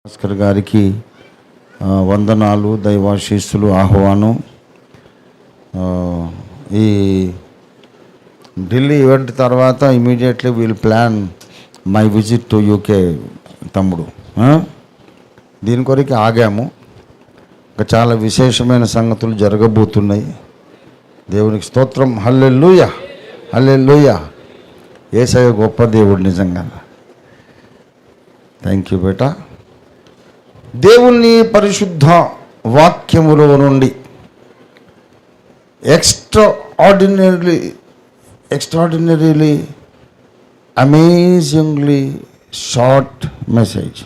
భాస్కర్ గారికి వందనాలు, దైవాశీస్సులు, ఆహ్వానం. ఈ ఢిల్లీ ఈవెంట్ తర్వాత immediately will plan my visit to UK తమ్ముడు. దీని కొరకు ఆగాము. ఇంకా చాలా విశేషమైన సంగతులు జరగబోతున్నాయి. దేవునికి స్తోత్రం. హల్లెలూయా, హల్లెలూయా. యేసయ్య గొప్ప దేవుడు నిజంగా. థ్యాంక్ యూ బేటా. దేవుని పరిశుద్ధ వాక్యములో నుండి ఎక్స్ట్రాడినరీలీ అమేజింగ్లీ షార్ట్ మెసేజ్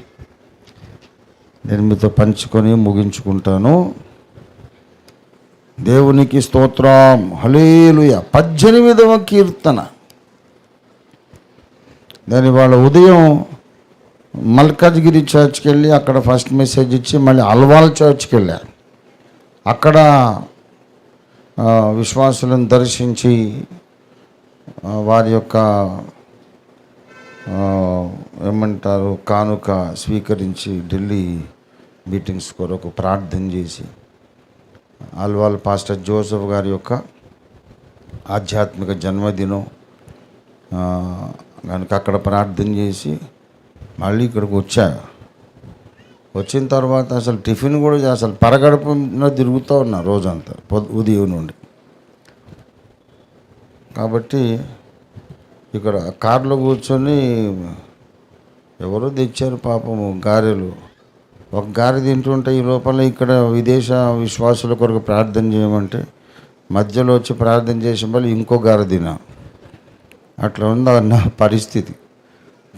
నేను మీతో పంచుకొని ముగించుకుంటాను. దేవునికి స్తోత్రం. హల్లెలూయా. 18వ కీర్తన. దాని వాళ్ళ ఉదయం మల్కాజ్గిరి చర్చ్కి వెళ్ళి అక్కడ ఫస్ట్ మెసేజ్ ఇచ్చి మళ్ళీ అల్వాల్ చర్చ్కి వెళ్ళారు. అక్కడ విశ్వాసులను దర్శించి వారి యొక్క ఏమంటారు కానుక స్వీకరించి ఢిల్లీ మీటింగ్స్ కొరకు ప్రార్థన చేసి అల్వాల్ పాస్టర్ జోసెఫ్ గారి యొక్క ఆధ్యాత్మిక జన్మదినం కనుక అక్కడ ప్రార్థన చేసి మళ్ళీ ఇక్కడికి వచ్చిన తర్వాత అసలు టిఫిన్ కూడా అసలు పరగడుపున తిరుగుతూ ఉన్నా రోజంతా ఉదయం నుండి. కాబట్టి ఇక్కడ కారులో కూర్చొని ఎవరో తెచ్చారు పాపము గారెలు. ఒక గారె తింటుంటే ఈ లోపల ఇక్కడ విదేశ విశ్వాసుల కొరకు ప్రార్థన చేయమంటే మధ్యలో వచ్చి ప్రార్థన చేసిన వాళ్ళు ఇంకో గారె తినా. అట్లా ఉంది నా పరిస్థితి.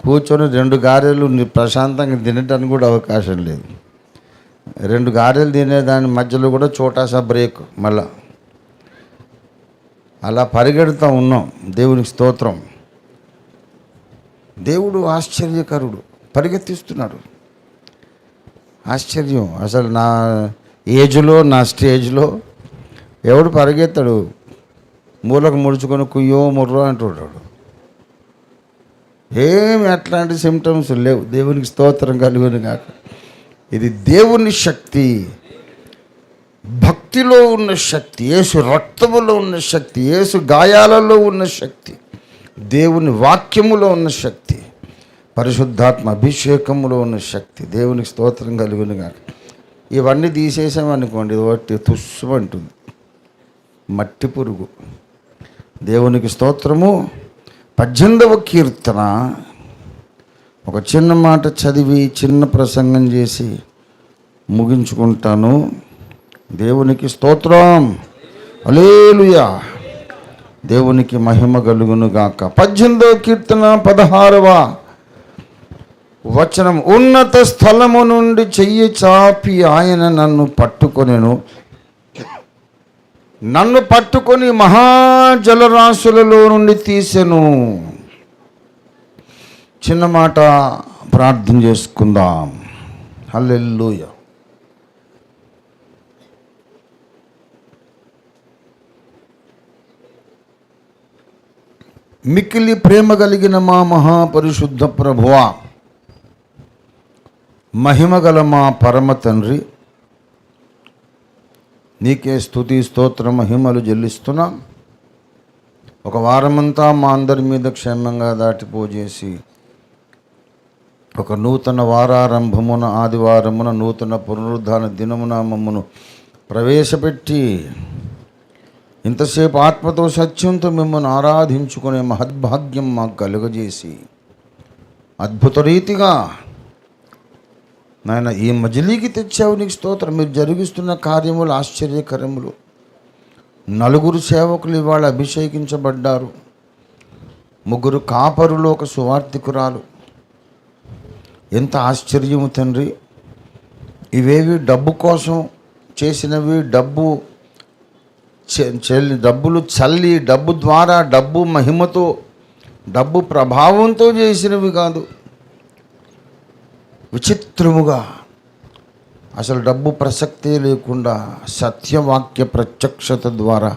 కూర్చొని 2 గారెలు ప్రశాంతంగా తినడానికి కూడా అవకాశం లేదు. 2 గారెలు తినేదాని మధ్యలో కూడా చోటాసా బ్రేక్. మళ్ళా అలా పరిగెడుతూ ఉన్నాం. దేవునికి స్తోత్రం. దేవుడు ఆశ్చర్యకరుడు, పరిగెత్తిస్తున్నాడు. ఆశ్చర్యం. అసలు నా ఏజ్లో నా స్టేజ్లో ఎవడు పరిగెత్తాడు? మూలకు ముడుచుకొని కుయ్యో ముర్రో అంటుంటాడు. ఏమి అట్లాంటి సిమ్టమ్స్ లేవు. దేవునికి స్తోత్రం కలుగును కాక. ఇది దేవుని శక్తి, భక్తిలో ఉన్న శక్తి, యేసు రక్తములో ఉన్న శక్తి, యేసు గాయాలలో ఉన్న శక్తి, దేవుని వాక్యములో ఉన్న శక్తి, పరిశుద్ధాత్మ అభిషేకములో ఉన్న శక్తి. దేవునికి స్తోత్రం కలుగును కాక. ఇవన్నీ తీసేసామనుకోండి, ఇది ఒకటి తుస్సుమంటుంది, మట్టి పురుగు. దేవునికి స్తోత్రము. 18వ కీర్తన ఒక చిన్న మాట చదివి చిన్న ప్రసంగం చేసి ముగించుకుంటాను. దేవునికి స్తోత్రం. హల్లెలూయా. దేవునికి మహిమ కలుగును గాక. 18వ కీర్తన 16వ వచనం. ఉన్నత స్థలము నుండి చెయ్యి చాపి ఆయన నన్ను పట్టుకొని మహాజలరాశులలో నుండి తీసెను. చిన్న మాట ప్రార్థన చేసుకుందాం. హల్లెలూయా. మిక్కిలి ప్రేమ కలిగిన మా మహాపరిశుద్ధ ప్రభువా, మహిమగల మా పరమ తండ్రి, నీకే స్తుతి స్తోత్ర మహిమలు చెల్లిస్తున్నాం. ఒక వారమంతా మా అందరి మీద క్షేమంగా దాటిపోజేసి ఒక నూతన వారారంభమున ఆదివారమున నూతన పునరుద్ధాన దినమున మమ్మను ప్రవేశపెట్టి ఇంతసేపు ఆత్మతో సత్యంతో మిమ్మల్ని ఆరాధించుకునే మహద్భాగ్యం మాకు కలుగజేసి అద్భుత రీతిగా నాయన ఈ మజిలీకి తెచ్చావు. నీకు స్తోత్రం. మీరు జరిగిస్తున్న కార్యములు ఆశ్చర్యకరములు. 4 సేవకులు ఇవాళ అభిషేకించబడ్డారు. 3 కాపరులు, ఒక సువార్థికురాలు. ఎంత ఆశ్చర్యము తండ్రి. ఇవేవి డబ్బు కోసం చేసినవి, డబ్బులు చల్లి, డబ్బు ద్వారా, డబ్బు మహిమతో, డబ్బు ప్రభావంతో చేసినవి కాదు. విచిత్రముగా అసలు డబ్బు ప్రసక్తే లేకుండా సత్యవాక్య ప్రత్యక్షత ద్వారా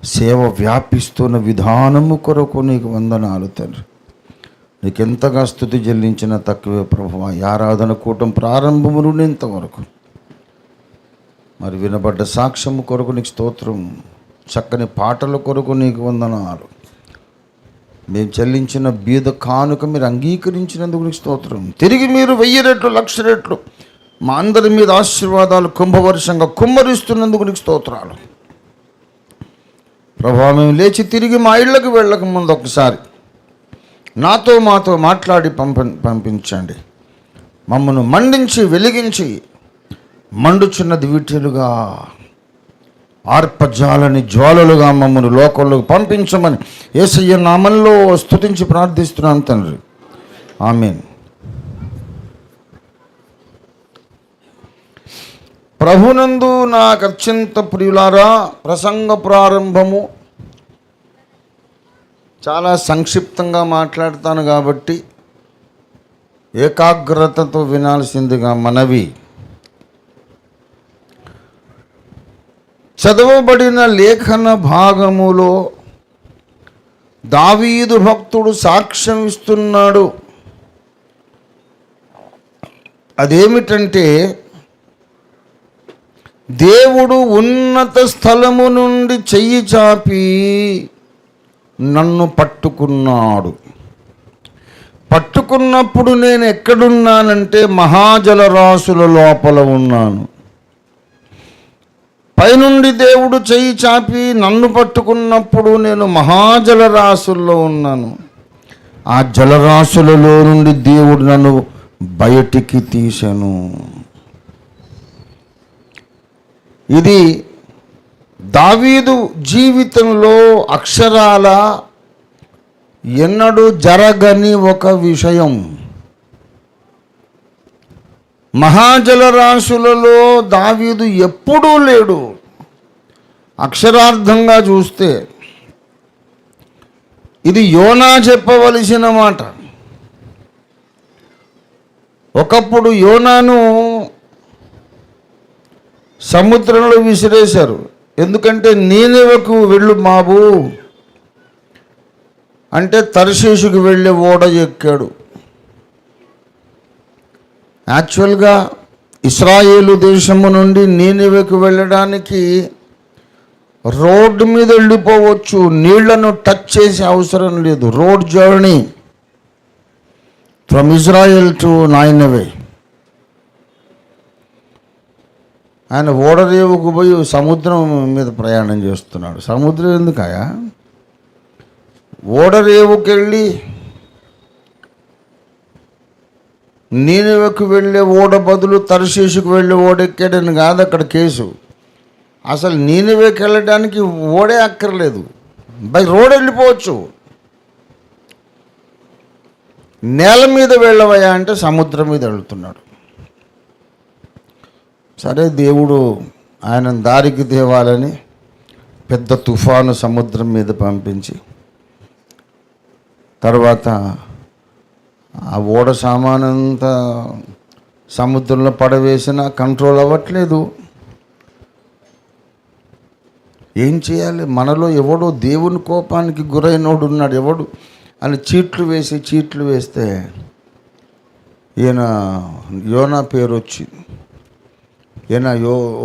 సేవ వ్యాపిస్తున్న విధానము కొరకు నీకు వందనాలు తండ్రి. నీకెంతగా స్తుతి చెల్లించినా తక్కువే ప్రభువా. ఈ ఆరాధన కూటం ప్రారంభము నుండి ఇంతవరకు మరి వినబడ్డ సాక్ష్యము కొరకు నీకు స్తోత్రం, చక్కని పాటల కొరకు నీకు వందనాలు. మేము చెల్లించిన బీద కానుక మీరు అంగీకరించినందుకు నీకు స్తోత్రం. తిరిగి మీరు 1000 రెట్లు 1,00,000 రెట్లు మా అందరి మీద ఆశీర్వాదాలు కుంభవర్షంగా కుమ్మరిస్తున్నందుకు నీకు స్తోత్రాలు ప్రభువా. మేము లేచి తిరిగి మా ఇళ్ళకు వెళ్ళక ముందు ఒకసారి మాతో మాట్లాడి పంపించండి. మమ్మను మండించి వెలిగించి మండుచున్నది వీటిలుగా ఆర్పజాలని జ్వాలలుగా మమ్మను లోకంలోకి పంపించమని యేసయ్య నామములో స్తుతించి ప్రార్థిస్తున్నాను తండ్రి, ఆమేన్. ప్రభునందు నాకు అత్యంత ప్రియులారా, ప్రసంగ ప్రారంభము చాలా సంక్షిప్తంగా మాట్లాడతాను కాబట్టి ఏకాగ్రతతో వినాల్సిందిగా మనవి. చదవబడిన లేఖన భాగములో దావీదు భక్తుడు సాక్ష్యం ఇస్తున్నాడు. అదేమిటంటే, దేవుడు ఉన్నత స్థలము నుండి చెయ్యి చాపి నన్ను పట్టుకున్నాడు. పట్టుకున్నప్పుడు నేను ఎక్కడున్నానంటే మహాజలరాశుల లోపల ఉన్నాను. పైనుండి దేవుడు చెయ్యి చాపి నన్ను పట్టుకున్నప్పుడు నేను మహాజలరాశుల్లో ఉన్నాను. ఆ జలరాశులలో నుండి దేవుడు నన్ను బయటికి తీశాను. ఇది దావీదు జీవితంలో అక్షరాల ఎన్నడూ జరగని ఒక విషయం. మహాజలరాశులలో దావీదు ఎప్పుడూ లేడు. అక్షరార్థంగా చూస్తే ఇది యోనా చెప్పవలసిన మాట. ఒకప్పుడు యోనాను సముద్రంలో విసిరేశారు. ఎందుకంటే నీనెవకు వెళ్ళు బాబు అంటే తర్షీషుకు వెళ్ళే ఓడ ఎక్కాడు. యాక్చువల్గా ఇశ్రాయేలు దేశము నుండి నీనెవకు వెళ్ళడానికి రోడ్డు మీద వెళ్ళిపోవచ్చు, నీళ్లను టచ్ చేసే అవసరం లేదు. Road journey from Israel to Nineveh. ఆయన ఓడరేవుకు పోయి సముద్రం మీద ప్రయాణం చేస్తున్నాడు. సముద్రం ఎందుకయా? ఓడరేవుకి వెళ్ళి నీనెవకు వెళ్ళే ఓడ బదులు తర్షీషుకు వెళ్ళే ఓడ ఎక్కాడని కాదు అక్కడ కేసు. అసలు నీనెవకి వెళ్ళడానికి ఓడే అక్కర్లేదు, బై రోడ్ వెళ్ళిపోవచ్చు. నేల మీద వెళ్ళవయా అంటే సముద్రం మీద వెళ్తున్నాడు. సరే, దేవుడు ఆయన దారికి తేవాలని పెద్ద తుఫాను సముద్రం మీద పంపించి తర్వాత ఆ ఓడ సామానంతా సముద్రంలో పడవేసినా కంట్రోల్ అవ్వట్లేదు. ఏం చేయాలి? మనలో ఎవడో దేవుని కోపానికి గురైనోడు ఉన్నాడు. ఎవడు అని చీట్లు వేస్తే ఈయన యోనా పేరు వచ్చింది. ఈయన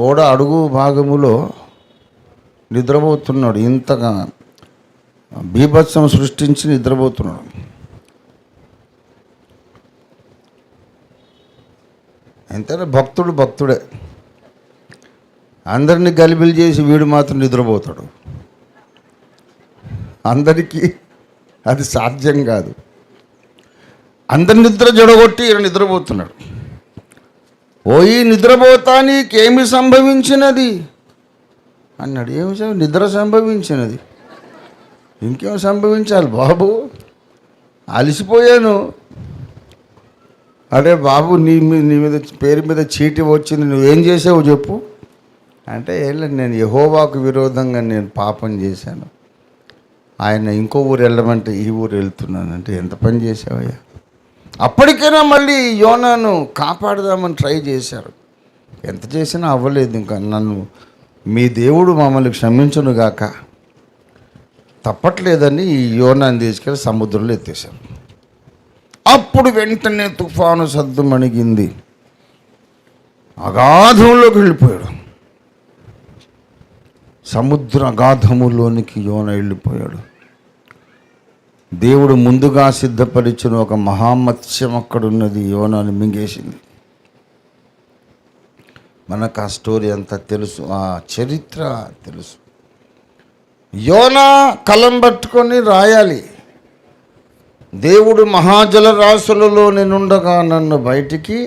ఓడ అడుగు భాగములో నిద్రపోతున్నాడు. ఇంతగా బీభత్సం సృష్టించి నిద్రపోతున్నాడు. ఎంతైనా భక్తుడే. అందరినీ గలిబిలి చేసి వీడు మాత్రం నిద్రపోతాడు. అందరికీ అది సాధ్యం కాదు. అందరి నిద్ర జడగొట్టి ఈయన నిద్రపోతున్నాడు. పోయి నిద్రపోతా నీకేమి సంభవించినది అన్నాడు. ఏమి నిద్ర సంభవించినది? ఇంకేం సంభవించాలి బాబు? అలసిపోయాను. అరే బాబు, నీ మీద పేరు మీద చీటీ వచ్చింది, నువ్వేం చేసావు చెప్పు అంటే, ఏం లేదు, నేను యెహోవాకు విరోధంగా నేను పాపం చేశాను. ఆయన ఇంకో ఊరు వెళ్ళమంటే ఈ ఊరు వెళ్తున్నానంటే, ఎంత పని చేసావయ్యా? అప్పటికైనా మళ్ళీ యోనాను కాపాడదామని ట్రై చేశారు. ఎంత చేసినా అవ్వలేదు. ఇంకా నన్ను మీ దేవుడు మమ్మల్ని క్షమించును గాక, తప్పట్లేదని ఈ యోనాన్ని తీసుకెళ్ళి సముద్రంలో ఎత్తేశారు. అప్పుడు వెంటనే తుఫాను సద్దు మణిగింది, అగాధంలోకి వెళ్ళిపోయాడు. సముద్ర అగాధములోనికి యోన వెళ్ళిపోయాడు. దేవుడు ముందుగా సిద్ధపరిచిన ఒక మహామత్స్యం అక్కడున్నది, యోనాని మింగేసింది. మనకు ఆ స్టోరీ అంతా తెలుసు, ఆ చరిత్ర తెలుసు. యోనా కలం పట్టుకొని రాయాలి, దేవుడు మహాజల రాశులలో నేనుండగా నన్ను బయటికి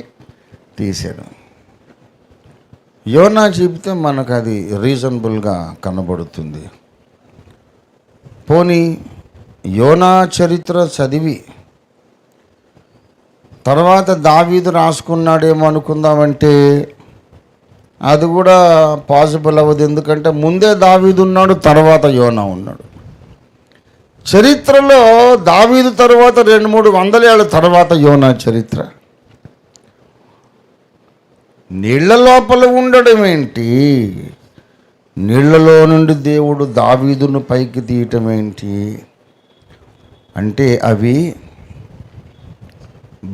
తీశాడు. యోనా చెబితే మనకు అది రీజనబుల్గా కనబడుతుంది. పోనీ యోనా చరిత్ర చదివి తర్వాత దావీదు రాసుకున్నాడేమో అనుకుందామంటే అది కూడా పాసిబుల్ అవ్వదు. ఎందుకంటే ముందే దావీదు ఉన్నాడు, తర్వాత యోనా ఉన్నాడు. చరిత్రలో దావీదు తర్వాత 200-300 ఏళ్ళ తర్వాత యోనా చరిత్ర. నీళ్ల లోపల ఉండడం ఏంటి, నీళ్లలో నుండి దేవుడు దావీదును పైకి తీయటం ఏంటి అంటే అవి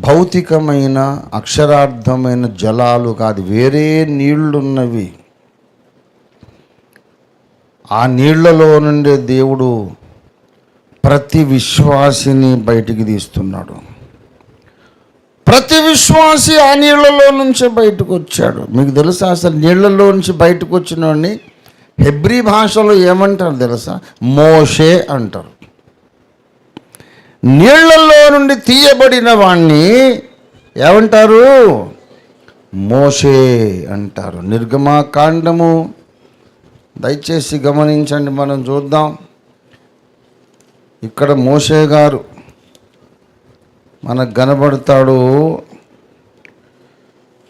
భౌతికమైన అక్షరార్థమైన జలాలు కాదు, వేరే నీళ్లున్నవి. ఆ నీళ్లలో నుండే దేవుడు ప్రతి విశ్వాసిని బయటికి తీస్తున్నాడు. ప్రతి విశ్వాసి ఆ నీళ్లలో నుంచి బయటకు వచ్చాడు. మీకు తెలుసా, అసలు నీళ్లలో నుంచి బయటకు వచ్చిన వాడిని హెబ్రీ భాషలో ఏమంటారు తెలుసా? మోషే అంటారు. నీళ్లలో నుండి తీయబడిన వాణ్ణి ఏమంటారు? మోషే అంటారు. నిర్గమకాండము దయచేసి గమనించండి, మనం చూద్దాం. ఇక్కడ మోషే గారు మనకు కనబడతాడు.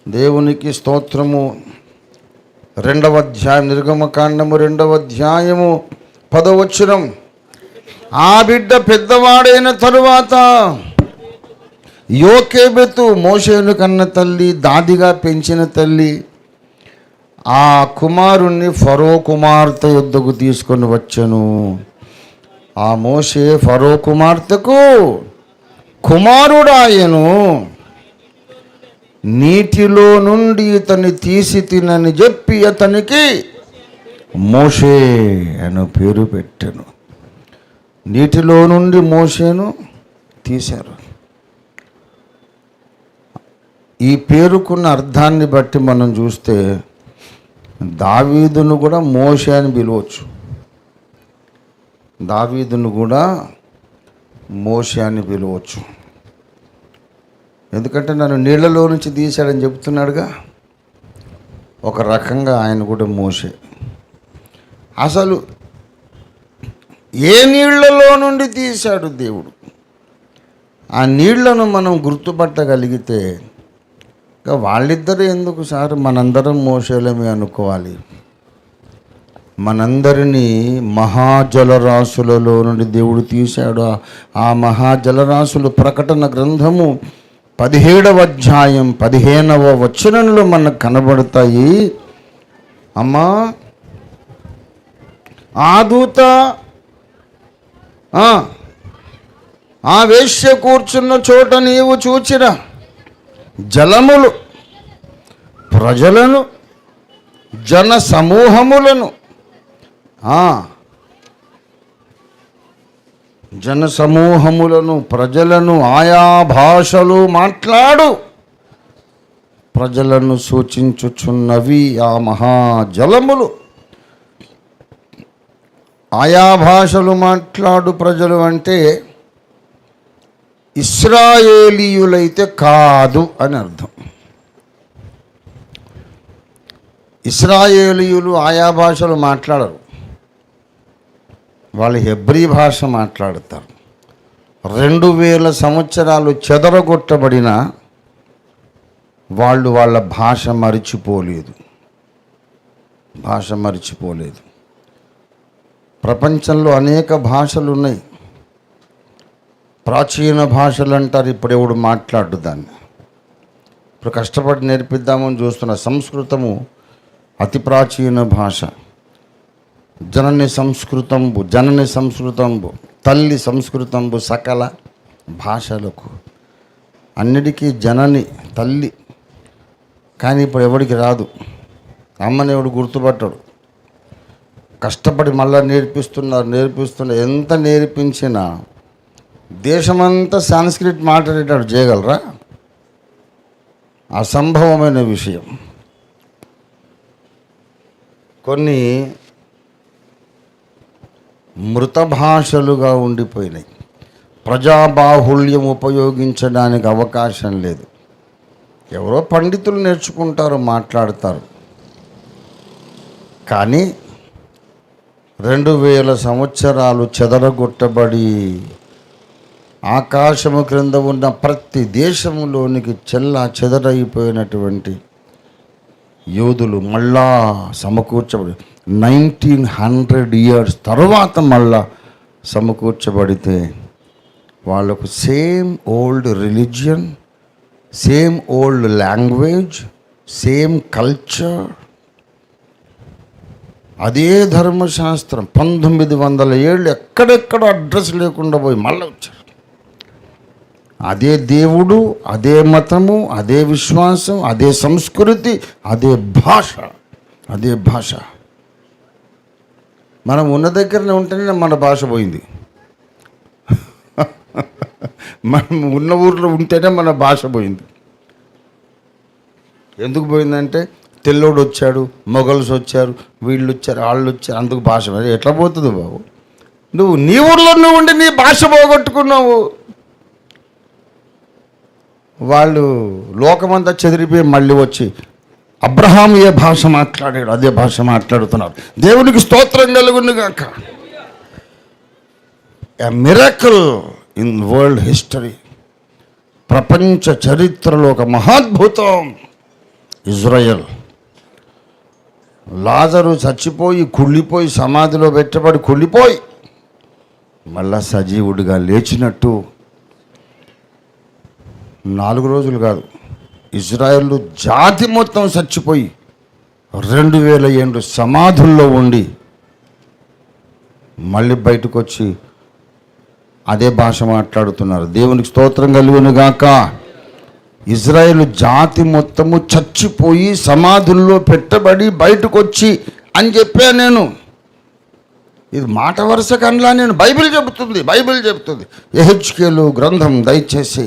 దేవునికి స్తోత్రము. 2వ అధ్యాయం, నిర్గమకాండము 2వ అధ్యాయము 10వ వచనం. ఆ బిడ్డ పెద్దవాడైన తరువాత యోకేబెతు, మోషేను కన్న తల్లి, దాదిగా పెంచిన తల్లి, ఆ కుమారుణ్ణి ఫరో కుమార్తె యొద్దకు తీసుకొని వచ్చెను. ఆ మోషే ఫరో కుమార్తెకు కుమారుడాయను. నీటిలో నుండి ఇతన్ని తీసి తినని చెప్పి అతనికి మోషే అని పేరు పెట్టెను. నీటిలో నుండి మోషేను తీశారు. ఈ పేరుకున్న అర్థాన్ని బట్టి మనం చూస్తే దావీదును కూడా మోషే అని పిలవచ్చు. దావీదును కూడా మోషే అని పిలవచ్చు. ఎందుకంటే నన్ను నీళ్లలో నుంచి తీశాడని చెప్తున్నాడుగా. ఒక రకంగా ఆయన కూడా మోషే. అసలు ఏ నీళ్లలో నుండి తీశాడు దేవుడు, ఆ నీళ్లను మనం గుర్తుపట్టగలిగితే వాళ్ళిద్దరూ ఎందుకు సార్ మనందరం మోషేలమే అనుకోవాలి? మనందరినీ మహాజలరాశులలో నుండి దేవుడు తీశాడు. ఆ మహాజలరాశులు ప్రకటన గ్రంథము 17వ అధ్యాయం 15వ వచనంలో మనకు కనబడతాయి. అమ్మా, ఆ దూత ఆ వేశ్య కూర్చున్న చోట నీవు చూచిన జలములు, ప్రజలను, జన సమూహములను, జన సమూహములను, ప్రజలను, ఆయా భాషలు మాట్లాడు ప్రజలను సూచించుచున్నవి ఆ మహాజలములు. ఆయా భాషలు మాట్లాడు ప్రజలు అంటే ఇశ్రాయేలీయులైతే కాదు అని అర్థం. ఇశ్రాయేలీయులు ఆయా భాషలు మాట్లాడరు, వాళ్ళు హెబ్రీ భాష మాట్లాడతారు. 2000 సంవత్సరాలు చెదరగొట్టబడిన వాళ్ళు వాళ్ళ భాష మరిచిపోలేదు. ప్రపంచంలో అనేక భాషలు ఉన్నాయి. ప్రాచీన భాషలు అంటారు, ఇప్పుడు ఎవడు మాట్లాడు దాన్ని. ఇప్పుడు కష్టపడి నేర్పిద్దామని చూస్తున్న సంస్కృతము అతి ప్రాచీన భాష. జనని సంస్కృతంబు, తల్లి సంస్కృతంబు సకల భాషలకు. అన్నిటికీ జనని, తల్లి. కానీ ఇప్పుడు ఎవడికి రాదు. అమ్మని ఎవడు గుర్తుపట్టడు. కష్టపడి మళ్ళీ నేర్పిస్తున్నారు. ఎంత నేర్పించినా దేశమంతా సాంస్క్రిట్ మాట్లాడేటట్టు చేయగలరా? అసంభవమైన విషయం. కొన్ని మృత భాషలుగా ఉండిపోయినాయి. ప్రజాబాహుళ్యం ఉపయోగించడానికి అవకాశం లేదు. ఎవరో పండితులు నేర్చుకుంటారు, మాట్లాడతారు. కానీ 2000 సంవత్సరాలు చెదరగొట్టబడి ఆకాశము క్రింద ఉన్న ప్రతి దేశంలోనికి చెదరైపోయినటువంటి యోధులు మళ్ళా సమకూర్చబడి 1900 years తర్వాత మళ్ళా సమకూర్చబడితే వాళ్ళకు same old religion, same old language, same culture, అదే ధర్మశాస్త్రం. 1900 ఏళ్ళు ఎక్కడెక్కడ అడ్రస్ లేకుండా పోయి మళ్ళీ వచ్చారు. అదే దేవుడు, అదే మతము, అదే విశ్వాసం, అదే సంస్కృతి, అదే భాష. మనం ఉన్న దగ్గరనే ఉంటేనే మన భాష పోయింది. మనం ఉన్న ఊర్లో ఉంటేనే మన భాష పోయింది. ఎందుకు పోయిందంటే తెల్లోడు వచ్చాడు, మొఘల్స్ వచ్చారు, వీళ్ళు వచ్చారు, వాళ్ళు వచ్చారు, అందుకు భాష ఎట్లా పోతుంది బాబు? నువ్వు నీ ఊర్లో ఉండి నీ భాష పోగొట్టుకున్నావు. వాళ్ళు లోకమంతా చెదిరిపోయి మళ్ళీ వచ్చి అబ్రహాం ఏ భాష మాట్లాడాడు అదే భాష మాట్లాడుతున్నారు. దేవునికి స్తోత్రం కలుగును గాక. ఎ మిరకల్ ఇన్ వరల్డ్ హిస్టరీ. ప్రపంచ చరిత్రలో ఒక మహాద్భుతం. ఇజ్రాయెల్. లాజరు చచ్చిపోయి కుళ్ళిపోయి సమాధిలో పెట్టబడి కుళ్ళిపోయి మళ్ళా సజీవుడిగా లేచినట్టు 4 రోజులు కాదు, ఇజ్రాయెల్ జాతి మొత్తం చచ్చిపోయి 2000 ఏళ్ళు సమాధుల్లో ఉండి మళ్ళీ బయటకు వచ్చి అదే భాష మాట్లాడుతున్నారు. దేవునికి స్తోత్రం కలుగును గాక. ఇజ్రాయెల్ జాతి మొత్తము చచ్చిపోయి సమాధుల్లో పెట్టబడి బయటకు వచ్చి అని చెప్పా నేను. ఇది మాట వరుస కనలా నేను. బైబిల్ చెబుతుంది. యెహెజ్కేలు గ్రంథం దయచేసి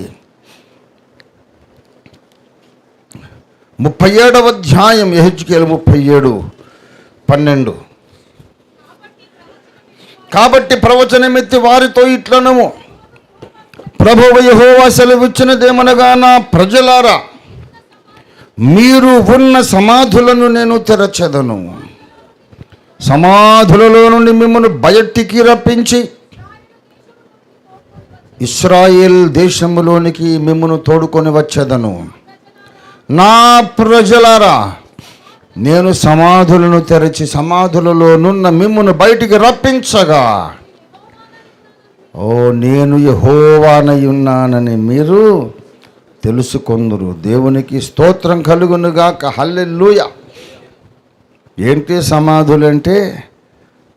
37వ అధ్యాయం, యెహెజ్కేలు 37:12. కాబట్టి ప్రవచనమెత్తి వారితో ఇట్లనము, ప్రభువు యెహోవా సెలవిచ్చినదేమనగా, నా ప్రజలారా, మీరు ఉన్న సమాధులను నేను తెరచెదను. సమాధులలో నుండి మిమ్మల్ని బయటికి రప్పించి ఇశ్రాయేల్ దేశంలోనికి మిమ్మల్ని తోడుకొని వచ్చేదను. నా ప్రజలారా, నేను సమాధులను తెరచి సమాధులలోనున్న మిమ్మును బయటికి రప్పించగా, ఓ నేను యెహోవానై ఉన్నానని మీరు తెలుసుకొందురు. దేవునికి స్తోత్రం కలుగునుగాక. హల్లెలూయా. ఏంటి సమాధులు అంటే?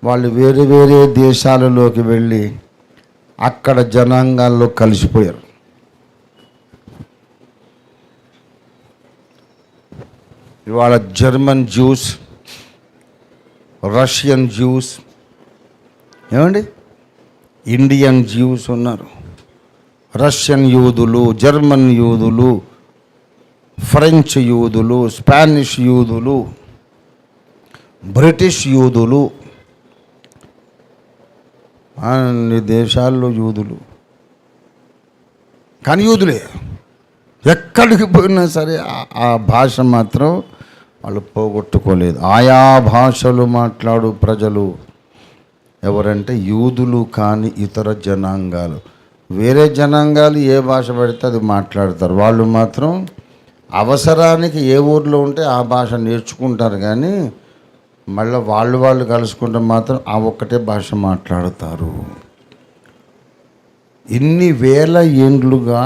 వాళ్ళు వేరే వేరే దేశాలలోకి వెళ్ళి అక్కడ జనాంగాల్లో కలిసిపోయారు. ఇవాళ జర్మన్ జ్యూస్, రష్యన్ జ్యూస్, ఏమండి, ఇండియన్ జ్యూస్ ఉన్నారు. రష్యన్ యూదులు, జర్మన్ యూదులు, ఫ్రెంచ్ యూదులు, స్పానిష్ యూదులు, బ్రిటిష్ యూదులు, అన్ని దేశాల్లో యూదులు. కానీ యూదులే. ఎక్కడికి పోయినా సరే ఆ భాష మాత్రం వాళ్ళు పోగొట్టుకోలేదు. ఆయా భాషలు మాట్లాడు ప్రజలు ఎవరంటే యూదులు కానీ ఇతర జనాంగాలు. వేరే జనాంగాలు ఏ భాష పడితే అది మాట్లాడతారు. వాళ్ళు మాత్రం అవసరానికి ఏ ఊర్లో ఉంటే ఆ భాష నేర్చుకుంటారు. కానీ మళ్ళీ వాళ్ళు కలుసుకుంటే మాత్రం ఆ ఒక్కటే భాష మాట్లాడతారు. ఇన్ని వేల ఏండ్లుగా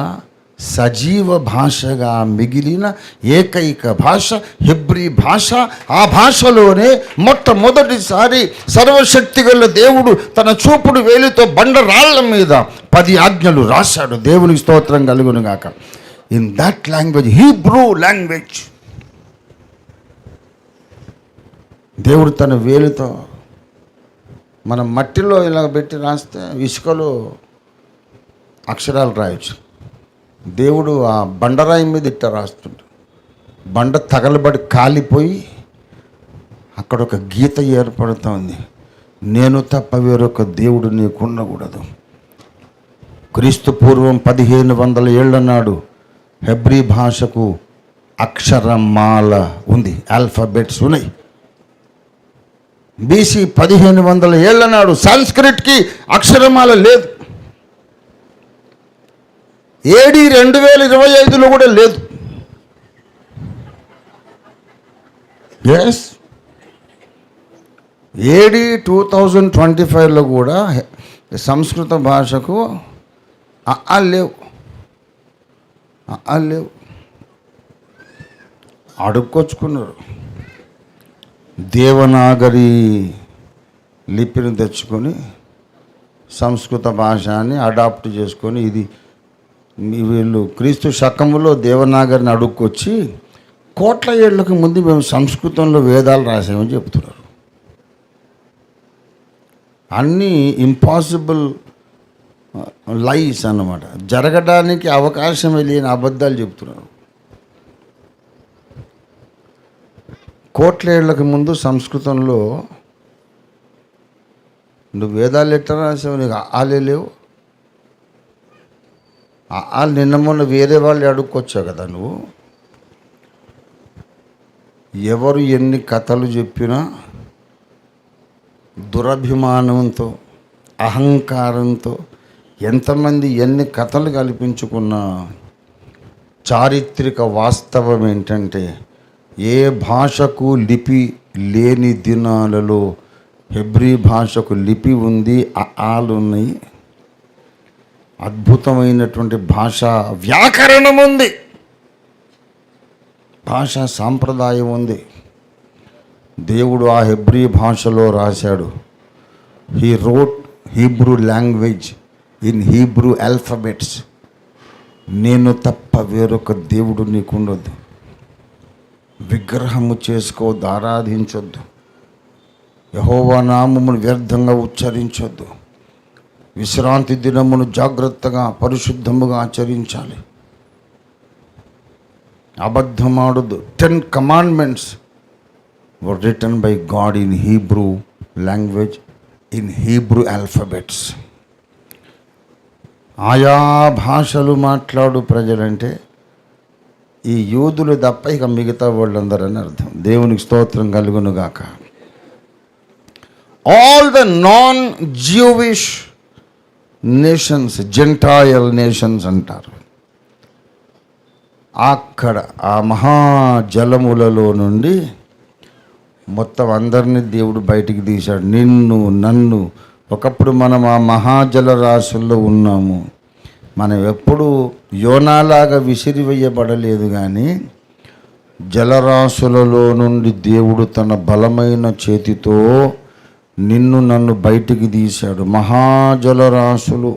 సజీవ భాషగా మిగిలిన ఏకైక భాష హెబ్రీ భాష. ఆ భాషలోనే మొట్టమొదటిసారి సర్వశక్తిగల దేవుడు తన చూపుడు వేలితో బండరాళ్ల మీద 10 ఆజ్ఞలు రాశాడు. దేవునికి స్తోత్రం కలుగును గాక. In that language, Hebrew language. దేవుడు తన వేలుతో మనం మట్టిలో ఇలా పెట్టి రాస్తే ఇసుకలో అక్షరాలు రాయొచ్చు. దేవుడు ఆ బండరాయి మీద ఇట్ట రాస్తుంటాడు. బండ తగలబడి కాలిపోయి అక్కడ ఒక గీత ఏర్పడుతోంది. నేను తప్ప వేరొక దేవుడు నీకు ఉండకూడదు. క్రీస్తు పూర్వం 1500 ఏళ్ల నాడు హెబ్రీ భాషకు అక్షరమాల ఉంది, ఆల్ఫాబెట్స్ ఉన్నాయి. బీసీ 1500 ఏళ్ల నాడు సంస్కృత్కి అక్షరమాల లేదు. ఏడి 2025లో కూడా లేదు. ఎస్, ఏడి 2025లో కూడా సంస్కృత భాషకు లేవు. లేవు, అడుక్కొచ్చుకున్నారు. దేవనాగరి లిపిని తెచ్చుకొని సంస్కృత భాషని అడాప్ట్ చేసుకొని, ఇది వీళ్ళు క్రీస్తు శకములో దేవనాగరిని అడుక్కొచ్చి కోట్ల ఏళ్లకు ముందు మేము సంస్కృతంలో వేదాలు రాసామని చెప్తున్నారు. అన్నీ ఇంపాసిబుల్ లైస్ అన్నమాట, జరగడానికి అవకాశం లేని అబద్ధాలు చెప్తున్నారు. కోట్ల ఏళ్లకు ముందు సంస్కృతంలో నువ్వు వేదాలు ఎట్లా రాసావు? నీకు ఆలే లేవు. నిన్న మొన్న వేరే వాళ్ళు అడుక్కొచ్చావు కదా నువ్వు. ఎవరు ఎన్ని కథలు చెప్పినా దురభిమానంతో, అహంకారంతో ఎంతమంది ఎన్ని కథలు కల్పించుకున్నా చారిత్రక వాస్తవం ఏంటంటే, ఏ భాషకు లిపి లేని దినాలలో హెబ్రీ భాషకు లిపి ఉంది, ఉన్నాయి. అద్భుతమైనటువంటి భాషా వ్యాకరణం ఉంది, భాషా సాంప్రదాయం ఉంది. దేవుడు ఆ హెబ్రీ భాషలో రాశాడు. He wrote Hebrew language in Hebrew alphabets. నేను తప్ప వేరొక దేవుడు నీకుండొద్దు. విగ్రహము చేసుకోవద్దు, ఆరాధించొద్దు. యెహోవా నామమును వ్యర్థంగా ఉచ్చరించొద్దు. విశ్రాంతి దినమును జాగ్రత్తగా పరిశుద్ధముగా ఆచరించాలి. అబద్ధమాడొద్దు. 10 commandments were written by God in Hebrew language, in Hebrew alphabets. ఆయా భాషలు మాట్లాడు ప్రజలంటే ఈ యూదులు తప్ప ఇక మిగతా వాళ్ళందరూ అని అర్థం. దేవునికి స్తోత్రం కలుగును గాక. All the non Jewish nations, gentile nations అంటారు. అక్కడ ఆ మహాజలములలో నుండి మొత్తం అందరినీ దేవుడు బయటికి తీశాడు. నిన్ను, నన్ను. ఒకప్పుడు మనం ఆ మహాజల రాశుల్లో ఉన్నాము. మనం ఎప్పుడు యోనాలాగా విసిరివేయబడలేదు, కానీ జలరాశులలో నుండి దేవుడు తన బలమైన చేతితో నిన్ను నన్ను బయటికి తీశాడు. మహాజల రాశులు.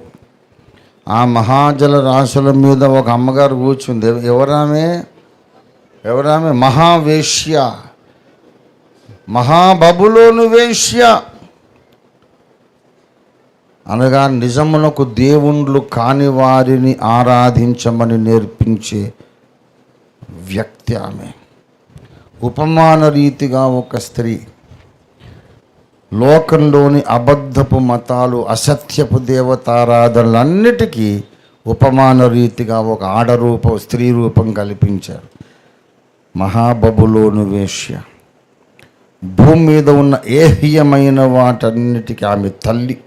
ఆ మహాజల రాశుల మీద ఒక అమ్మగారు కూర్చుంది. ఎవరామె? మహావేశ్య, మహాబబులోను వేశ్య అనగా నిజమునకు దేవుళ్ళు కాని వారిని ఆరాధించమని నేర్పించే వ్యక్తి ఆమె. ఉపమాన రీతిగా ఒక స్త్రీ లోకంలోని అబద్ధపు మతాలు, అసత్యపు దేవతారాధనలన్నిటికీ ఉపమాన రీతిగా ఒక ఆడరూపం, స్త్రీ రూపం కల్పించారు. మహాబబులోను వేశ్య. భూమి మీద ఉన్న ఏహ్యమైన వాటన్నిటికీ ఆమె తల్లి.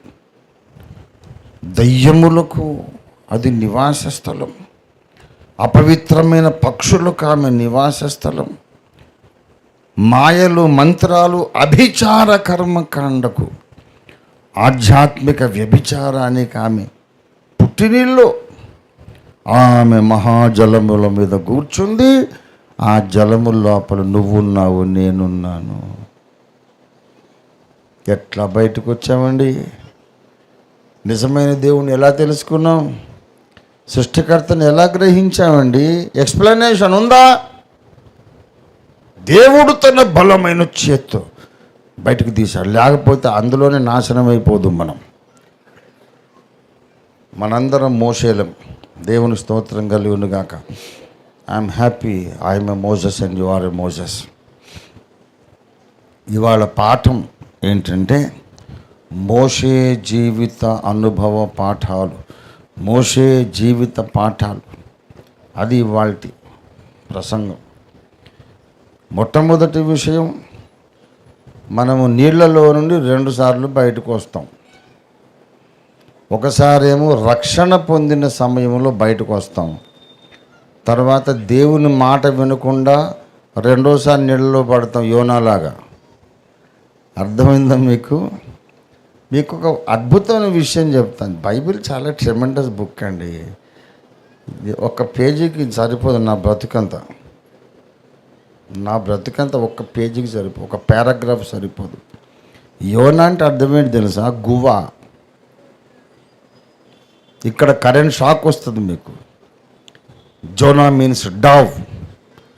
దయ్యములకు అది నివాస స్థలం. అపవిత్రమైన పక్షులకు ఆమె నివాస స్థలం. మాయలు, మంత్రాలు, అభిచార కర్మకాండకు, ఆధ్యాత్మిక వ్యభిచారానికి ఆమె పుట్టినిల్లు. ఆమె మహాజలముల మీద కూర్చుంది. ఆ జలముల లోపల నువ్వున్నావు, నేనున్నాను. ఎట్లా బయటకు వచ్చామండి? నిజమైన దేవుని ఎలా తెలుసుకున్నాం? సృష్టికర్తను ఎలా గ్రహించామండి? ఎక్స్ప్లెనేషన్ ఉందా? దేవుడు తన బలమైన చేత్తో బయటకు తీశాడు, లేకపోతే అందులోనే నాశనం అయిపోదు. మనందరం మోషేలం. దేవుని స్తోత్రం కలుగును గాక. I'm happy I'm a Moses and you are a Moses. ఇవాళ పాఠం ఏంటంటే మోషే జీవిత అనుభవ పాఠాలు, మోషే జీవిత పాఠాలు. అది ఇవాళ ప్రసంగం. మొట్టమొదటి విషయం, మనము నీళ్లలో నుండి 2 సార్లు బయటకు వస్తాం. ఒకసారేమో రక్షణ పొందిన సమయంలో బయటకు వస్తాం, తర్వాత దేవుని మాట వినకుండా రెండోసారి నీళ్ళలో పడతాం, యోనాలాగా. అర్థమైందా మీకు? మీకు ఒక అద్భుతమైన విషయం చెప్తాను. బైబిల్ చాలా ట్రెమెండస్ బుక్ అండి. ఒక పేజీకి సరిపోదు నా బ్రతుకంతా. ఒక్క పేజీకి సరిపోదు, ఒక పారాగ్రాఫ్ సరిపోదు. యోనా అంటే అర్థమేంటి తెలుసా? గువ్వ. ఇక్కడ కరెంట్ షాక్ వస్తుంది మీకు. Zona means Dove,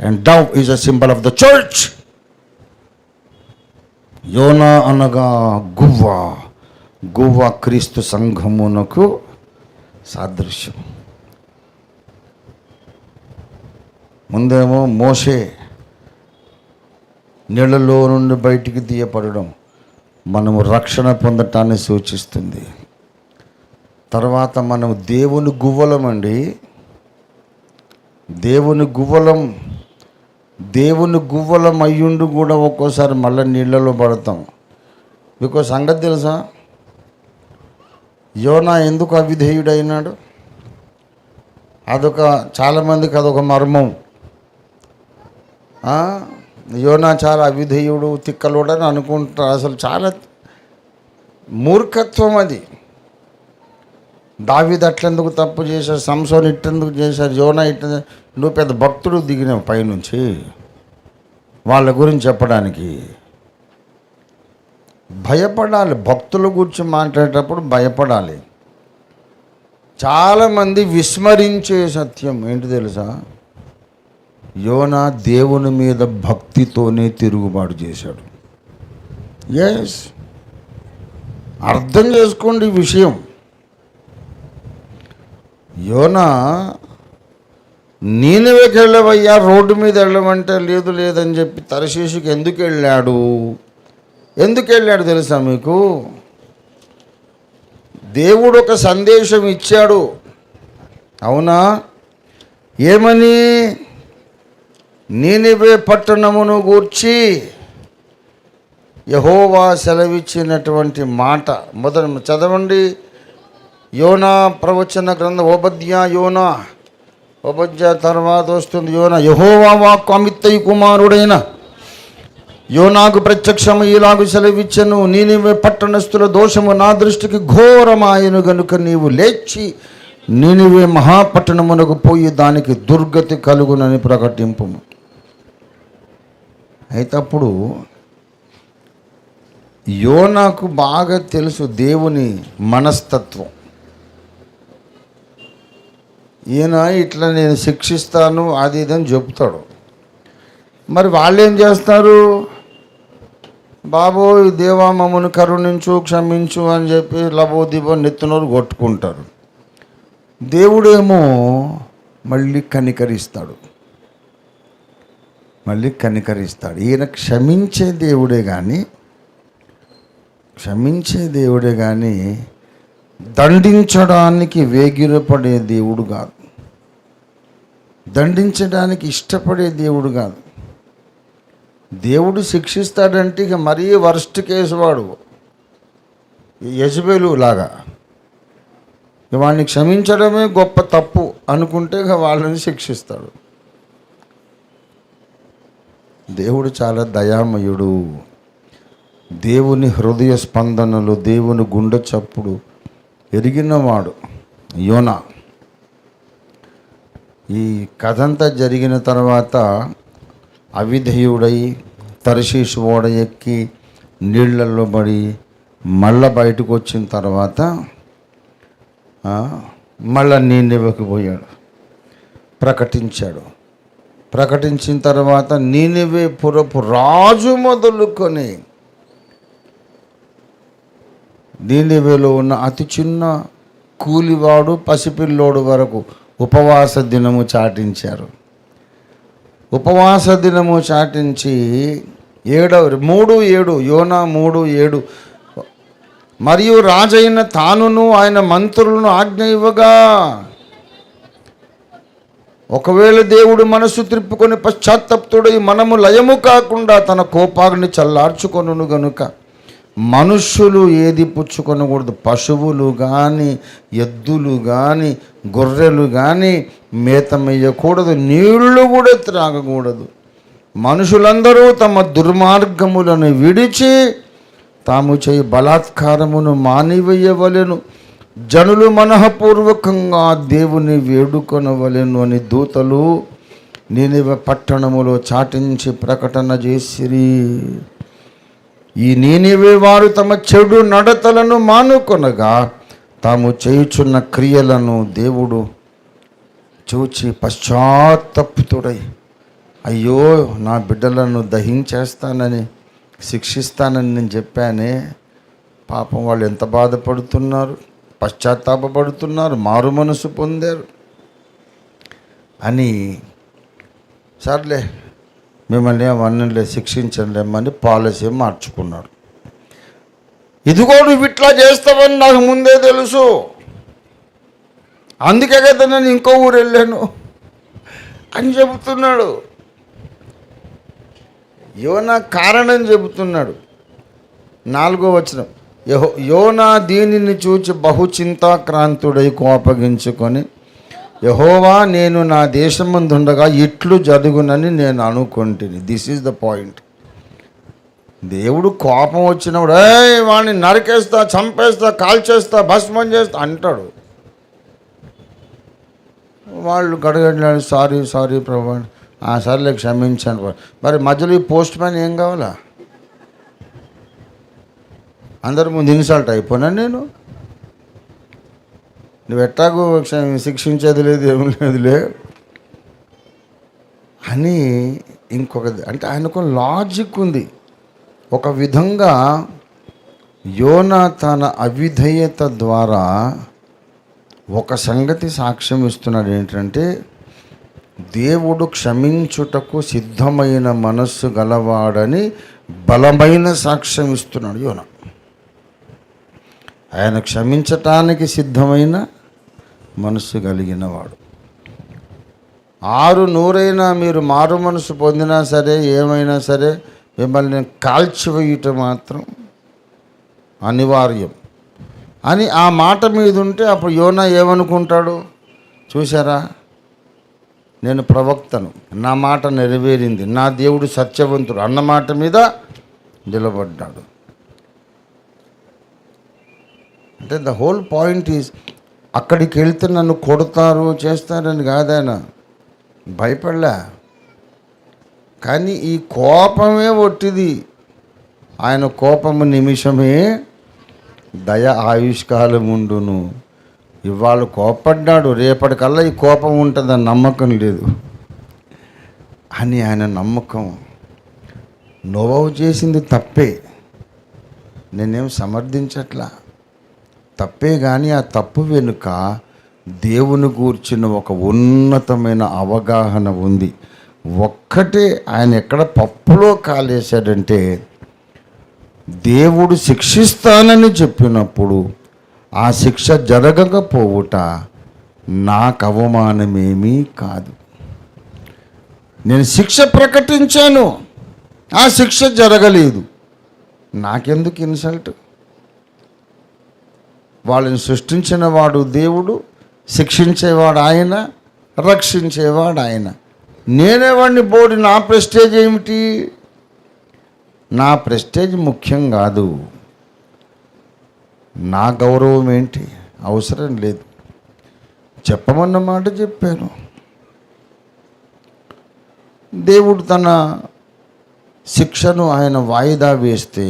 and Dove is a symbol of the church. యోనా అనగా గువ్వ. గువ్వ క్రీస్తు సంఘమునకు సాదృశ్యం. ముందేమో మోషే నీళ్ళలో నుండి బయటికి తీయపడడం మనము రక్షణ పొందటాన్ని సూచిస్తుంది. తర్వాత మనం దేవుని గువ్వలమండి. దేవుని గువ్వలం అయ్యుండి కూడా ఒక్కోసారి మళ్ళీ నీళ్ళలో పడతాం. మీకు సంగతి తెలుసా? యోనా ఎందుకు అవిధేయుడైనాడు? చాలామందికి అదొక మర్మం. యోనా చాలా అవిధేయుడు, తిక్కలోడని అనుకుంటారు. అసలు చాలా మూర్ఖత్వం అది. దావీదు అట్లెందుకు తప్పు చేశాడు, సంసోన్ ఇట్టెందుకు చేశాడు, యోనా నువ్వు పెద్ద భక్తుడు దిగినావు పైనుంచి వాళ్ళ గురించి చెప్పడానికి. భయపడాలి. భక్తుల గురించి మాట్లాడేటప్పుడు భయపడాలి. చాలామంది విస్మరించే సత్యం ఏంటి తెలుసా? యోనా దేవుని మీద భక్తితోనే తిరుగుబాటు చేశాడు. ఎస్, అర్థం చేసుకోండి ఈ విషయం. యోనా నీనెవేకి వెళ్ళవయ్యా, రోడ్డు మీద వెళ్ళమంటే లేదని చెప్పి తర్షీషుకి ఎందుకు వెళ్ళాడు తెలుసా మీకు? దేవుడు ఒక సందేశం ఇచ్చాడు. అవునా? ఏమని? నీనెవే పట్టణమును గూర్చి యెహోవా సెలవిచ్చినటువంటి మాట. మొదట చదవండి. యోనా ప్రవచన గ్రంథం. ఓబద్యా తర్వాత వస్తుంది యోనా. యెహోవా వాక్కు అమిత్తయి కుమారుడైన యోనాకు ప్రత్యక్షము ఇలాగు సెలవిచ్చెను, నీనెవే పట్టణస్థుల దోషము నా దృష్టికి ఘోరమాయను గనుక నీవు లేచి నీనెవే మహాపట్టణమునకు పోయి దానికి దుర్గతి కలుగునని ప్రకటింపు. అయితే అప్పుడు యోనాకు బాగా తెలుసు దేవుని మనస్తత్వం. ఈయన ఇట్లా నేను శిక్షిస్తాను అది ఇదని చెప్తాడు. మరి వాళ్ళు ఏం చేస్తారు? బాబోయ్ దేవా మమ్మల్ని కరుణించు, క్షమించు అని చెప్పి లబోదిబో నెత్తునోరు కొట్టుకుంటారు. దేవుడేమో మళ్ళీ కనికరిస్తాడు. ఈయన క్షమించే దేవుడే కానీ దండించడానికి వేగిరపడే దేవుడు కాదు. దండించడానికి ఇష్టపడే దేవుడు కాదు. దేవుడు శిక్షిస్తాడంటే ఇక మరీ వర్స్ట్ కేసు వాడు, యెజబెలు లాగా. వాడిని క్షమించడమే గొప్ప తప్పు అనుకుంటే ఇక వాళ్ళని శిక్షిస్తాడు. దేవుడు చాలా దయామయుడు. దేవుని హృదయ స్పందనలు, దేవుని గుండె చప్పుడు ఎరిగినవాడు యోనా. ఈ కథంతా జరిగిన తర్వాత అవిధేయుడై తర్షీషు ఓడ ఎక్కి నీళ్లలో పడి మళ్ళా బయటకు వచ్చిన తర్వాత మళ్ళా నీనెవెకు పోయాడు, ప్రకటించాడు. ప్రకటించిన తర్వాత నీనెవె పురపు రాజు మొదలుకొని నీనెవెలో ఉన్న అతి చిన్న కూలివాడు పసిపిల్లోడు వరకు ఉపవాస దినము చాటించారు. ఉపవాస దినము చాటించి 3:7 యోనా 3:7 మరియు రాజైన తానును ఆయన మంత్రులను ఆజ్ఞ ఇవ్వగా, ఒకవేళ దేవుడు మనసు త్రిప్పుకొని పశ్చాత్తప్తుడై మనము లయము కాకుండా తన కోపాగ్ని చల్లార్చుకొనును గనుక మనుష్యులు ఏది పుచ్చుకొనకూడదు. పశువులు కానీ, ఎద్దులు కానీ, గొర్రెలు కానీ మేతమెయ్యకూడదు, నీళ్లు కూడా త్రాగకూడదు. మనుషులందరూ తమ దుర్మార్గములను విడిచి తాము చేయి బలాత్కారమును మానివేయవలెను. జనులు మనఃపూర్వకంగా దేవుని వేడుకొనవలెను అని దూతలు నీనెవె పట్టణములో చాటించి ప్రకటన చేసిరి. ఈ నీనెవె వారు తమ చెడు నడతలను మానుకొనగా తాము చేయుచున్న క్రియలను దేవుడు చూచి పశ్చాత్తప్తుడై, అయ్యో నా బిడ్డలను దహించేస్తానని, శిక్షిస్తానని నేను చెప్పానే, పాపం వాళ్ళు ఎంత బాధపడుతున్నారు, పశ్చాత్తాపడుతున్నారు, మారు మనసు పొందారు అని, సర్లే మిమ్మల్ని ఏమన్నలే శిక్షించలేమని పాలసీ మార్చుకున్నాడు. ఇదిగో నువ్వు ఇట్లా చేస్తావని నాకు ముందే తెలుసు, అందుకే కదా నేను ఇంకో ఊరు వెళ్ళాను అని చెబుతున్నాడు. యోనా కారణం చెబుతున్నాడు. 4వ వచనం, యోనా దీనిని చూచి బహుచింతాక్రాంతుడై కోపగించుకొని, యెహోవా నేను నా దేశమందుండగా ఇట్లు జరుగునని నేను అనుకుంటుని. This is the point. దేవుడు కోపం వచ్చినప్పుడు వాడిని నరికేస్తా, చంపేస్తా, కాల్చేస్తా, భస్మం చేస్తా అంటాడు. వాళ్ళు గడగడలాడు, సారీ ప్రభు, సర్లే క్షమించాను. మరి మధ్యలో ఈ పోస్ట్ మ్యాన్ ఏం కావాలా? అందరి ముందు ఇన్సల్ట్ అయిపోయినా నేను, నువ్వు ఎట్టాగో శిక్షించేది లేదు, ఏం లేదులే అని ఇంకొకది. అంటే ఆయనకు లాజిక్ ఉంది. ఒక విధంగా యోనా తన అవిధేయత ద్వారా ఒక సంగతి సాక్ష్యం ఇస్తున్నాడు. ఏంటంటే దేవుడు క్షమించుటకు సిద్ధమైన మనస్సు గలవాడని బలమైన సాక్ష్యం ఇస్తున్నాడు యోనా. ఆయన క్షమించటానికి సిద్ధమైన మనస్సు కలిగిన వాడు. 600 మీరు మారు మనసు పొందినా సరే, ఏమైనా సరే మిమ్మల్ని కాల్చివేయుట మాత్రం అనివార్యం అని ఆ మాట మీద ఉంటే అప్పుడు యోనా ఏమనుకుంటాడు? చూసారా, నేను ప్రవక్తను, నా మాట నెరవేరింది, నా దేవుడు సత్యవంతుడు అన్న మాట మీద నిలబడ్డాడు. అంటే ద హోల్ పాయింట్ ఈజ్, అక్కడికి వెళ్తే నన్ను కొడతారు చేస్తారని కాదాయన, భయపడలే. కానీ ఈ కోపమే ఒట్టిది. ఆయన కోపము నిమిషమే, దయ ఆయుష్కాలం ఉండును. ఇవాళ కోపడ్డాడు, రేపటికల్లా ఈ కోపం ఉంటుందని నమ్మకం లేదు అని ఆయన నమ్మకం. నోవహు చేసింది తప్పే, నేనేం సమర్థించట్లా, తప్పే. కానీ ఆ తప్పు వెనుక దేవుని గూర్చిన ఒక ఉన్నతమైన అవగాహన ఉంది. ఒక్కటే ఆయన ఎక్కడ పప్పులో కాలేశాడంటే, దేవుడు శిక్షిస్తానని చెప్పినప్పుడు ఆ శిక్ష జరగకపోవుట నాకు అవమానమేమీ కాదు. నేను శిక్ష ప్రకటించాను, ఆ శిక్ష జరగలేదు, నాకెందుకు ఇన్సల్ట్? వాళ్ళని సృష్టించిన వాడు దేవుడు, శిక్షించేవాడు ఆయన, రక్షించేవాడు ఆయన. నేనే వాడిని బోడి, నా ప్రెస్టేజ్ ఏమిటి? నా ప్రెస్టేజ్ ముఖ్యం కాదు, నా గౌరవం ఏంటి అవసరం లేదు. చెప్పమన్న మాట చెప్పాను. దేవుడు తన శిక్షను ఆయన వాయిదా వేస్తే,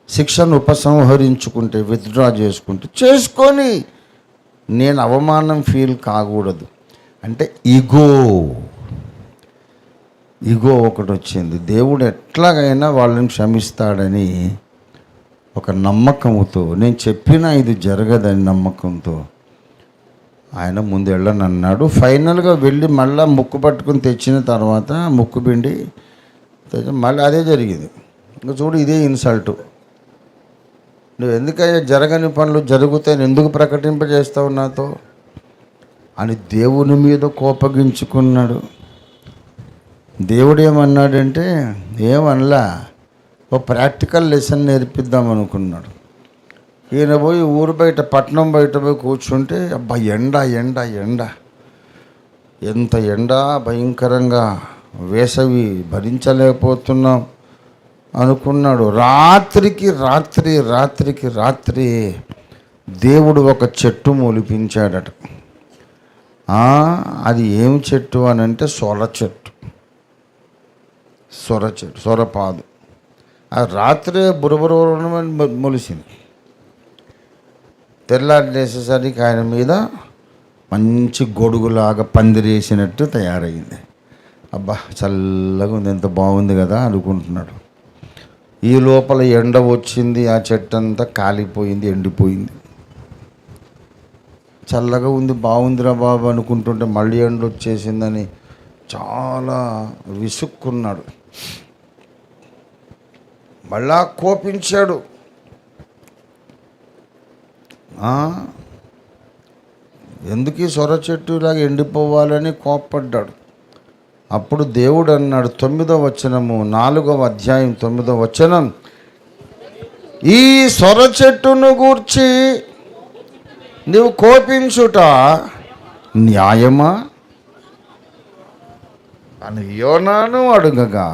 శిక్షను ఉపసంహరించుకుంటే, విత్డ్రా చేసుకుంటే చేసుకొని, నేను అవమానం ఫీల్ కాకూడదు అంటే ఈగో ఒకటి వచ్చింది. దేవుడు ఎట్లాగైనా వాళ్ళని క్షమిస్తాడని ఒక నమ్మకంతో, నేను చెప్పినా ఇది జరగదని నమ్మకంతో ఆయన ముందు వెళ్ళని అన్నాడు. ఫైనల్గా వెళ్ళి మళ్ళీ ముక్కు పట్టుకుని తెచ్చిన తర్వాత ముక్కు పిండి మళ్ళీ అదే జరిగింది. ఇంకా చూడు, ఇదే ఇన్సల్టు. నువ్వు ఎందుకయ్యా జరగని పనులు జరుగుతాయని ఎందుకు ప్రకటింపజేస్తావు నాతో అని దేవుని మీద కోపగించుకున్నాడు. దేవుడు ఏమన్నాడంటే ఏమనలా, ఓ ప్రాక్టికల్ లెసన్ నేర్పిద్దాం అనుకున్నాడు. ఈయన పోయి ఊరు బయట, పట్నం బయట పోయి కూర్చుంటే అబ్బా ఎండ ఎండ ఎండ, ఎంత ఎండ భయంకరంగా, వేసవి భరించలేకపోతున్నాం అనుకున్నాడు. రాత్రికి రాత్రి దేవుడు ఒక చెట్టు మొలిపించాడట. అది ఏం చెట్టు అని అంటే సొరపాదు. ఆ రాత్రే బురబురమని మొలిసింది. తెల్లారేసేసరికి ఆయన మీద మంచి గొడుగులాగా పందిరేసినట్టు తయారైంది. అబ్బా చల్లగా ఉంది, ఎంత బాగుంది కదా అనుకుంటున్నాడు. ఈ లోపల ఎండ వచ్చింది, ఆ చెట్టు అంతా కాలిపోయింది, ఎండిపోయింది. చల్లగా ఉంది, బాగుందిరా బాబు అనుకుంటుంటే మళ్ళీ ఎండ వచ్చేసిందని చాలా విసుక్కున్నాడు. మళ్ళా కోపించాడు. ఎందుకు ఈ సొర చెట్టు ఇలాగ ఎండిపోవాలని కోప్పడ్డాడు. అప్పుడు దేవుడు అన్నాడు, 9వ వచనము, 4వ అధ్యాయం 9వ వచనం, ఈ సొర చెట్టును గూర్చి నీవు కోపించుట న్యాయమా అని యోనాను అడుగగా,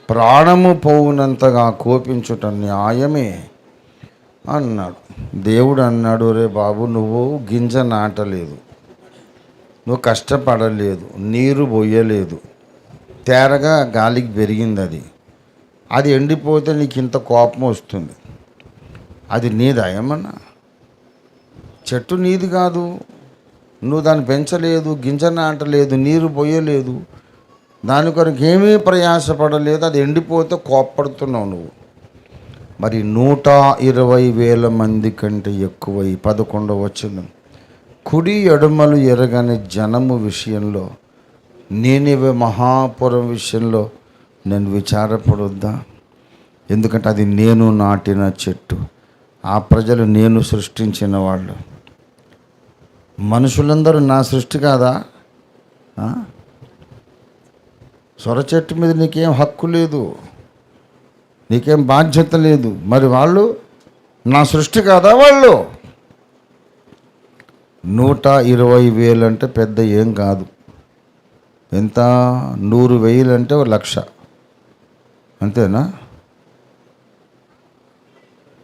ప్రాణము పోవునంతగా కోపించుట న్యాయమే అన్నాడు. దేవుడు అన్నాడు, రే బాబు, నువ్వు గింజ నాటలేదు, నువ్వు కష్టపడలేదు, నీరు పోయలేదు, తేరగా గాలికి పెరిగింది. అది ఎండిపోతే నీకు ఇంత కోపం వస్తుంది. అది నీదా ఏమన్నా? చెట్టు నీది కాదు, నువ్వు దాన్ని పెంచలేదు, గింజ నాటలేదు, నీరు పోయలేదు, దాని కొరకు ఏమీ ప్రయాసపడలేదు, అది ఎండిపోతే కోప్పడుతున్నావు నువ్వు. మరి 120,000 మంది కంటే ఎక్కువై 11వ వచనం, కుడి ఎడమలు ఎరగని జనము విషయంలో, నీనివే మహాపురం విషయంలో నేను విచారపడొద్దా? ఎందుకంటే అది నేను నాటిన చెట్టు, ఆ ప్రజలు నేను సృష్టించిన వాళ్ళు. మనుషులందరూ నా సృష్టి కాదా? సొర చెట్టు మీద నీకేం హక్కు లేదు, నీకేం బాధ్యత లేదు. మరి వాళ్ళు నా సృష్టి కాదా? వాళ్ళు 120,000 అంటే పెద్ద ఏం కాదు. ఎంత? 100,000 అంటే 1,00,000 అంతేనా?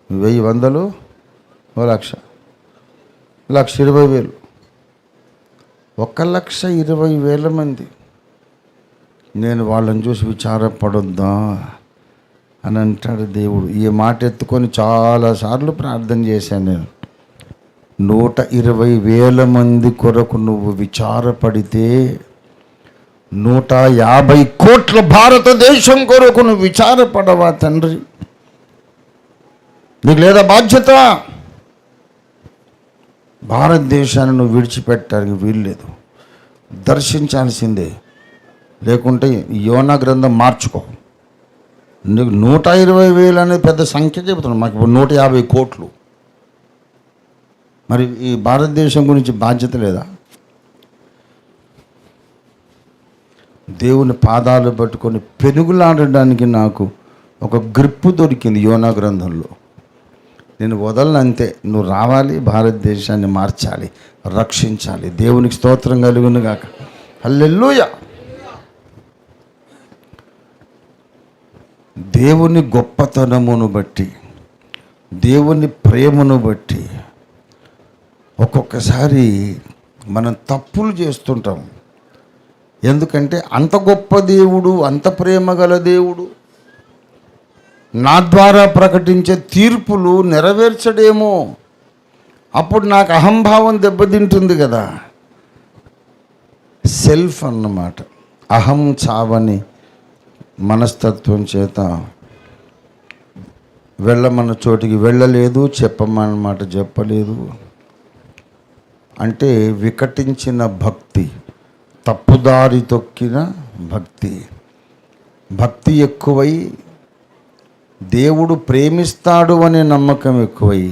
1000 వందలు 1,00,000, 1,20,000, 1,20,000 మంది. నేను వాళ్ళని చూసి విచారపడొద్దా అని అంటాడు దేవుడు. ఈ మాట ఎత్తుకొని చాలాసార్లు ప్రార్థన చేశాను నేను. 120,000 మంది కొరకు నువ్వు విచారపడితే 150 కోట్ల భారతదేశం కొరకు నువ్వు విచారపడవా తండ్రి? నీకు లేదా బాధ్యత? భారతదేశాన్ని నువ్వు విడిచిపెట్టడానికి వీల్లేదు, దర్శించాల్సిందే. లేకుంటే యోనా గ్రంథం మార్చుకో. నీకు 120,000 అనేది పెద్ద సంఖ్య చెబుతున్నాను, మాకు ఇప్పుడు 150 కోట్లు. మరి ఈ భారతదేశం గురించి బాధ్యత లేదా? దేవుని పాదాలు పట్టుకొని పెనుగులాడడానికి నాకు ఒక గ్రిప్పు దొరికింది యోనా గ్రంథంలో. నేను వదలనంతే, నువ్వు రావాలి, భారతదేశాన్ని మార్చాలి, రక్షించాలి. దేవునికి స్తోత్రం కలుగును గాక. హల్లెలూయా. దేవుని గొప్పతనమును బట్టి, దేవుని ప్రేమను బట్టి ఒక్కొక్కసారి మనం తప్పులు చేస్తుంటాం. ఎందుకంటే అంత గొప్ప దేవుడు, అంత ప్రేమ గల దేవుడు నా ద్వారా ప్రకటించే తీర్పులు నెరవేర్చడేమో అప్పుడు నాకు అహంభావం దెబ్బతింటుంది కదా. సెల్ఫ్ అన్నమాట. అహం చావని మనస్తత్వం చేత వెళ్ళమన్న చోటికి వెళ్ళలేదు, చెప్పమన్నమాట చెప్పలేదు. అంటే వికటించిన భక్తి, తప్పుదారి తొక్కిన భక్తి. భక్తి ఎక్కువై దేవుడు ప్రేమిస్తాడు అనే నమ్మకం ఎక్కువై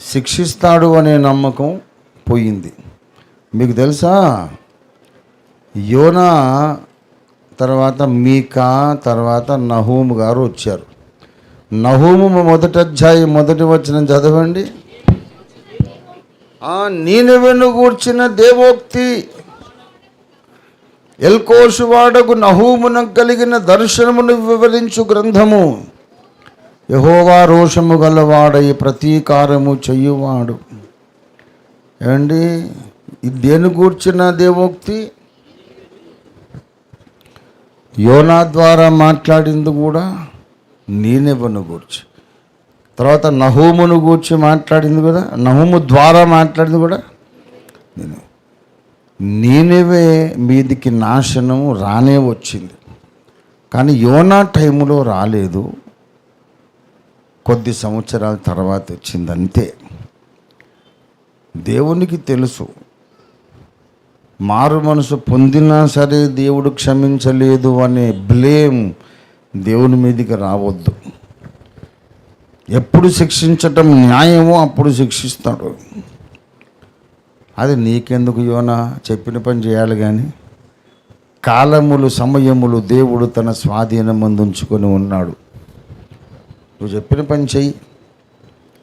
శిక్షిస్తాడు అనే నమ్మకం పోయింది. మీకు తెలుసా, యోనా తర్వాత మీకా, తర్వాత నహూము గారు వచ్చారు. నహూము మొదటి అధ్యాయం మొదటి వచనం చదవండి. నీనెవెను గూర్చిన దేవోక్తి, ఎల్కోషు వాడకు నహూమున కలిగిన దర్శనమును వివరించు గ్రంథము. యెహోవా రోషము గలవాడై ప్రతీకారము చెయ్యువాడు. ఏమండి, ఇది దేని గూర్చిన దేవోక్తి? యోనా ద్వారా మాట్లాడింది కూడా నీనెవెను గూర్చి. తర్వాత నహూమును గూర్చి మాట్లాడింది కూడా, నహూము ద్వారా మాట్లాడింది కూడా నీనెవే మీదికి నాశనము రానే వచ్చింది. కానీ యోనా టైములో రాలేదు, కొద్ది సంవత్సరాల తర్వాత వచ్చింది అంతే. దేవునికి తెలుసు, మారు మనసు పొందినా సరే దేవుడు క్షమించలేదు అనే బ్లేమ్ దేవుని మీదకి రావద్దు. ఎప్పుడు శిక్షించటం న్యాయమో అప్పుడు శిక్షిస్తాడు. అది నీకెందుకు యోనా, చెప్పిన పని చేయాలి. కానీ కాలములు సమయములు దేవుడు తన స్వాధీనం ఉంచుకొని ఉన్నాడు. నువ్వు చెప్పిన పని చెయ్యి.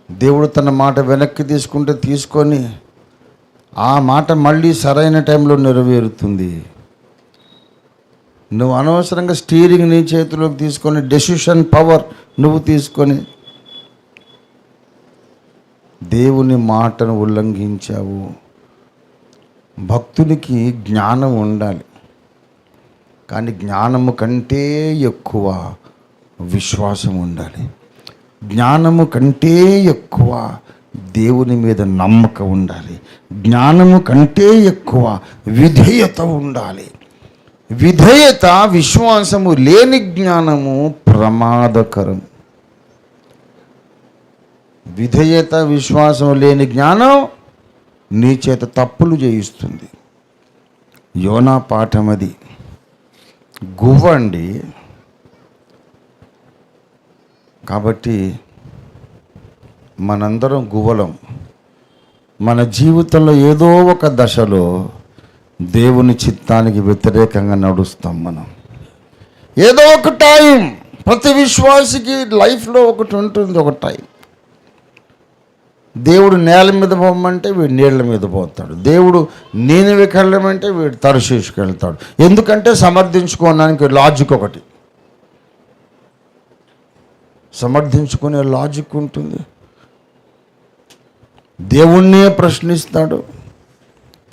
దేవుడు తన మాట వెనక్కి తీసుకుంటే తీసుకొని ఆ మాట మళ్ళీ సరైన టైంలో నెరవేరుతుంది. నువ్వు అనవసరంగా స్టీరింగ్ నీ చేతిలోకి తీసుకొని డెసిషన్ పవర్ నువ్వు తీసుకొని దేవుని మాటను ఉల్లంఘించావు. భక్తునికి జ్ఞానం ఉండాలి, కానీ జ్ఞానము కంటే ఎక్కువ విశ్వాసం ఉండాలి. జ్ఞానము కంటే ఎక్కువ దేవుని మీద నమ్మకం ఉండాలి. జ్ఞానము కంటే ఎక్కువ విధేయత ఉండాలి. విధేయత, విశ్వాసము లేని జ్ఞానము ప్రమాదకరం. విధేయత, విశ్వాసం లేని జ్ఞానం నీ చేత తప్పులు చేయిస్తుంది. యోనా పాఠం అది. గువ్వండి. కాబట్టి మనందరం గువ్వలం. మన జీవితంలో ఏదో ఒక దశలో దేవుని చిత్తానికి వ్యతిరేకంగా నడుస్తాం మనం. ఏదో ఒక టైం, ప్రతి విశ్వాసికి లైఫ్లో ఒకటి ఉంటుంది, ఒక టైం. దేవుడు నేల మీద పోమంటే వీడు నీళ్ళ మీద పోతాడు. దేవుడు నీనెవెకి వెళ్ళమంటే వీడు తర్షీషుకి వెళ్తాడు. ఎందుకంటే సమర్థించుకోవడానికి లాజిక్ ఒకటి, సమర్థించుకునే లాజిక్ ఉంటుంది. దేవుణ్ణే ప్రశ్నిస్తాడు,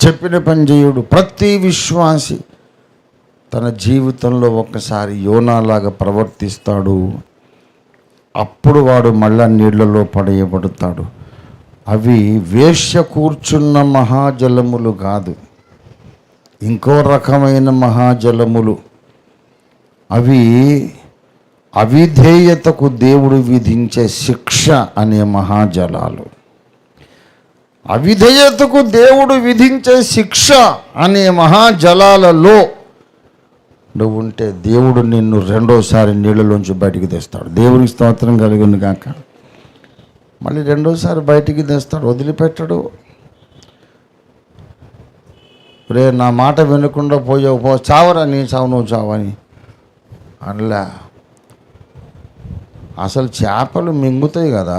చెప్పిన పని చేయుడు. ప్రతి విశ్వాసి తన జీవితంలో ఒక్కసారి యోనాలాగా ప్రవర్తిస్తాడు. అప్పుడు వాడు మళ్ళా నీళ్లలో పడేయబడతాడు. అవి వేశ్య కూర్చున్న మహాజలములు కాదు, ఇంకో రకమైన మహాజలములు. అవి అవిధేయతకు దేవుడు విధించే శిక్ష అనే మహాజలాలు. అవిధేయతకు దేవుడు విధించే శిక్ష అనే మహాజలాలలో నువ్వు ఉంటే దేవుడు నిన్ను రెండోసారి నీళ్ళలోంచి బయటికి తెస్తాడు. దేవునికి స్తోత్రం కలిగింది కాక. మళ్ళీ రెండోసారి బయటికి తెస్తాడు, వదిలిపెట్టడు. రే, నా మాట వినకుండా పోయావు, చావరా, నీ చావు నువ్వు చావని అనలా. అసలు చేపలు మింగుతాయి కదా,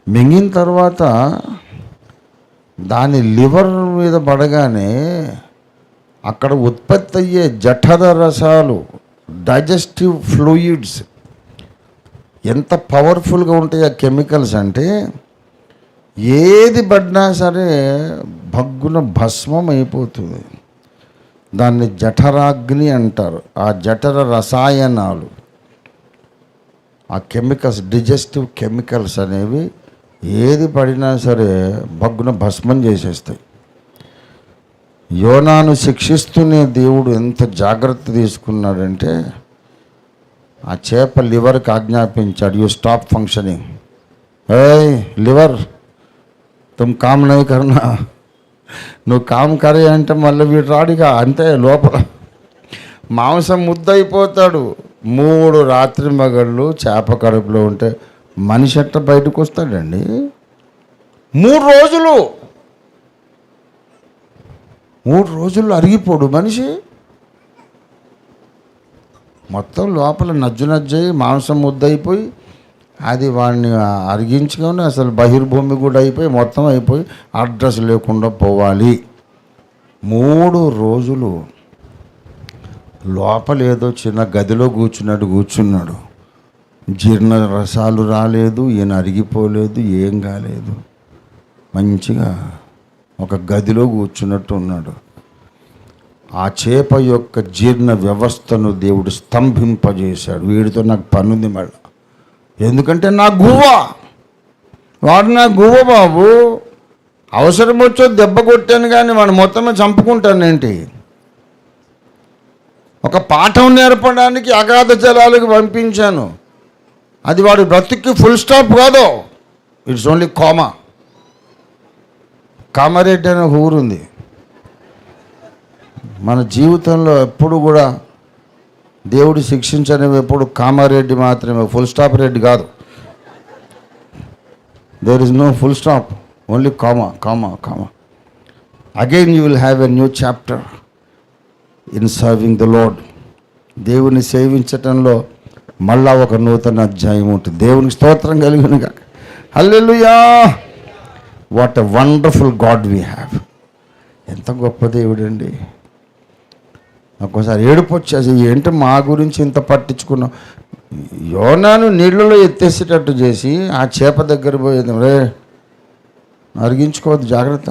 మింగిన తర్వాత దాని లివర్ మీద పడగానే అక్కడ ఉత్పత్తి అయ్యే జఠర రసాలు, డైజెస్టివ్ ఫ్లూయిడ్స్ ఎంత పవర్ఫుల్గా ఉంటాయి ఆ కెమికల్స్ అంటే, ఏది పడినా సరే భగ్గున భస్మం అయిపోతుంది. దాన్ని జఠరాగ్ని అంటారు. ఆ జఠర రసాయనాలు, ఆ కెమికల్స్, డిజెస్టివ్ కెమికల్స్ అనేవి ఏది పడినా సరే బగ్గున భస్మం చేసేస్తాయి. యోనాను శిక్షిస్తూనే దేవుడు ఎంత జాగ్రత్త తీసుకున్నాడంటే ఆ చేప లివర్కి ఆజ్ఞాపించాడు, యూ స్టాప్ ఫంక్షనింగ్. ఏయ్ లివర్, తుమ్ కామ్ నై కర్నా, నువ్వు కామ్ కరే అంటే మళ్ళీ వీడు రాడిగా, అంతే లోపల మాంసం ముద్దయిపోతాడు. 3 రాత్రి మగళ్ళు చేప కడుపులో ఉంటే మనిషి ఎట్ట బయటకు వస్తాడండి? 3 రోజులు 3 రోజుల్లో అరిగిపోడు మనిషి. మొత్తం లోపల నజ్జయి మాంసం ముద్దయిపోయి అది వాడిని అరిగించుకొని అసలు బహిర్భూమి కూడా అయిపోయి మొత్తం అయిపోయి అడ్రస్ లేకుండా పోవాలి. 3 రోజులు లోపల ఏదో చిన్న గదిలో కూర్చున్నాడు. జీర్ణ రసాలు రాలేదు, ఈయన అరిగిపోలేదు, ఏం కాలేదు. మంచిగా ఒక గదిలో కూర్చున్నట్టు ఉన్నాడు. ఆ చేప యొక్క జీర్ణ వ్యవస్థను దేవుడు స్తంభింపజేశాడు. వీడితో నాకు పనుంది మళ్ళీ, ఎందుకంటే నా గువ్వ, వాడు నా గువ్వ బాబు. అవసరం వచ్చో దెబ్బ కొట్టాను కానీ వాడు మొత్తమే చంపుకుంటానేంటి? ఒక పాఠం నేర్పడానికి అగాధ జలాలకు పంపించాను. అది వాడి బ్రతుక్కి ఫుల్ స్టాప్ కాదు, ఇట్స్ ఓన్లీ కామా. కామారెడ్డి అనే ఒక ఊరుంది. మన జీవితంలో ఎప్పుడు కూడా దేవుడు శిక్షించనివి ఎప్పుడు కామారెడ్డి మాత్రమే, ఫుల్ స్టాప్ రెడ్డి కాదు. There is no full stop, only comma comma comma. Again you will have a new chapter in serving the Lord. దేవుని సేవించటంలో మళ్ళా ఒక నూతన అధ్యాయం ఉంటుంది. దేవునికి స్తోత్రం కలిగినగా. Hallelujah. What a wonderful God we have. ఎంత గొప్ప దేవుడండి. ఒక్కోసారి ఏడుపు వచ్చేసి, ఏంటి మా గురించి ఇంత పట్టించుకున్నాం. యోనాను నీళ్ళలో ఎత్తేసేటట్టు చేసి ఆ చేప దగ్గర పోయేది, రే అరిగించుకోవద్దు, జాగ్రత్త.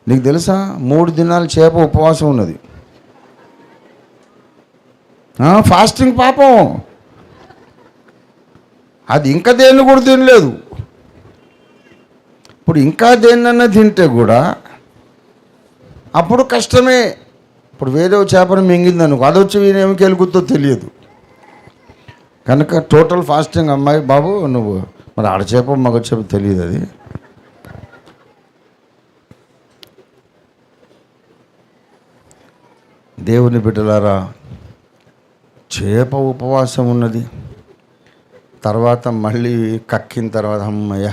నీకు తెలుసా 3 దినాలు చేప ఉపవాసం ఉన్నది, ఫాస్టింగ్. పాపం అది ఇంకా దేన్ని కూడా తినలేదు. ఇప్పుడు ఇంకా దేన్నన్నా తింటే కూడా అప్పుడు కష్టమే. ఇప్పుడు వేరే చేపను మింగిందనుకో, అది వచ్చి వీనేమి కెలుగుతో తెలియదు. కనుక టోటల్ ఫాస్టింగ్. అమ్మాయి బాబు నువ్వు మరి ఆడచేప మగ చేప తెలియదు. అది దేవుని బిడ్డలారా, చేప ఉపవాసం ఉన్నది. తర్వాత మళ్ళీ కక్కిన తర్వాత అమ్మయ్య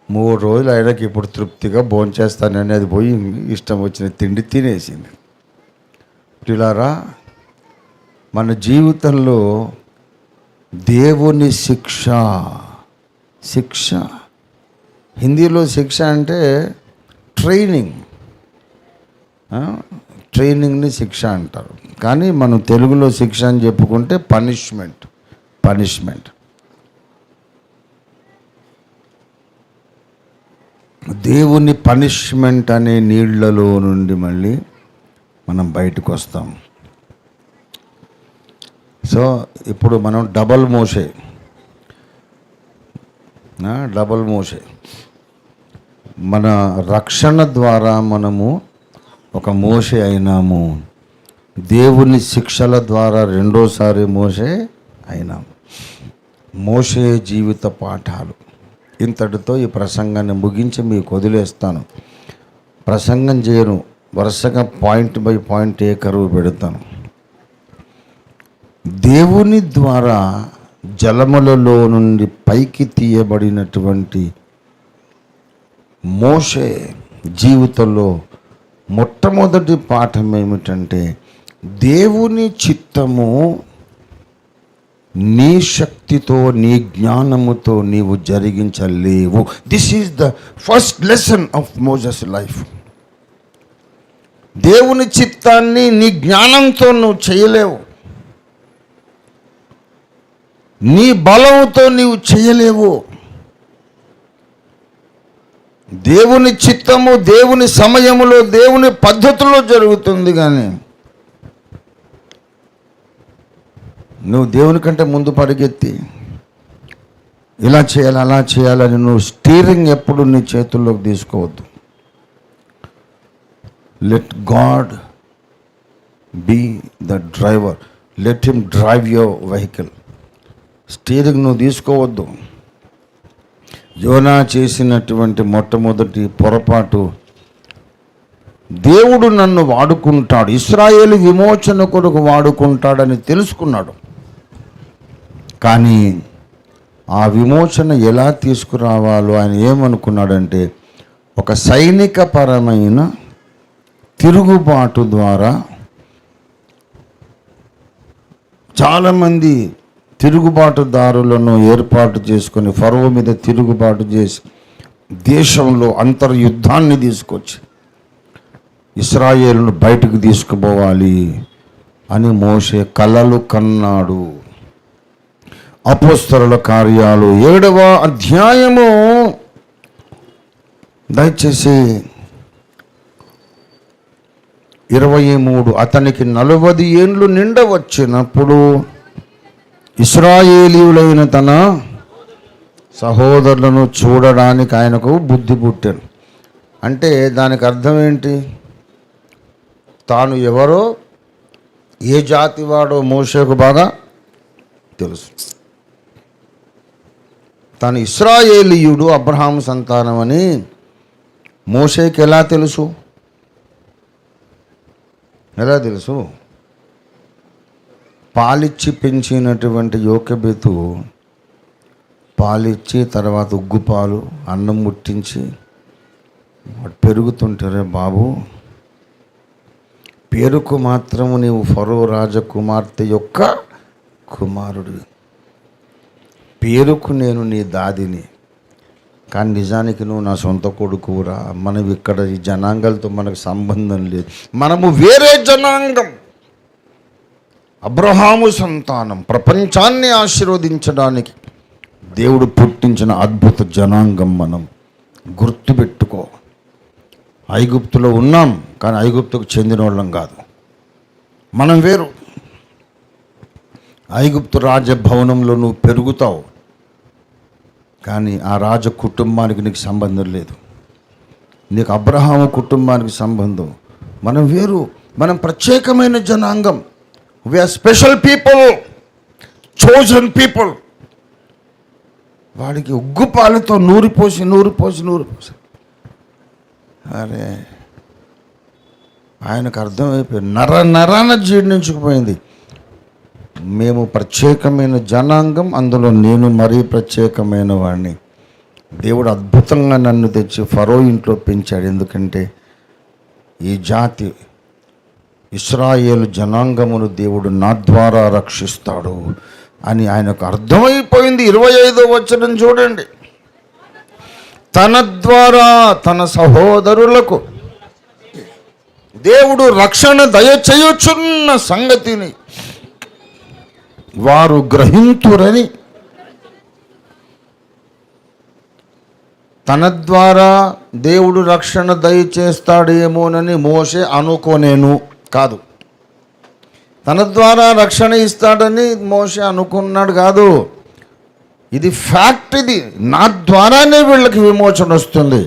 3 రోజులు అయినాక ఇప్పుడు తృప్తిగా భోంచేస్తానని అది పోయి ఇష్టం వచ్చిన తిండి తినేసింది. పిల్లారా, మన జీవితంలో దేవుని శిక్ష హిందీలో శిక్ష అంటే ట్రైనింగ్ని శిక్ష అంటారు. కానీ మనం తెలుగులో శిక్ష అని చెప్పుకుంటే పనిష్మెంట్. దేవుని పనిష్మెంట్ అనే నీళ్లలో నుండి మళ్ళీ మనం బయటకు వస్తాం. సో ఇప్పుడు మనం డబల్ మోషే మన రక్షణ ద్వారా మనము ఒక మోషే అయినాము. దేవుని శిక్షల ద్వారా రెండోసారి మోషే అయినాము. మోషే జీవిత పాఠాలు. ఇంతటితో ఈ ప్రసంగాన్ని ముగించి మీకు వదిలేస్తాను. ప్రసంగం చేయను, వరుసగా పాయింట్ బై పాయింట్ కరువు పెడతాను. దేవుని ద్వారా జలములలో నుండి పైకి తీయబడినటువంటి మోషే జీవితంలో మొట్టమొదటి పాఠం ఏమిటంటే, దేవుని చిత్తము నీ శక్తితో నీ జ్ఞానముతో నీవు జరిగించలేవు. This is the first lesson of Moses life. దేవుని చిత్తాన్ని నీ జ్ఞానంతో నువ్వు చేయలేవు, నీ బలంతో నీవు చేయలేవు. దేవుని చిత్తము దేవుని సమయములో దేవుని పద్ధతిలో జరుగుతుంది. కానీ నువ్వు దేవుని కంటే ముందు పరిగెత్తి ఇలా చేయాలి అలా చేయాలని నువ్వు స్టీరింగ్ ఎప్పుడు నీ చేతుల్లోకి తీసుకోవద్దు. Let God be the driver, let him drive your vehicle. Steering నువ్వు తీసుకోవద్దు. యోనా చేసినటువంటి మొట్టమొదటి పొరపాటు, దేవుడు నన్ను వాడుకుంటాడు, ఇశ్రాయేలు విమోచన కొరకు వాడుకుంటాడని తెలుసుకున్నాడు. కానీ ఆ విమోచన ఎలా తీసుకురావాలో ఆయన ఏమనుకున్నాడంటే, ఒక సైనికపరమైన తిరుగుబాటు ద్వారా చాలామంది తిరుగుబాటుదారులను ఏర్పాటు చేసుకొని ఫరో మీద తిరుగుబాటు చేసి దేశంలో అంతర్యుద్ధాన్ని తీసుకొచ్చి ఇశ్రాయేలును బయటకు తీసుకుపోవాలి అని మోషే కలలు కన్నాడు. అపోస్తలుల కార్యాలు 7వ అధ్యాయము దయచేసి 23. అతనికి 40 ఏండ్లు నిండవచ్చినప్పుడు ఇశ్రాయేలీయులైన తన సహోదరులను చూడడానికి ఆయనకు బుద్ధి పుట్టాను. అంటే దానికి అర్థం ఏంటి? తాను ఎవరో ఏ జాతి వాడో మోషేకు బాగా తెలుసు. తాను ఇశ్రాయేలీయుడు, అబ్రహాము సంతానం అని మోషేకి ఎలా తెలుసు? ఎలా తెలుసు? పాలిచ్చి పెంచినటువంటి యోకెబెతు పాలిచ్చి తర్వాత ఉగ్గుపాలు అన్నం ముట్టించి వాడు పెరుగుతుంటారే బాబు, పేరుకు మాత్రము నీవు ఫరో రాజకుమార్తె యొక్క కుమారుడు, పేరుకు నేను నీ దాదిని, కానీ నిజానికి నువ్వు నా సొంత కొడుకురా. మనం ఇక్కడ ఈ జనాంగాలతో మనకు సంబంధం లేదు, మనము వేరే జనాంగం, అబ్రహాము సంతానం, ప్రపంచాన్ని ఆశీర్వదించడానికి దేవుడు పుట్టించిన అద్భుత జనాంగం. మనం గుర్తుపెట్టుకో, ఐగుప్తులో ఉన్నాం కానీ ఐగుప్తుకు చెందిన వాళ్ళం కాదు, మనం వేరు. ఐగుప్తు రాజభవనంలో నువ్వు పెరుగుతావు కానీ ఆ రాజ కుటుంబానికి నీకు సంబంధం లేదు, నీకు అబ్రహాము కుటుంబానికి సంబంధం. మనం వేరు, మనం ప్రత్యేకమైన జనాంగం. We are special people, chosen people. వాడికి ఉగ్గుపాలతో నూరిపోసి అరే ఆయనకు అర్థమైపోయింది, నరాన జీర్ణించుకుపోయింది. మేము ప్రత్యేకమైన జనాంగం, అందులో నేను మరీ ప్రత్యేకమైన వాడిని. దేవుడు అద్భుతంగా నన్ను తెచ్చి ఫరో ఇంట్లో పెంచాడు. ఎందుకంటే ఈ జాతి ఇశ్రాయేలు జనాంగమును దేవుడు నా ద్వారా రక్షిస్తాడు అని ఆయనకు అర్థమైపోయింది. 25వ వచనం చూడండి. తన ద్వారా తన సహోదరులకు దేవుడు రక్షణ దయచేయుచున్న సంగతిని వారు గ్రహింతురని, తన ద్వారా దేవుడు రక్షణ దయచేస్తాడేమోనని మోషే అనుకోనేను కాదు, తన ద్వారా రక్షణ ఇస్తాడని మోషే అనుకున్నాడు కాదు. ఇది ఫ్యాక్ట్, ఇది నా ద్వారానే వీళ్ళకి విమోచన వస్తుంది,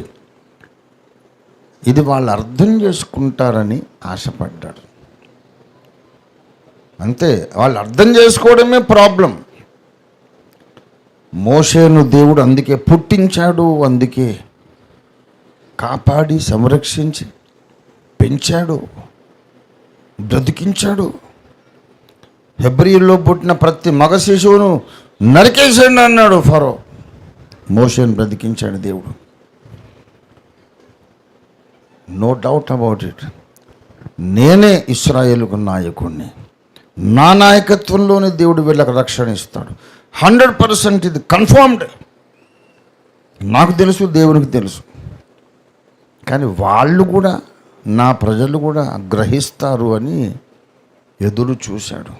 ఇది వాళ్ళు అర్థం చేసుకుంటారని ఆశపడ్డాడు. అంతే, వాళ్ళు అర్థం చేసుకోవడమే ప్రాబ్లం. మోషేను దేవుడు అందుకే పుట్టించాడు, అందుకే కాపాడి సంరక్షించి పెంచాడు, బ్రతికించాడు. హెబ్రీల్లో పుట్టిన ప్రతి మగ శిశువును నరికేసాడు అన్నాడు ఫరో. మోషేను బ్రతికించాడు దేవుడు, నో డౌట్ అబౌట్ ఇట్. నేనే ఇశ్రాయేలుకు నాయకుడిని, నా నాయకత్వంలోనే దేవుడు వీళ్ళకి రక్షణ ఇస్తాడు. 100% ఇది కన్ఫర్మ్డ్. నాకు తెలుసు, దేవునికి తెలుసు. కానీ వాళ్ళు కూడా, నా ప్రజలు కూడా గ్రహిస్తారు అని ఎదురు చూశాడు.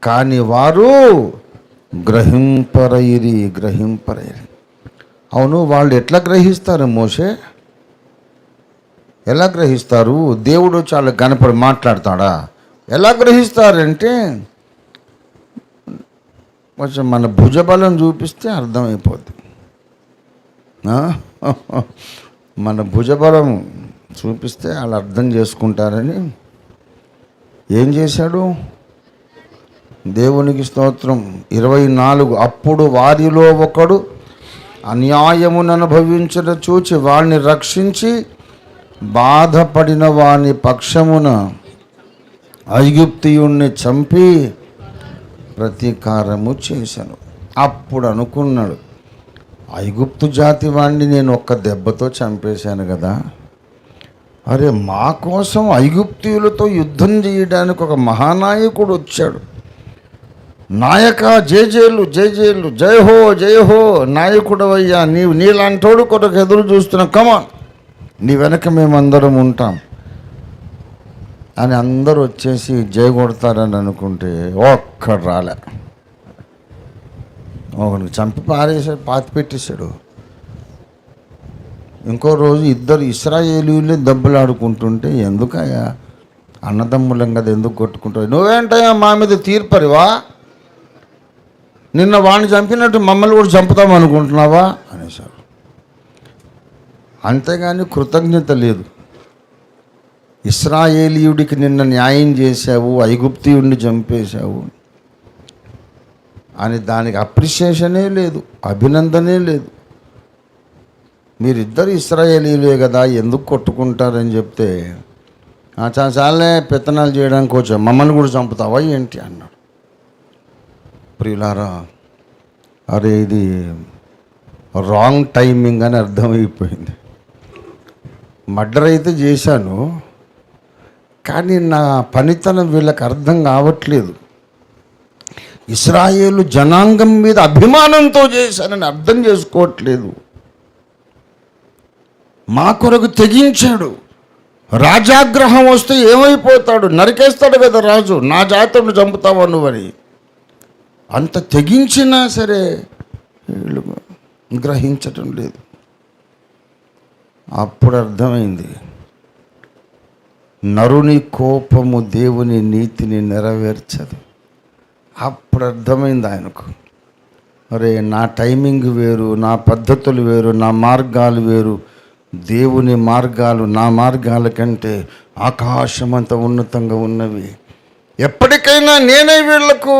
కానీ వారు గ్రహింపరైరి. అవును, వాళ్ళు ఎట్లా గ్రహిస్తారు మోషే? ఎలా గ్రహిస్తారు? దేవుడు చాలా కనపడి మాట్లాడతాడా? ఎలా గ్రహిస్తారంటే, కొంచెం మన భుజబలం చూపిస్తే అర్థమైపోద్ది. మన భుజబలం చూపిస్తే వాళ్ళు అర్థం చేసుకుంటారని ఏం చేశాడు? దేవునికి స్తోత్రం. 24 అప్పుడు వారిలో ఒకడు అన్యాయమును అనుభవించడం చూచి వాణ్ణి రక్షించి బాధపడిన వాని పక్షమున ఐగుప్తియుణ్ణి చంపి ప్రతీకారము చేశాను. అప్పుడు అనుకున్నాడు, ఐగుప్తు జాతి వాణ్ణి నేను ఒక్క దెబ్బతో చంపేశాను కదా, అరే మా కోసం ఐగుప్తీయులతో యుద్ధం చేయడానికి ఒక మహానాయకుడు వచ్చాడు. నాయక జయజేలు జయజేలు జయహో జయహో నాయకుడవయ్యా, నీలాంటోడు కొరకు ఎదురు చూస్తున్నా, కమా నీ వెనక మేమందరం ఉంటాం అని అందరూ వచ్చేసి జయ కొడతారని అనుకుంటే ఒక్కడు రాలే. ఒకరికి చంపి పారేసాడు, పాతి పెట్టేశాడు. ఇంకో రోజు ఇద్దరు ఇశ్రాయేలీయులే దెబ్బలాడుకుంటుంటే, ఎందుకయ్యా అన్నదమ్ములం కదా ఎందుకు కొట్టుకుంటావు, నువ్వేంటయ్యా మా మీద తీర్పరివా, నిన్న వాడిని చంపినట్టు మమ్మల్ని కూడా చంపుతాం అనుకుంటున్నావా అనేసారు. అంతేగాని కృతజ్ఞత లేదు. ఇశ్రాయేలీయుడికి నిన్న న్యాయం చేశావు, ఐగుప్తీయుడిని చంపేశావు అని దానికి అప్రిషియేషనే లేదు, అభినందనే లేదు. మీరిద్దరు ఇశ్రాయేలీయులే కదా ఎందుకు కొట్టుకుంటారని చెప్తే, చాలానే పెత్తనాలు చేయడానికి వచ్చావు, మమ్మల్ని కూడా చంపుతావా ఏంటి అన్నాడు. ప్రియులారా, అరే ఇది రాంగ్ టైమింగ్ అని అర్థమైపోయింది. మర్డర్ అయితే చేశాను, కానీ నా పనితనం వీళ్ళకి అర్థం కావట్లేదు. ఇశ్రాయేలు జనాంగం మీద అభిమానంతో చేశానని అర్థం చేసుకోవట్లేదు. మా కొరకు తెగించాడు. రాజాగ్రహం వస్తే ఏమైపోతాడు, నరికేస్తాడు కదా రాజు, నా జాతులను చంపుతావా నువ్వని. అంత తెగించినా సరే వీళ్ళు గ్రహించటం లేదు. అప్పుడు అర్థమైంది, నరుని కోపము దేవుని నీతిని నెరవేర్చదు. అప్పుడు అర్థమైంది ఆయనకు, అరే నా టైమింగ్ వేరు, నా పద్ధతులు వేరు, నా మార్గాలు వేరు, దేవుని మార్గాలు నా మార్గాల కంటే ఆకాశమంత ఉన్నతంగా ఉన్నవి. ఎప్పటికైనా నేనే వీళ్లకు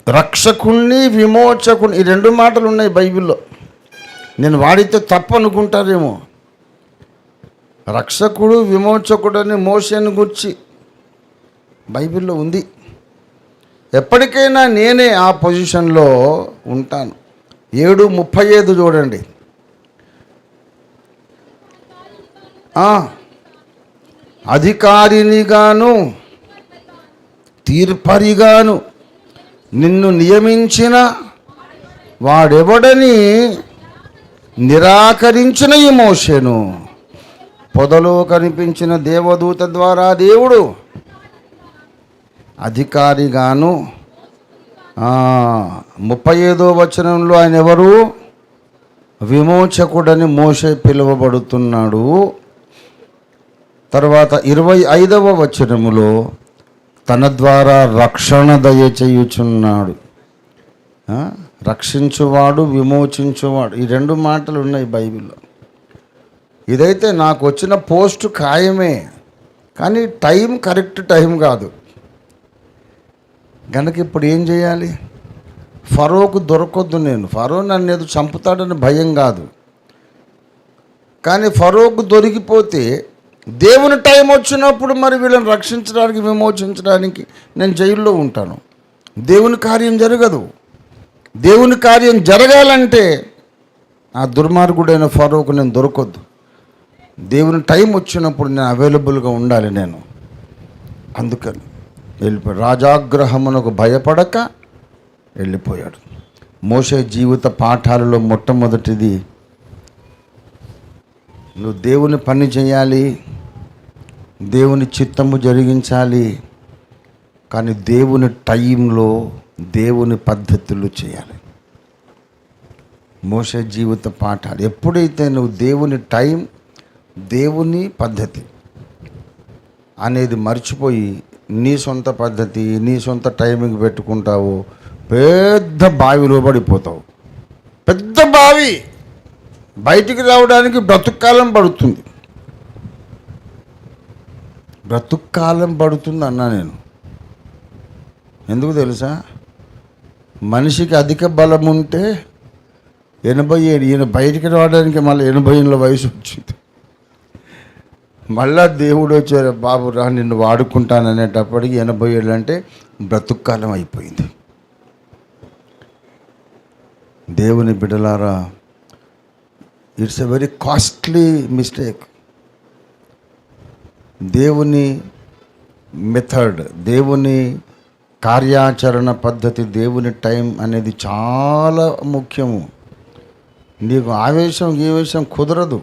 రక్షకుణ్ణి విమోచకుని, ఈ రెండు మాటలు ఉన్నాయి బైబిల్లో. నేను వాడితే తప్పు అనుకుంటారేమో. రక్షకుడు విమోచకుడు అని మోషేను గురించి బైబిల్లో ఉంది. ఎప్పటికైనా నేనే ఆ పొజిషన్లో ఉంటాను. 7:35 చూడండి. అధికారినిగాను తీర్పరిగాను నిన్ను నియమించిన వాడెవడని నిరాకరించిన ఈ మోషేను పొదలో కనిపించిన దేవదూత ద్వారా దేవుడు అధికారిగాను, 35వ వచనంలో ఆయన ఎవరు, విమోచకుడని మోషే పిలువబడుతున్నాడు. తర్వాత 25వ వచనములో తన ద్వారా రక్షణ దయచేయుచున్నాడు. రక్షించువాడు, విమోచించువాడు, ఈ రెండు మాటలు ఉన్నాయి బైబిల్లో. ఇదైతే నాకు వచ్చిన పోస్ట్ ఖాయమే, కానీ టైం కరెక్ట్ టైం కాదు కనుక ఇప్పుడు ఏం చేయాలి? ఫరోకు దొరకొద్దు నేను. ఫరో నన్ను ఏదో చంపుతాడని భయం కాదు, కానీ ఫరోకు దొరికిపోతే దేవుని టైం వచ్చినప్పుడు మరి వీళ్ళని రక్షించడానికి, విమోచించడానికి నేను జైల్లో ఉంటాను. దేవుని కార్యం జరగదు. దేవుని కార్యం జరగాలంటే ఆ దుర్మార్గుడైన ఫరోకు నేను దొరకొద్దు. దేవుని టైం వచ్చినప్పుడు నేను అవైలబుల్గా ఉండాలి నేను. అందుకని వెళ్ళిపోయాడు. రాజాగ్రహమునకు భయపడక వెళ్ళిపోయాడు. మోషే జీవిత పాఠాలలో మొట్టమొదటిది, నువ్వు దేవుని పని చేయాలి, దేవుని చిత్తము జరిగించాలి, కానీ దేవుని టైంలో దేవుని పద్ధతులు చేయాలి. మోషే జీవిత పాఠాలు. ఎప్పుడైతే నువ్వు దేవుని టైం, దేవుని పద్ధతి అనేది మర్చిపోయి నీ సొంత పద్ధతి, నీ సొంత టైమింగ్ పెట్టుకుంటావు, పెద్ద బావిలో పడిపోతావు. పెద్ద బావి, బయటికి రావడానికి బ్రతుక్కాలం పడుతుంది. బ్రతుక్కాలం పడుతుంది అన్నా నేను. ఎందుకు తెలుసా? మనిషికి అధిక బలం ఉంటే 87, ఈయన బయటికి రావడానికి మళ్ళీ 80 ఏళ్ళ వయసు వచ్చింది. మళ్ళా దేవుడు వచ్చారు, బాబు రా నిన్ను వాడుకుంటాననేటప్పటికి 80 ఏళ్ళు అంటే బ్రతుక్కాలం అయిపోయింది. దేవుని బిడ్డలారా, it's a very costly mistake. దేవుని మెథడ్, దేవుని కార్యాచరణ పద్ధతి, దేవుని టైం అనేది చాలా ముఖ్యము. నీకు ఆవేశం కుదరదు.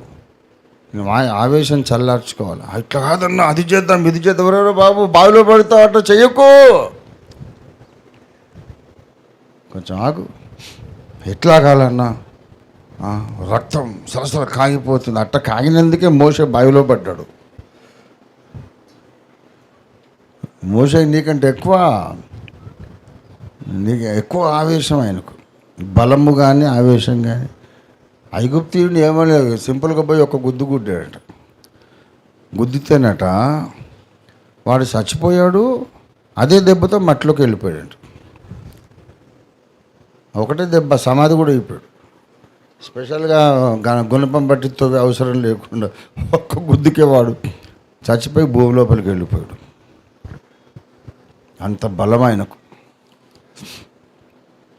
ఆవేశం చల్లార్చుకోవాలి. ఇట్లా కాదన్నా, అది చేద్దాం ఇది చేద్దాం, ఎవరెవరో బాబు బావిలో పడతావు, అట్లా చెయ్యకు, కొంచెం ఆగు. ఎట్లా కాలన్నా, రక్తం సరసర కాగిపోతుంది. అట్లా కాగినందుకే మోషే బావిలో పడ్డాడు. మోషే నీకంటే ఎక్కువ ఆవేశం ఆయనకు, బలము కానీ ఆవేశం కానీ. ఐగుప్తీయుడిని ఏమలేదు, సింపుల్గా పోయి ఒక గుద్దు గుద్దాడట. గుద్దితేనట వాడు చచ్చిపోయాడు. అదే దెబ్బతో మట్టిలోకి వెళ్ళిపోయాడు. ఒకటే దెబ్బ, సమాధి కూడా అయిపోయాడు. స్పెషల్గా గుణపం పట్టితో అవసరం లేకుండా ఒక్క గుద్దుకే వాడు చచ్చిపోయి భూమి లోపలికి వెళ్ళిపోయాడు. అంత బలం ఆయనకు.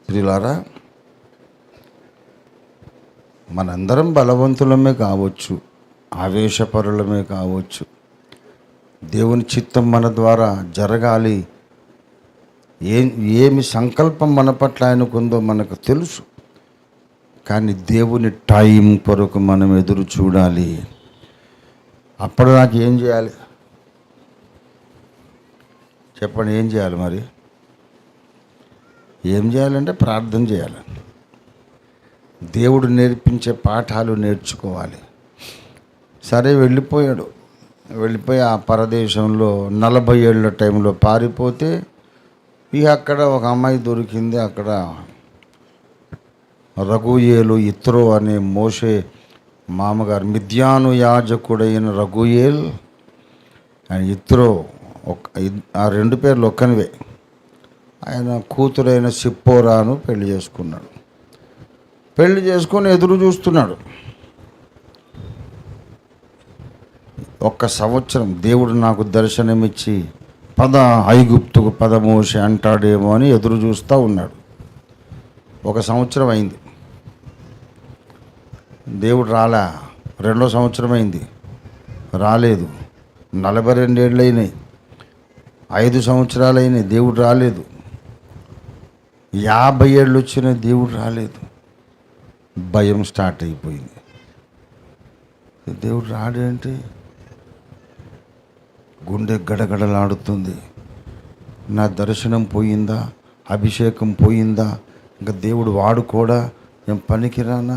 ప్రియులారా, మనందరం బలవంతులమే కావచ్చు, ఆవేశపరులమే కావచ్చు. దేవుని చిత్తం మన ద్వారా జరగాలి, ఏమి సంకల్పం మన పట్ల ఆయనకుందో మనకు తెలుసు. కానీ దేవుని టైం కొరకు మనం ఎదురు చూడాలి. అప్పుడు నాకు ఏం చేయాలి చెప్పండి? ఏం చేయాలి మరి? ఏం చేయాలంటే ప్రార్థన చేయాలి. దేవుడు నేర్పించే పాఠాలు నేర్చుకోవాలి. సరే, వెళ్ళిపోయి ఆ పరదేశంలో 40 ఏళ్ళ టైంలో పారిపోతే అక్కడ ఒక అమ్మాయి దొరికింది. అక్కడ రఘుయేలు, ఇత్రో అనే మోషే మామగారు, మిద్యాను యాజకుడైన రఘుయేల్ అండ్ ఇత్రో, ఆ 2 పేర్లు ఒక్కనివే. ఆయన కూతురైన సిప్పోరాను పెళ్లి చేసుకున్నాడు. పెళ్లి చేసుకొని ఎదురు చూస్తున్నాడు. 1 సంవత్సరం దేవుడు నాకు దర్శనమిచ్చి ఐగుప్తుకు పద మోషే అంటాడేమో అని ఎదురు చూస్తూ ఉన్నాడు. 1 సంవత్సరం అయింది, దేవుడు రాలా. 2వ సంవత్సరం అయింది, రాలేదు. 42 ఏళ్ళు అయినాయి, 5 సంవత్సరాలు అయినాయి, దేవుడు రాలేదు. 50 ఏళ్ళు వచ్చిన దేవుడు రాలేదు. భయం స్టార్ట్ అయిపోయింది. దేవుడు రాడేంటి? గుండె గడగడలాడుతుంది. నా దర్శనం పోయిందా? అభిషేకం పోయిందా? ఇంకా దేవుడు వాడుకోడా? ఏం పనికిరానా?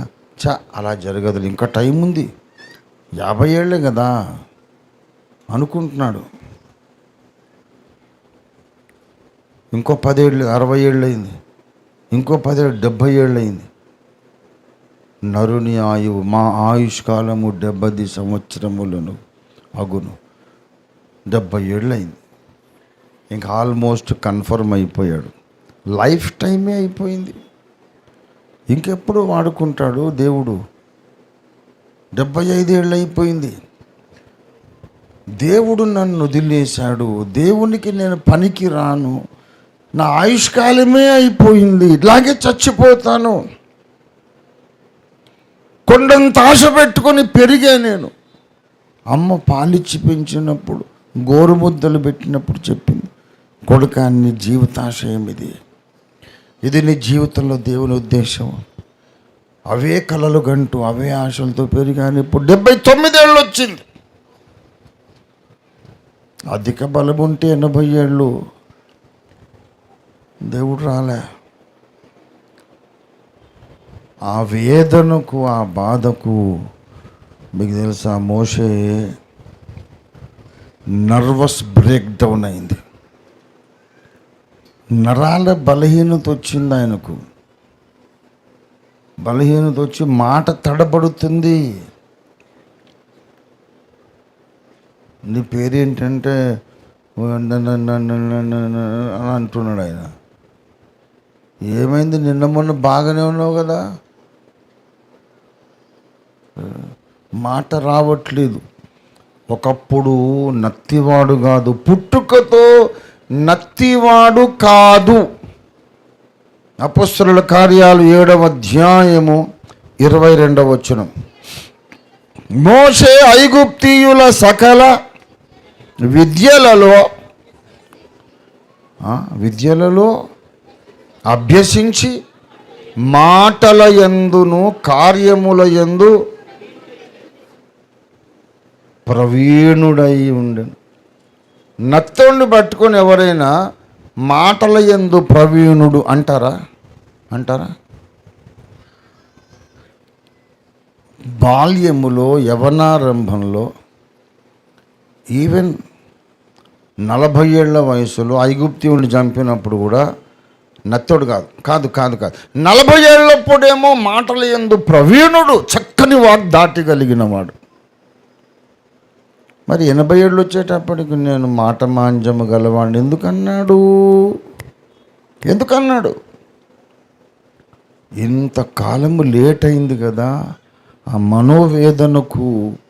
అలా జరగదు, ఇంకా టైం ఉంది, 50 ఏళ్ళే కదా అనుకుంటున్నాడు. ఇంకో 10 ఏళ్ళు 60 ఏళ్ళు అయింది, ఇంకో 10 ఏళ్ళు 70 ఏళ్ళు అయింది. నరుని ఆయువు, మా ఆయుష్కాలము 70 సంవత్సరములను అగును. 70 ఏళ్ళు అయింది. ఇంకా ఆల్మోస్ట్ కన్ఫర్మ్ అయిపోయాడు. లైఫ్ టైమే అయిపోయింది. ఇంకెప్పుడు వాడుకుంటాడు దేవుడు? 75 ఏళ్ళు అయిపోయింది. దేవుడు నన్ను వదిలేశాడు, దేవునికి నేను పనికి రాను, నా ఆయుష్కాలమే అయిపోయింది, ఇట్లాగే చచ్చిపోతాను. కొండంత ఆశ పెట్టుకొని పెరిగా నేను. అమ్మ పాలిచ్చి పెంచినప్పుడు, గోరుముద్దలు పెట్టినప్పుడు చెప్పింది, కొడుకా నీ జీవితాశయం ఇది నీ జీవితంలో దేవుని ఉద్దేశం. అవే కలలు గంటూ అవే ఆశలతో పెరిగాను. ఇప్పుడు 79 ఏళ్ళు వచ్చింది. అధిక బలం ఉంటే 80 ఏళ్ళు. దేవుడు రాలే. ఆ వేదనకు, ఆ బాధకు మీకు తెలుసా, మోషే నర్వస్ బ్రేక్ డౌన్ అయింది. నరాల బలహీనత వచ్చింది ఆయనకు. బలహీనత వచ్చి మాట తడబడుతుంది. నీ పేరేంటంటే అని అంటున్నాడు ఆయన. ఏమైంది? నిన్న మొన్న బాగానే ఉన్నావు కదా, మాట రావట్లేదు. ఒకప్పుడు నత్తివాడు కాదు, పుట్టుకతో నత్తివాడు కాదు. అపొస్తలుల కార్యాలు 7వ అధ్యాయము 22వ వచనం. మోషే ఐగుప్తీయుల సకల విద్యలలో అభ్యసించి మాటల యందును కార్యముల యందు ప్రవీణుడై ఉండెను. నత్తోడిని పట్టుకొని ఎవరైనా మాటల యందు ప్రవీణుడు అంటారా? బాల్యములో, యవనారంభంలో, ఈవెన్ 40 ఏళ్ల వయసులో ఐగుప్తీయుడిని చంపినప్పుడు కూడా నత్తోడు కాదు 40 ఏళ్ళప్పుడేమో మాటల యందు ప్రవీణుడు, చక్కని వాగ్దాటి కలిగిన వాడు. మరి 80 ఏళ్ళు వచ్చేటప్పటికి నేను మాట మాంజము గలవాడిని ఎందుకన్నాడు? ఇంతకాలము లేట్ అయింది కదా, ఆ మనోవేదనకు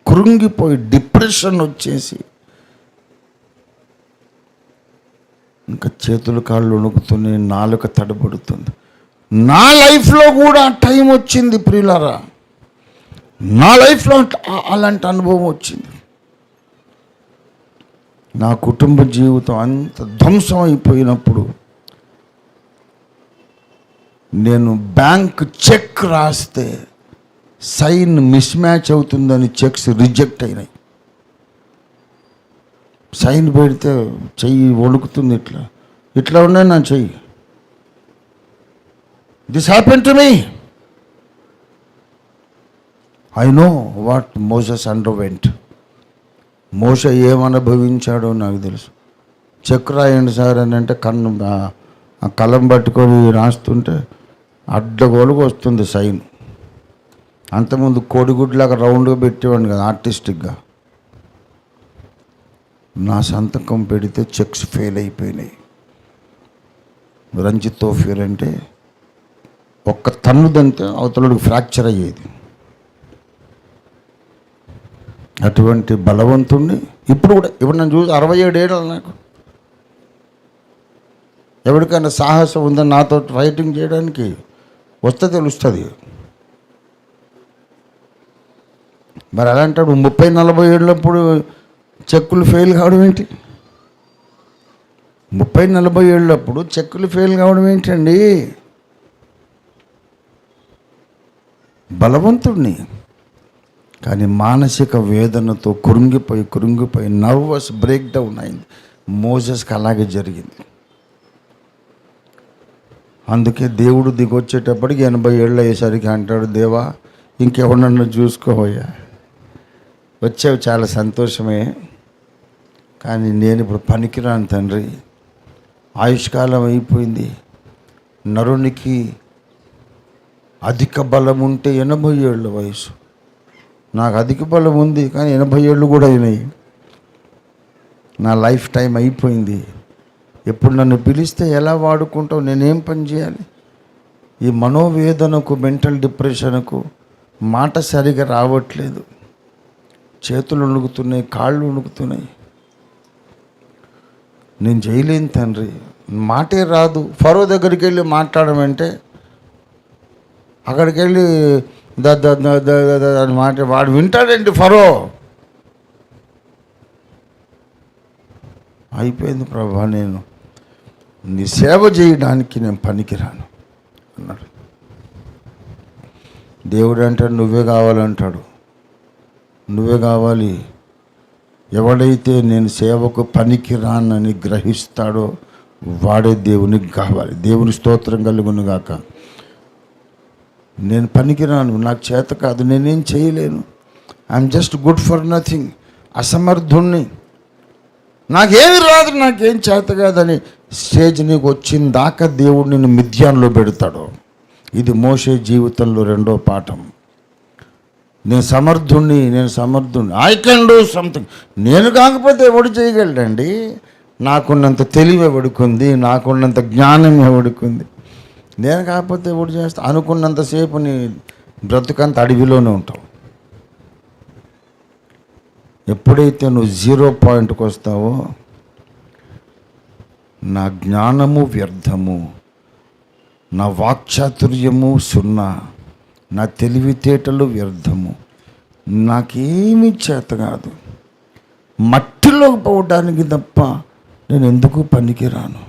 కృంగిపోయి డిప్రెషన్ వచ్చేసి ఇంకా చేతులు కాళ్ళు వణుకుతున్నాయి, నాలుక తడబడుతుంది. నా లైఫ్లో కూడా టైం వచ్చింది ప్రియులారా, నా లైఫ్లో అలాంటి అనుభవం వచ్చింది. నా కుటుంబ జీవితం అంత ధ్వంసం అయిపోయినప్పుడు నేను బ్యాంక్ చెక్ రాస్తే సైన్ మిస్ మ్యాచ్ అవుతుందని చెక్స్ రిజెక్ట్ అయినాయి. సైన్ పెడితే చెయ్యి వణుకుతుంది, ఇట్లా ఉన్నాయి నా చెయ్యి. This happen to me. I know what Moses underwent. మోసే ఏమనుభవించాడో నాకు తెలుసు. చెక్ రాయండి సార్ అని అంటే ఆ కలం పట్టుకొని రాస్తుంటే అడ్డగోలుగా వస్తుంది సైన్. అంతకుముందు కోడిగుడ్లాగా రౌండ్గా పెట్టేవాడిని కదా ఆర్టిస్టిక్గా. నా సంతకం పెడితే చెక్స్ ఫెయిల్ అయిపోయినాయి. రంజిత్ తోఫీర్ అంటే ఒక్క తన్నుదంతే అవతలకి ఫ్రాక్చర్ అయ్యేది. అటువంటి బలవంతుణ్ణి ఇప్పుడు నన్ను చూసి 67 ఏళ్ళు నాకు. ఎవరికైనా సాహసం ఉందని నాతో ఫైటింగ్ చేయడానికి వస్తే తెలుస్తుంది. మరి అలాంటాడు 30-40 ఏళ్ళప్పుడు చెక్కులు ఫెయిల్ కావడం ఏంటి? 30-40 ఏళ్ళప్పుడు చెక్కులు ఫెయిల్ కావడం ఏంటండి? బలవంతుడిని. కానీ మానసిక వేదనతో కృంగిపోయి నర్వస్ బ్రేక్ డౌన్ అయింది. మోసెస్కి అలాగే జరిగింది. అందుకే దేవుడు దిగొచ్చేటప్పటికి 80 ఏళ్ళు అయ్యేసరికి అంటాడు, దేవా ఇంకెవరన్నా చూసుకోవయ్యా, వచ్చావు చాలా సంతోషమే, కానీ నేను ఇప్పుడు పనికిరాను తండ్రి. ఆయుష్కాలం అయిపోయింది. నరునికి అధిక బలం ఉంటే 80 ఏళ్ళ వయసు. నాకు అధిక బలం ఉంది కానీ 80 ఏళ్ళు కూడా అయినాయి. నా లైఫ్ టైం అయిపోయింది. ఎప్పుడు నన్ను పిలిస్తే ఎలా వాడుకుంటావు? నేనేం పని చేయాలి? ఈ మనోవేదనకు, మెంటల్ డిప్రెషన్కు మాట సరిగా రావట్లేదు. చేతులు వణుకుతున్నాయి, కాళ్ళు వణుకుతున్నాయి. నేను చేయలేను తండ్రి, మాటే రాదు. ఫరో దగ్గరికి వెళ్ళి మాట్లాడమంటే అక్కడికి వెళ్ళి అని మాట వాడు వింటాడండి ఫరో. అయిపోయింది ప్రభా, నేను నీ సేవ చేయడానికి నేను పనికిరాను అన్నాడు. దేవుడు అంటాడు నువ్వే కావాలంటాడు. నువ్వే కావాలి. ఎవడైతే నేను సేవకు పనికిరానని గ్రహిస్తాడో వాడే దేవునికి కావాలి. దేవుని స్తోత్రం కలుగును గాక. నేను పనికిరాను, నాకు చేత కాదు, నేనేం చేయలేను, I'm just good for nothing, అసమర్థుణ్ణి. నాకేమి రాదు, నాకేం చేత కాదని స్టేజ్ నీకు వచ్చిన దాకా దేవుడు నిన్ను మిథ్యాన్లో పెడతాడు. ఇది మోషే జీవితంలో రెండో పాఠం. నేను సమర్థుణ్ణి, ఐ కెన్ డూ సంథింగ్. నేను కాకపోతే ఎవడు చేయగలడండి? నాకున్నంత తెలివి ఎవడుకుంది, నాకున్నంత జ్ఞానం ఎవడుకుంది? నేను కాకపోతే ఎవడు చేస్తా? అనుకున్నంతసేపు నీ బ్రతుకంత అడవిలోనే ఉంటావు. ఎప్పుడైతే నువ్వు 0 పాయింట్కి వస్తావో, నా జ్ఞానము వ్యర్థము, నా వాక్చాతుర్యము సున్నా, నా తెలివితేటలు వ్యర్థము, నాకేమీ చేత కాదు, మట్టిలోకి పోవడానికి తప్ప నేను ఎందుకు పనికిరాను.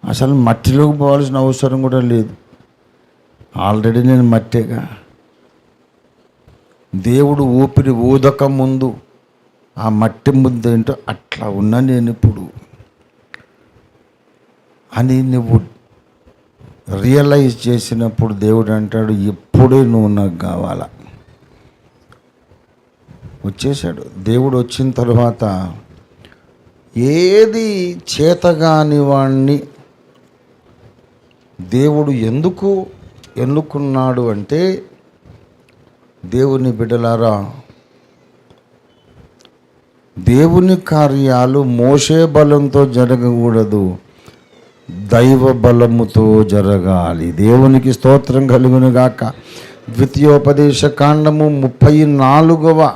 అసలు మట్టిలోకి పోవాల్సిన అవసరం కూడా లేదు, ఆల్రెడీ నేను మట్టేగా. దేవుడు ఊపిరి ఊదక ముందు ఆ మట్టి ముద్ద ఏంటో అట్లా ఉన్నా నేను ఇప్పుడు అని నువ్వు రియలైజ్ చేసినప్పుడు దేవుడు అంటాడు, ఇప్పుడే నువ్వు నాకు కావాలా. వచ్చేసాడు. దేవుడు వచ్చిన తర్వాత ఏది చేతగాని వాణ్ణి దేవుడు ఎందుకు ఎన్నుకున్నాడు అంటే, దేవుని బిడ్డలారా, దేవుని కార్యాలు మోషే బలంతో జరగకూడదు, దైవ బలముతో జరగాలి. దేవునికి స్తోత్రం కలుగును గాక. ద్వితీయోపదేశ కాండము 34వ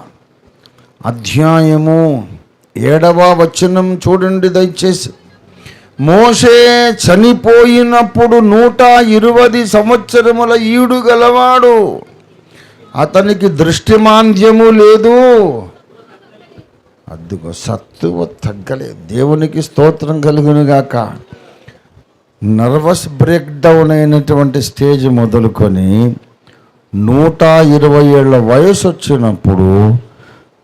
అధ్యాయము 7వ వచనం చూడండి దయచేసి. మోషే చనిపోయినప్పుడు 120 సంవత్సరముల ఈడు గలవాడు, అతనికి దృష్టిమాంద్యము లేదు. అద్దుగో సత్తువ తగ్గలేదు. దేవునికి స్తోత్రం కలుగును గాక. నర్వస్ బ్రేక్ డౌన్ అయినటువంటి స్టేజ్ మొదలుకొని 120 ఏళ్ళ వయసు వచ్చినప్పుడు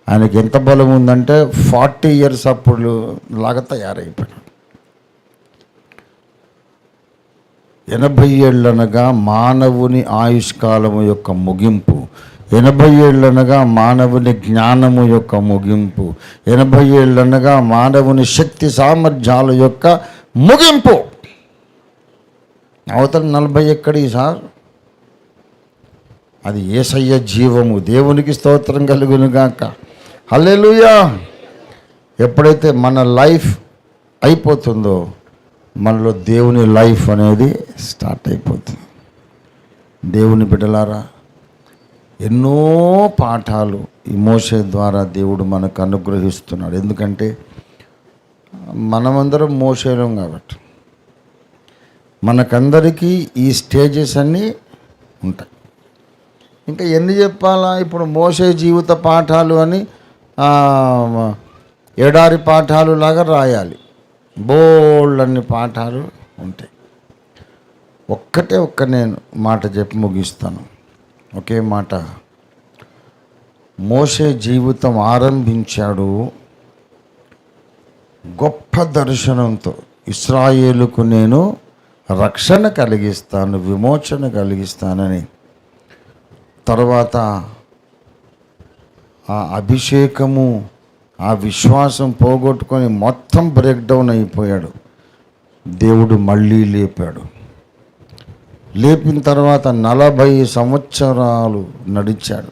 ఆయనకి ఎంత బలం ఉందంటే 40 years అప్పుడు లాగా తయారైపోయాడు. 80 ఏళ్ళనగా మానవుని ఆయుష్కాలము యొక్క ముగింపు, 80 ఏళ్ళనగా మానవుని జ్ఞానము యొక్క ముగింపు, 80 ఏళ్ళనగా మానవుని శక్తి సామర్థ్యాల యొక్క ముగింపు. అవతల 40 ఎక్కడి సార్? అది యేసయ్య జీవము. దేవునికి స్తోత్రం కలుగును గాక. హల్లెలూయా. ఎప్పుడైతే మన లైఫ్ అయిపోతుందో మనలో దేవుని లైఫ్ అనేది స్టార్ట్ అయిపోతుంది. దేవుని బిడ్డలారా, ఎన్నో పాఠాలు ఈ మోషే ద్వారా దేవుడు మనకు అనుగ్రహిస్తున్నాడు. ఎందుకంటే మనమందరం మోషేలం కాబట్టి మనకందరికీ ఈ స్టేజెస్ అన్నీ ఉంటాయి. ఇంకా ఎన్ని చెప్పాలా? ఇప్పుడు మోషే జీవిత పాఠాలు అని ఎడారి పాఠాలు లాగా రాయాలి. బోల్డ్ అన్ని పాఠాలు ఉంటాయి. ఒక్క నేను మాట చెప్పి ముగిస్తాను. ఒకే మాట. మోషే జీవితం ఆరంభించాడు గొప్ప దర్శనంతో. ఇశ్రాయేలుకు నేను రక్షణ కలిగిస్తాను, విమోచన కలిగిస్తానని. తర్వాత ఆ అభిషేకము, ఆ విశ్వాసం పోగొట్టుకొని మొత్తం బ్రేక్ డౌన్ అయిపోయాడు. దేవుడు మళ్ళీ లేపాడు. లేపిన తర్వాత 40 సంవత్సరాలు నడిచాడు.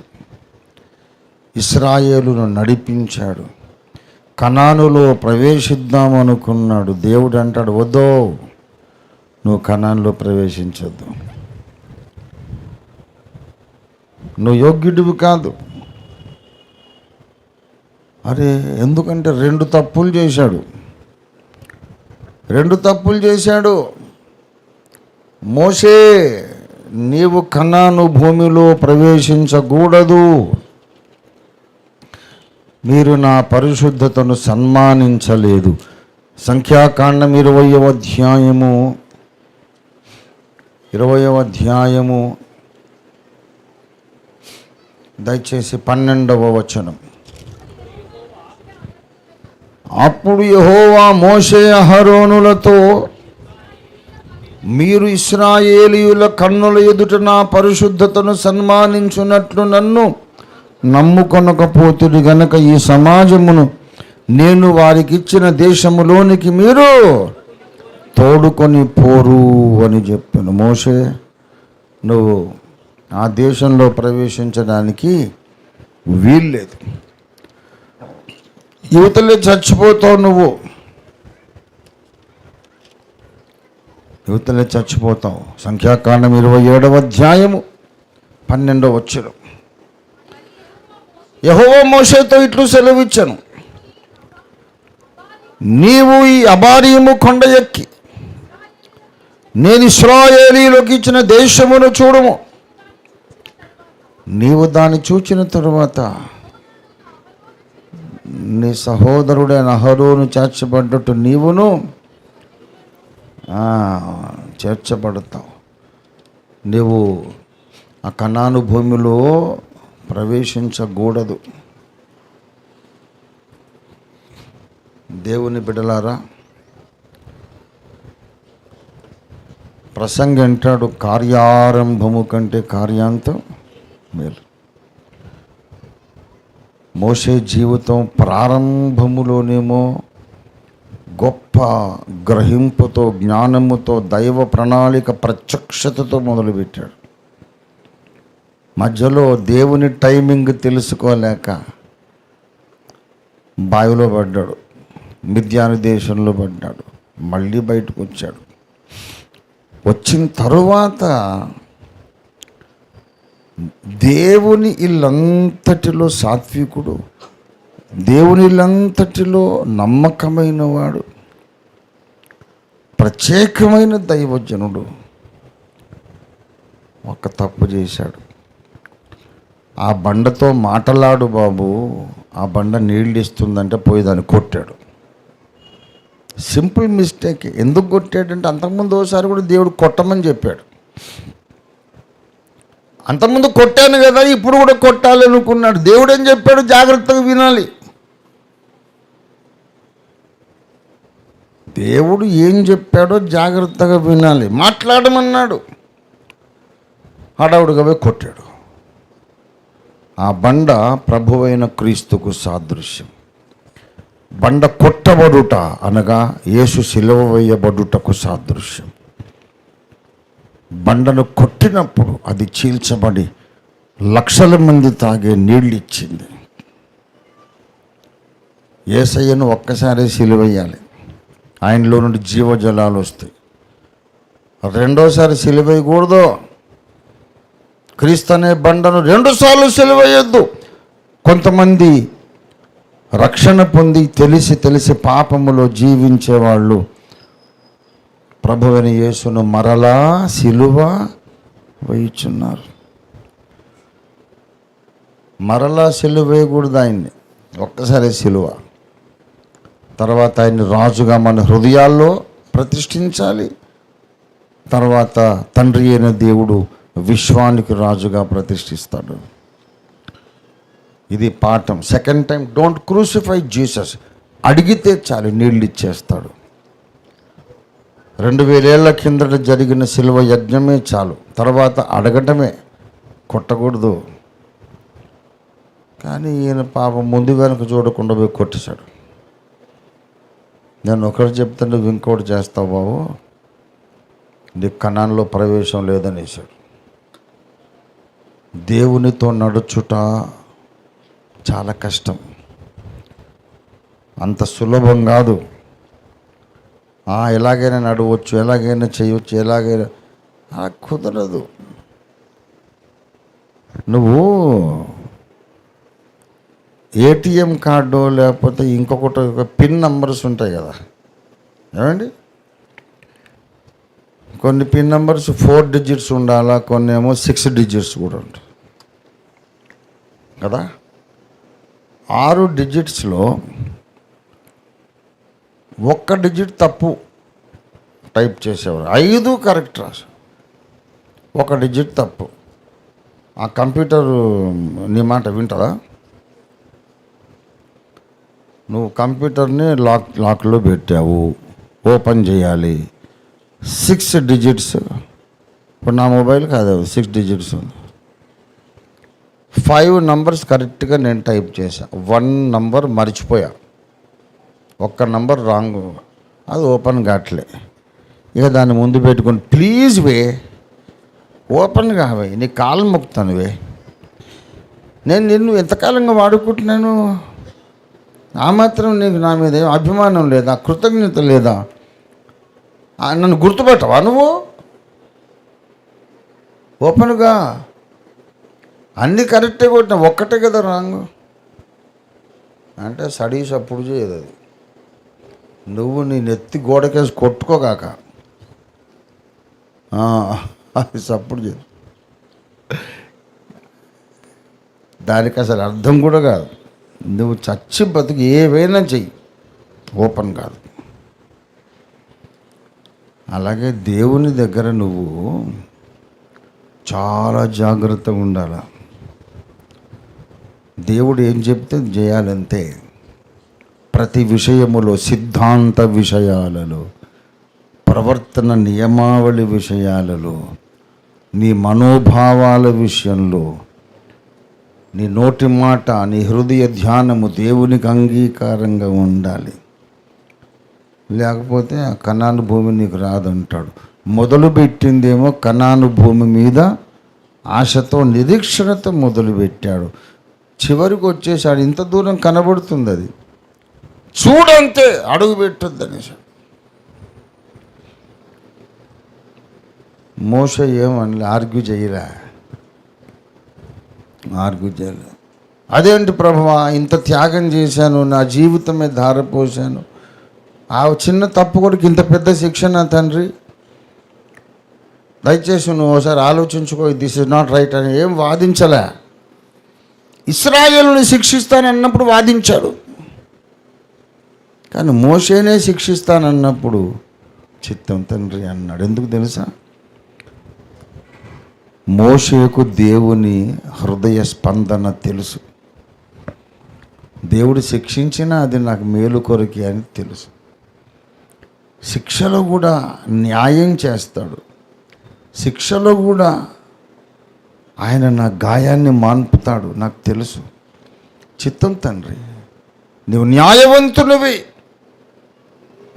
ఇశ్రాయేలును నడిపించాడు. కనానులో ప్రవేశిద్దామనుకున్నాడు. దేవుడు అంటాడు, వద్దో, నువ్వు కనానులో ప్రవేశించొద్దు, నువ్వు యోగ్యుడివి కాదు. అరే, ఎందుకంటే 2 తప్పులు చేశాడు. మోషే, నీవు కనాను భూమిలో ప్రవేశించకూడదు. మీరు నా పరిశుద్ధతను సన్మానించలేదు. సంఖ్యాకాండం 20వ అధ్యాయము దయచేసి 12వ వచనం. అప్పుడు యెహోవా మోషే అహరోనులతో, మీరు ఇశ్రాయేలీయుల కన్నుల ఎదుట నా పరిశుద్ధతను సన్మానించున్నట్లు నన్ను నమ్ముకొనకపోతురు గనక ఈ సమాజమును నేను వారికి ఇచ్చిన దేశములోనికి మీరు తోడుకొని పోరు అని చెప్పాను. మోషే, నువ్వు ఆ దేశంలో ప్రవేశించడానికి వీల్లేదు, యువతలే చచ్చిపోతావు, నువ్వు యువతలే చచ్చిపోతావు. సంఖ్యాకాండం 27వ అధ్యాయము 12వ వచనం. యెహోవా మోషేతో ఇట్లు సెలవిచ్చెను, నీవు ఈ అబారీము కొండ ఎక్కి నేను ఇశ్రాయేలీయులకు ఇచ్చిన దేశమును చూడుము. నీవు దాన్ని చూచిన తరువాత నీ సహోదరుడైన అహరోను చేర్చబడ్డట్టు నీవును చేర్చబడతావు. నీవు ఆ కనాను భూమిలో ప్రవేశించకూడదు. దేవుని బిడ్డలారా, ప్రసంగి అంటాడు, కార్యారంభము కంటే కార్యాంతం మేలు. మోషే జీవితం ప్రారంభములోనేమో గొప్ప గ్రహింపుతో, జ్ఞానముతో, దైవ ప్రణాళిక ప్రత్యక్షతతో మొదలుపెట్టాడు. మధ్యలో దేవుని టైమింగ్ తెలుసుకోలేక బావిలో పడ్డాడు, మిద్యాను దేశంలో పడ్డాడు, మళ్ళీ బయటకు వచ్చాడు. వచ్చిన తరువాత దేవుని ఇల్లంతటిలో సాత్వికుడు, దేవుని ఇల్లంతటిలో నమ్మకమైన వాడు, ప్రత్యేకమైన దైవజనుడు ఒక తప్పు చేశాడు. ఆ బండతో మాటలాడు బాబు, ఆ బండ నీళ్ళు ఇస్తుందంటే పోయి దాన్ని కొట్టాడు. Simple mistake. ఎందుకు కొట్టాడంటే అంతకుముందు ఒకసారి కూడా దేవుడు కొట్టమని చెప్పాడు. అంతకుముందు కొట్టాను కదా, ఇప్పుడు కూడా కొట్టాలి అనుకున్నాడు. దేవుడు ఏం చెప్పాడు? జాగ్రత్తగా వినాలి. దేవుడు ఏం చెప్పాడో జాగ్రత్తగా వినాలి. మాట్లాడమన్నాడు, హడావుడిగా పోయి కొట్టాడు. ఆ బండ ప్రభువైన క్రీస్తుకు సాదృశ్యం. బండ కొట్టబడుట అనగా యేసు సిలువ వేయబడుటకు సాదృశ్యం. బండను కొట్టినప్పుడు అది చీల్చబడి లక్షల మంది తాగే నీళ్ళు ఇచ్చింది. యేసయ్యను ఒక్కసారి సిలువేయాలి, ఆయనలో నుండి జీవజలాలు వస్తాయి. రెండోసారి సిలువేయకూడదు. క్రీస్తు అనే బండను 2 సార్లు సిలువేయొద్దు. కొంతమంది రక్షణ పొంది తెలిసి పాపములో జీవించేవాళ్ళు ప్రభువైన యేసును మరలా సిలువ వేయుచున్నారు. మరలా సిలువ వేయకూడదు ఆయన్ని, ఒక్కసారి సిలువ. తర్వాత ఆయన్ని రాజుగా మన హృదయాల్లో ప్రతిష్ఠించాలి. తర్వాత తండ్రి అయిన దేవుడు విశ్వానికి రాజుగా ప్రతిష్ఠిస్తాడు. ఇది పాఠం. Second time don't crucify Jesus. అడిగితే చాలు, నీళ్ళు ఇచ్చేస్తాడు. 2000 ఏళ్ల కిందట జరిగిన సిలువ యజ్ఞమే చాలు, తర్వాత అడగటమే, కొట్టకూడదు. కానీ ఈయన పాపం ముందు వెనక చూడకుండా పోయి కొట్టేశాడు. నేను ఒకటి చెప్తే నువ్వు ఇంకోటి చేస్తావు బాబు, నీకు కనాన్లో ప్రవేశం లేదనేసాడు. దేవునితో నడుచుట చాలా కష్టం, అంత సులభం కాదు. ఎలాగైనా నడవచ్చు, ఎలాగైనా చేయవచ్చు, ఎలాగైనా కుదరదు. నువ్వు ఏటీఎం కార్డు లేకపోతే ఇంకొకటి పిన్ నంబర్స్ ఉంటాయి కదా, ఏమండి? కొన్ని పిన్ నంబర్స్ 4 డిజిట్స్ ఉండాలా, కొన్ని ఏమో 6 డిజిట్స్ కూడా ఉంటాయి కదా. 6 డిజిట్స్లో 1 డిజిట్ తప్పు టైప్ చేసేవారు, 5 కరెక్ట్ రాసు, 1 డిజిట్ తప్పు. ఆ కంప్యూటర్ నీ మాట వింటుందా? నువ్వు కంప్యూటర్ని లాక్లో పెట్టావు, ఓపెన్ చేయాలి, 6 డిజిట్స్. ఇప్పుడు నా మొబైల్ కాదు, 6 డిజిట్స్ ఉంది. 5 నంబర్స్ కరెక్ట్గా నేను టైప్ చేశాను, 1 నంబర్ మర్చిపోయా. ఒక్క నంబర్ రాంగ్, అది ఓపెన్ కావట్లే. ఇక దాన్ని ముందు పెట్టుకొని ప్లీజ్ వే ఓపెన్ కావే, నీ కాలు మొక్కుతాను వే, నేను నిన్ను ఎంతకాలంగా వాడుకుంటున్నాను, ఆ మాత్రం నీకు నా మీద ఏం అభిమానం లేదా, కృతజ్ఞత లేదా, నన్ను గుర్తుపట్టవా నువ్వు, ఓపెన్గా అన్నీ కరెక్టే కొట్టినా ఒక్కటే కదా రాంగ్ అంటే స్టడీస్ అప్పుడు చేయదు అది. నువ్వు నీ నెత్తి గోడకేసి కొట్టుకోగాక అది సప్పుడు చేయదు. దానికి అసలు అర్థం కూడా కాదు. నువ్వు చచ్చి బతికి ఏవైనా చెయ్యి, ఓపెన్ కాదు. అలాగే దేవుని దగ్గర నువ్వు చాలా జాగ్రత్తగా ఉండాలి. దేవుడు ఏం చెప్తే చేయాలంతే. ప్రతి విషయములో, సిద్ధాంత విషయాలలో, ప్రవర్తన నియమావళి విషయాలలో, నీ మనోభావాల విషయంలో, నీ నోటి మాట, నీ హృదయ ధ్యానము దేవునికి అంగీకారంగా ఉండాలి. లేకపోతే ఆ కనాను భూమి నీకు రాదంటాడు. మొదలుపెట్టిందేమో కనాను భూమి మీద ఆశతో, నిరీక్షణతో మొదలుపెట్టాడు. చివరికి వచ్చేసాడు, ఇంత దూరం కనబడుతుంది, అది చూడంతే, అడుగు పెట్టొద్దు అనేసాడు. మోషే ఏమని ఆర్గ్యూ చేయలే. అదేంటి ప్రభువా, ఇంత త్యాగం చేశాను, నా జీవితమే ధారపోసాను, ఆ చిన్న తప్పు కొడుకు ఇంత పెద్ద శిక్ష నా తండ్రి, దయచేసి నువ్వు ఒకసారి ఆలోచించుకో, దిస్ ఇస్ నాట్ రైట్ అని ఏం వాదించలే. ఇశ్రాయేలుని శిక్షిస్తానన్నప్పుడు వాదించాడు, కానీ మోషేనే శిక్షిస్తానన్నప్పుడు చిత్తం తండ్రి అన్నాడు. ఎందుకు తెలుసా? మోషేకు దేవుని హృదయ స్పందన తెలుసు. దేవుడు శిక్షించినా అది నాకు మేలు కొరకే అని తెలుసు. శిక్షలో కూడా న్యాయం చేస్తాడు, శిక్షలో కూడా ఆయన నా గాయాన్ని మాన్పుతాడు, నాకు తెలుసు. చిత్తం తండ్రి, నువ్వు న్యాయవంతునివి,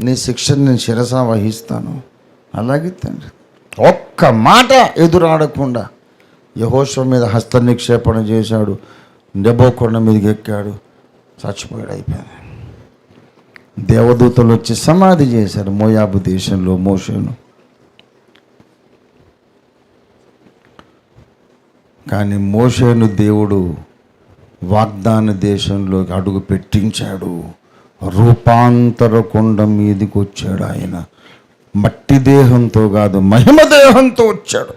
నీ శిక్షను నేను శిరసా వహిస్తాను. అలాగే తండ్రి, ఒక్క మాట ఎదురాడకుండా యెహోషువ మీద హస్త నిక్షేపణ చేశాడు, నెబో కొండ మీదకి ఎక్కాడు, చచ్చిపోయాడు, అయిపోయాడు. దేవదూతలు వచ్చి సమాధి చేశారు మోయాబు దేశంలో మోషేను. కానీ మోషేను దేవుడు వాగ్దాన దేశంలోకి అడుగు పెట్టించాడు. రూపాంతర కొండ మీదకి వచ్చాడు. ఆయన మట్టి దేహంతో కాదు, మహిమ దేహంతో వచ్చాడు,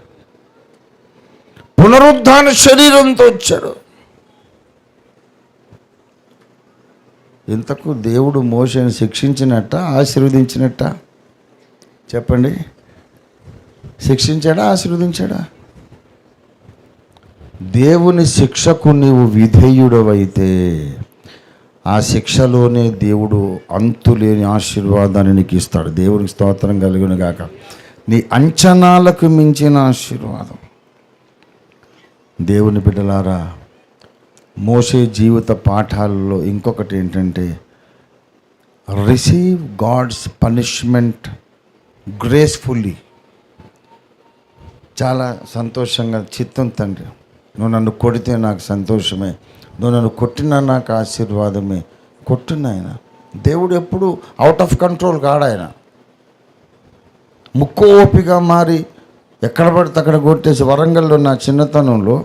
పునరుద్ధాన శరీరంతో వచ్చాడు. ఇంతకు దేవుడు మోషేను శిక్షించినట్ట, ఆశీర్వదించినట్ట? చెప్పండి, శిక్షించాడా, ఆశీర్వదించాడా? దేవుని శిక్షకు నీవు విధేయుడవైతే ఆ శిక్షలోనే దేవుడు అంతులేని ఆశీర్వాదాన్ని నీకు ఇస్తాడు. దేవునికి స్తోత్రం కలుగును గాక. నీ అంచనాలకు మించిన ఆశీర్వాదం. దేవుని బిడ్డలారా, మోషే జీవిత పాఠాలలో ఇంకొకటి ఏంటంటే, రిసీవ్ గాడ్స్ పనిష్మెంట్ గ్రేస్ఫుల్లీ. చాలా సంతోషంగా, చిత్తం తండ్రి, నువ్వు నన్ను కొడితే నాకు సంతోషమే, నువ్వు నన్ను కొట్టినా నాకు ఆశీర్వాదమే. కొట్టిన ఆయన దేవుడు ఎప్పుడు అవుట్ ఆఫ్ కంట్రోల్ కాడు. ఆయన ముక్కు ఓపిగా మారి ఎక్కడ పడితే అక్కడ కొట్టేసి. వరంగల్లో నా చిన్నతనంలో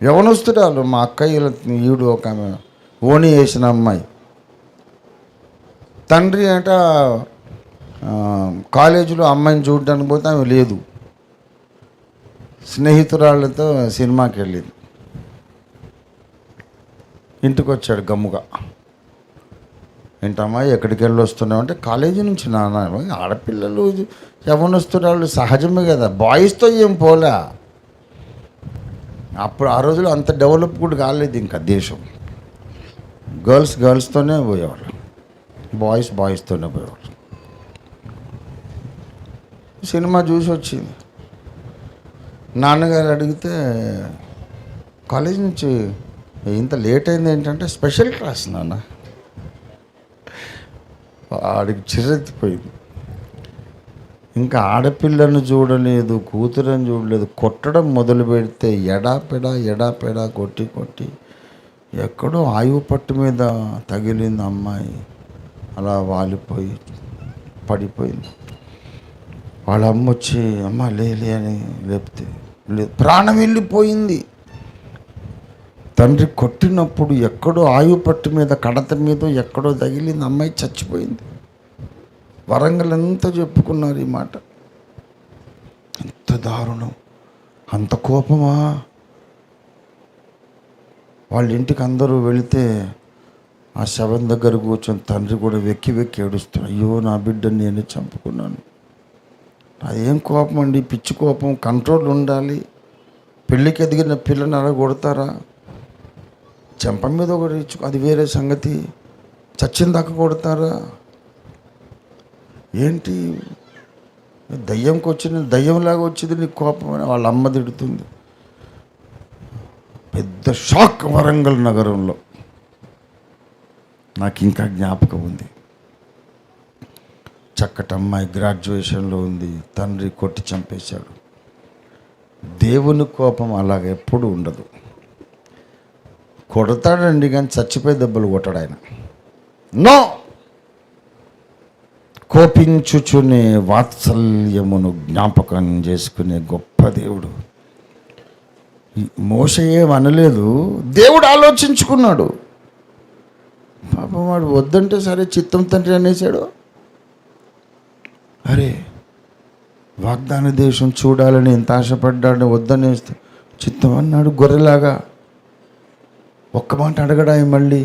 యవనస్తురాలు, మా అక్కయ్యల ఈడు ఒక ఆమె ఓణి వేసిన అమ్మాయి, తండ్రి అంట కాలేజీలో అమ్మాయిని చూడడానికి పోతే ఆమె లేదు, స్నేహితురాళ్ళతో సినిమాకి వెళ్ళింది. ఇంటికి వచ్చాడు గమ్ముగా. ఏంటమ్మా ఎక్కడికి వెళ్ళి వస్తున్నావు అంటే, కాలేజీ నుంచి. నాన్న, ఆడపిల్లలు యవ్వనస్తురాళ్ళు సహజమే కదా, బాయ్స్తో ఏం పోలే. అప్పుడు ఆ రోజులో అంత డెవలప్ కూడా కాలేదు ఇంకా దేశం. గర్ల్స్తోనే పోయేవాళ్ళు, బాయ్స్తోనే పోయేవాళ్ళు. సినిమా చూసి వచ్చింది. నాన్నగారు అడిగితే, కాలేజీ నుంచి ఇంత లేట్ అయింది ఏంటంటే, స్పెషల్ క్లాస్ నాన్న. ఆడికి చిరెత్తిపోయింది. ఇంకా ఆడపిల్లను చూడలేదు, కూతురని చూడలేదు. కొట్టడం మొదలు పెడితే ఎడాపెడా కొట్టి ఎక్కడో ఆయువు పట్టు మీద తగిలింది అమ్మాయి. అలా వాలిపోయి పడిపోయింది. వాళ్ళ అమ్మ వచ్చి అమ్మ లేలే అని లేపితే లేదు, ప్రాణం వెళ్ళిపోయింది. తండ్రి కొట్టినప్పుడు ఎక్కడో ఆయువు పట్టు మీద కడత మీద ఎక్కడో తగిలింది, అమ్మాయి చచ్చిపోయింది. వరంగల్ అంతా చెప్పుకున్నారు ఈ మాట. ఎంత దారుణం, అంత కోపమా? వాళ్ళ ఇంటికి అందరూ వెళితే ఆ శవం దగ్గర కూర్చొని తండ్రి కూడా వెక్కి ఏడుస్తున్నాడు. అయ్యో నా బిడ్డని నేనే చంపుకున్నాను. అదేం కోపం అండి, పిచ్చి కోపం. కంట్రోల్ ఉండాలి. పెళ్ళికి ఎదిగిన పిల్లని అలా కొడతారా? చెంప మీద ఒకటి ఇచ్చుకో, అది వేరే సంగతి. చచ్చిన దాకా కొడతారా ఏంటి? దయ్యంకి వచ్చింది, దయ్యంలాగా వచ్చింది నీకు కోపం అని వాళ్ళ అమ్మ తిడుతుంది. పెద్ద షాక్ వరంగల్ నగరంలో. నాకు ఇంకా జ్ఞాపకం ఉంది. చక్కటి అమ్మాయి గ్రాడ్యుయేషన్లో ఉంది, తండ్రి కొట్టి చంపేశాడు. దేవుని కోపం అలాగ ఎప్పుడు ఉండదు. కొడతాడండి కానీ చచ్చిపోయి దెబ్బలు కొట్టాడు ఆయన. నో, కోపించుచునే వాత్సల్యమును జ్ఞాపకం చేసుకునే గొప్ప దేవుడు. మోషే ఏమనలేదు, దేవుడు ఆలోచించుకున్నాడు. పాపం వాడు వద్దంటే సరే చిత్తం తండ్రి అనేసాడు. అరే వాగ్దాన దేశం చూడాలని ఎంత ఆశపడ్డాడు, వద్దనేస్తే చిత్తం అన్నాడు. గొర్రెలాగా ఒక్క మాట అడగడా మళ్ళీ.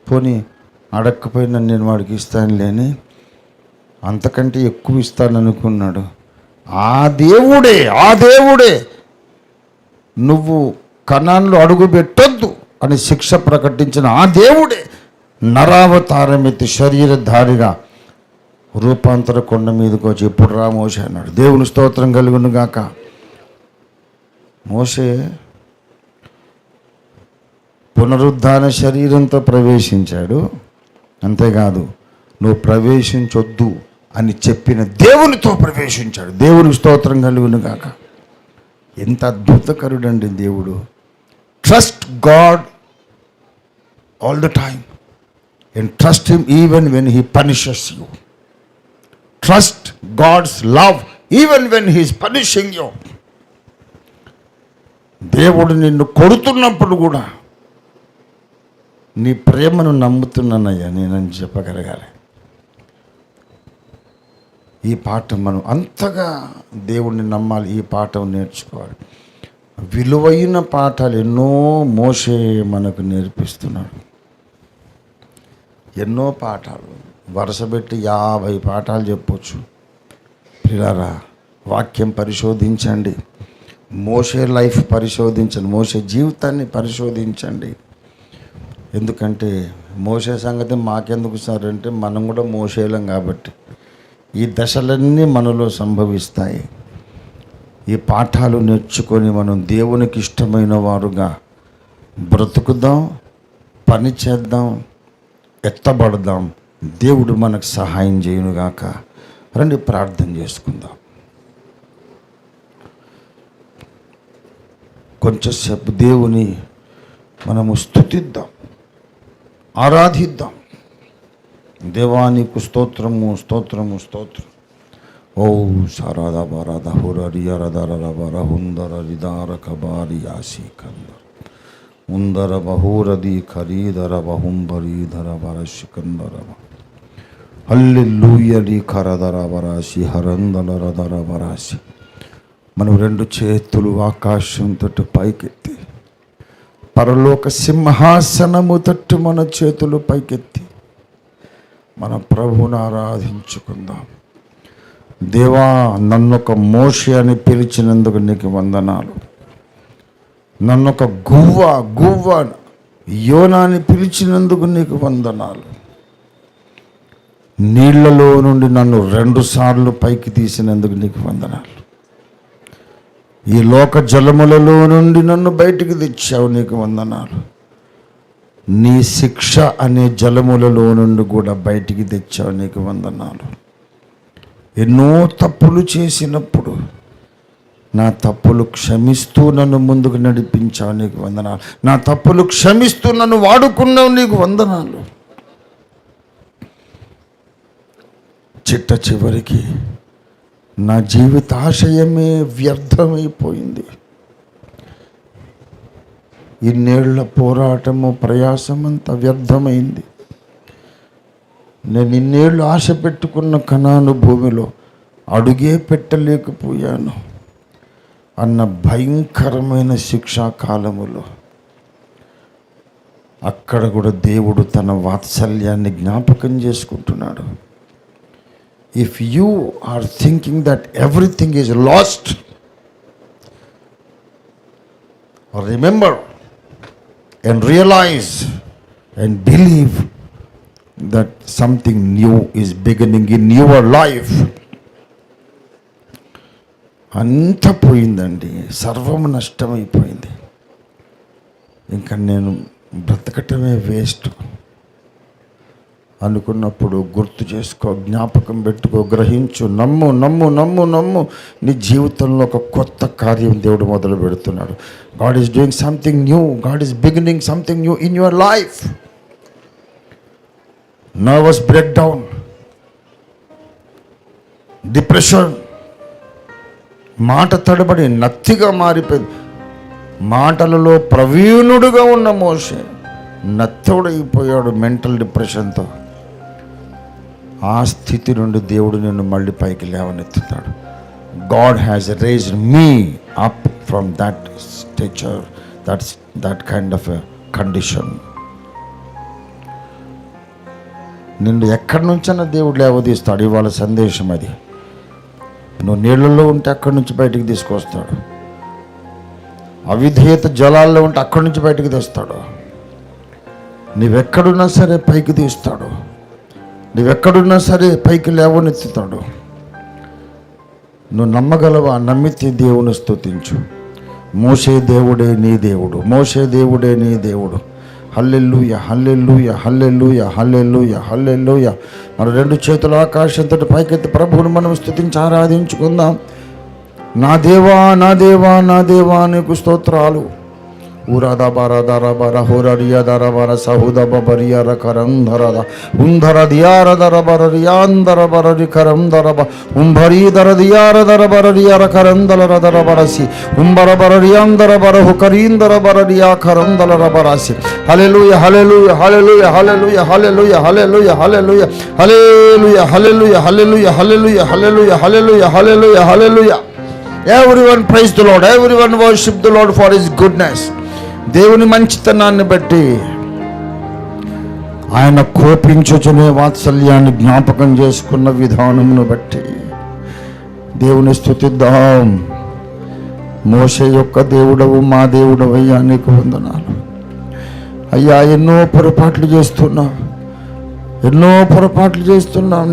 పోనీ అడగకపోయినా నేను వాడికి ఇస్తాను లేని, అంతకంటే ఎక్కువ ఇస్తాననుకున్నాడు. ఆ దేవుడే నువ్వు కనాన్లో అడుగు పెట్టొద్దు అని శిక్ష ప్రకటించిన ఆ దేవుడే నరావతారమెత్తి శరీరధారిగా రూపాంతర కొండ మీదకి వచ్చి ఇప్పుడు రా మోషే అన్నాడు. దేవుని స్తోత్రం కలుగును గాక. మోషే పునరుద్ధాన శరీరంతో ప్రవేశించాడు. అంతేకాదు, నువ్వు ప్రవేశించొద్దు అని చెప్పిన దేవునితో ప్రవేశించాడు. దేవుని స్తోత్రం కలుగును గాక. ఎంత అద్భుతకరుడండి దేవుడు. Trust God all the time and trust him even when he punishes you. Trust God's love even when he is punishing you. దేవుడు నిన్ను కొడుతున్నప్పుడు కూడా నీ ప్రేమను నమ్ముతున్నానయ్యా నేనని చెప్పగలగాలి. ఈ పాఠం మనం అంతగా దేవుడిని నమ్మాలి. ఈ పాఠం నేర్చుకోవాలి. విలువైన పాఠాలు ఎన్నో మోషే మనకు నేర్పిస్తున్నాడు. ఎన్నో పాఠాలు వరుసపెట్టి 50 పాఠాలు చెప్పొచ్చు. పిల్లారా, వాక్యం పరిశోధించండి. మోషే లైఫ్ పరిశోధించండి. మోషే జీవితాన్ని పరిశోధించండి. ఎందుకంటే మోషే సంగతి మాకెందుకు సార్ అంటే మనం కూడా మోషేలం కాబట్టి ఈ దశలన్నీ మనలో సంభవిస్తాయి. ఈ పాఠాలు నేర్చుకొని మనం దేవునికి ఇష్టమైన వారుగా బ్రతుకుదాం, పని చేద్దాం, ఎత్తబడదాం. దేవుడు మనకు సహాయం చేయునుగాక. రండి ప్రార్థన చేసుకుందాం. కొంచెంసేపు దేవుని మనము స్తుతిద్దాం, ఆరాధిద్దాం. దేవానికి స్తోత్రము స్తోత్రము స్తోత్రం. ఓ సారాధ బారాధ హురరియారధర హుందర రిదార కబారి యాసి కందర ఉందర బహూరది ఖరీదర బహుంబరీధర వరషి కందర హల్లెలూయడి ఖరదర వరాసి హరందరధర వరాసి. మనం 2 చేతులు ఆకాశం తట్టు పైకెత్తి, పరలోక సింహాసనము తట్టు మన చేతులు పైకెత్తి మన ప్రభువును ఆరాధించుకుందాం. దేవా, నన్నొక మోషే అని పిలిచినందుకు నీకు వందనాలు. నన్నొక గువ్వ యోనాని పిలిచినందుకు నీకు వందనాలు. నీళ్లలో నుండి నన్ను 2 సార్లు పైకి తీసినందుకు నీకు వందనాలు. ఈ లోక జలములలో నుండి నన్ను బయటికి తెచ్చావు, నీకు వందనాలు. నీ శిక్ష అనే జలములలో నుండి కూడా బయటికి తెచ్చావు, నీకు వందనాలు. ఎన్నో తప్పులు చేసినప్పుడు నా తప్పులు క్షమిస్తూ నన్ను ముందుకు నడిపించావు, నీకు వందనాలు. నా తప్పులు క్షమిస్తూ నన్ను వాడుకున్నావు, నీకు వందనాలు. చిట్ట చివరికి నా జీవితాశయమే వ్యర్థమైపోయింది. ఇన్నేళ్ల పోరాటము ప్రయాసమంతా వ్యర్థమైంది. నేను ఇన్నేళ్ళు ఆశ పెట్టుకున్న కనాను భూమిలో అడుగే పెట్టలేకపోయాను అన్న భయంకరమైన శిక్షాకాలములో అక్కడ కూడా దేవుడు తన వాత్సల్యాన్ని జ్ఞాపకం చేసుకుంటున్నాడు. If you are thinking that everything is lost, remember and realize and believe that something new is beginning in your life. అంత పోయిందండి, సర్వము నష్టమైపోయింది. ఇంకా నేను బ్రతకటమే వేస్ట్ అనుకున్నప్పుడు గుర్తు చేసుకో, జ్ఞాపకం పెట్టుకో, గ్రహించు, నమ్ము నమ్ము నమ్ము నమ్ము. నీ జీవితంలో ఒక కొత్త కార్యం దేవుడు మొదలు పెడుతున్నాడు. God is doing something new. God is beginning something new in your life. Nervous break down, depression, మాట తడబడి నత్తిగా మారిపోయింది. మాటలలో ప్రవీణుడుగా ఉన్న మోషే నత్తోడైపోయాడు మెంటల్ డిప్రెషన్తో. ఆ స్థితి నుండి దేవుడు నిన్ను మళ్ళీ పైకి లేవనెత్తుతాడు. God has raised me up from that stature, that kind of a condition. నిన్ను ఎక్కడి నుంచైనా దేవుడు లేవదీస్తాడు. ఇవాళ సందేశం అది. నువ్వు నీళ్ళల్లో ఉంటే అక్కడి నుంచి బయటికి తీసుకొస్తాడు. అవిధేయత జలాల్లో ఉంటే అక్కడి నుంచి బయటికి తెస్తాడు. నీవెక్కడున్నా సరే పైకి తీస్తాడు. నీవెక్కడున్నా సరే పైకి లేవనెత్తుతాడు. నువ్వు నమ్మగలవా? నమ్మితే దేవుని స్తుతించు. మోషే దేవుడే నీ దేవుడు, మోషే దేవుడే నీ దేవుడు. హల్లెలూయా హల్లెలూయా హల్లెలూయా హల్లెలూయా హల్లెలూయా. మన రెండు చేతుల ఆకాశంతో పైకెత్తి ప్రభువుని మనం స్తుతించి ఆరాధించుకుందాం. నా దేవా నా దేవా నా దేవా నీకు స్తోత్రాలు. ఊరాదా బారాదారా బారా హోరరియా దారా బారా సహుదా బరియా రకరం ధరద ఉంధర దియార దర బరరియాందర బరరి కరం దరబ ఉంభరీ దర దియార దర బరరియా రకరం దలర దర బరసి ఉంబర బరరియాందర బరహు కరీందర బరరియా కరం దలర బరసి. హల్లెలూయా హల్లెలూయా హల్లెలూయా హల్లెలూయా హల్లెలూయా హల్లెలూయా హల్లెలూయా హల్లెలూయా హల్లెలూయా హల్లెలూయా హల్లెలూయా హల్లెలూయా హల్లెలూయా హల్లెలూయా హల్లెలూయా. Everyone praise the Lord. Everyone worship the Lord for His goodness. దేవుని మంచితనాన్ని బట్టి, ఆయన కోపించుచునే వాత్సల్యాన్ని జ్ఞాపకం చేసుకున్న విధానమును బట్టి దేవుని స్తుతిద్దాం. మోషే యొక్క దేవుడవు మా దేవుడవయ్యా, నీకు వందనాలు అయ్యా. ఎన్నో పొరపాట్లు చేస్తున్నాం.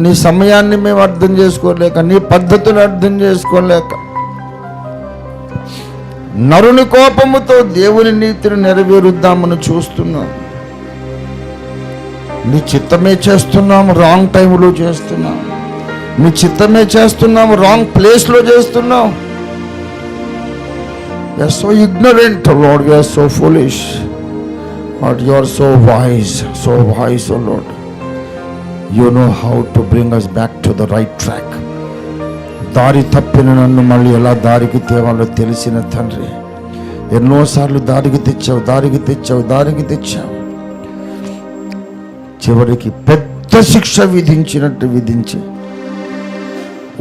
నీ సమయాన్ని మేము అర్థం చేసుకోలేక, నీ పద్ధతిని అర్థం చేసుకోలేక, నరుని కోపముతో దేవుని నీతిని నెరవేరుద్దామని చూస్తున్నాం. నీ చిత్తమే చేస్తున్నాం, రాంగ్ టైంలో చేస్తున్నాం. నీ చిత్తమే చేస్తున్నాం, రాంగ్ ప్లేస్లో చేస్తున్నాం. We are so ignorant, Lord. We are so foolish. But you are so wise, oh Lord. You know how to bring us back to the right track. దారి తప్పిన నన్ను మళ్ళీ ఎలా దారికి తేవాలో తెలిసిన తండ్రి, ఎన్నోసార్లు దారికి తెచ్చావు. చివరికి పెద్ద శిక్ష విధించి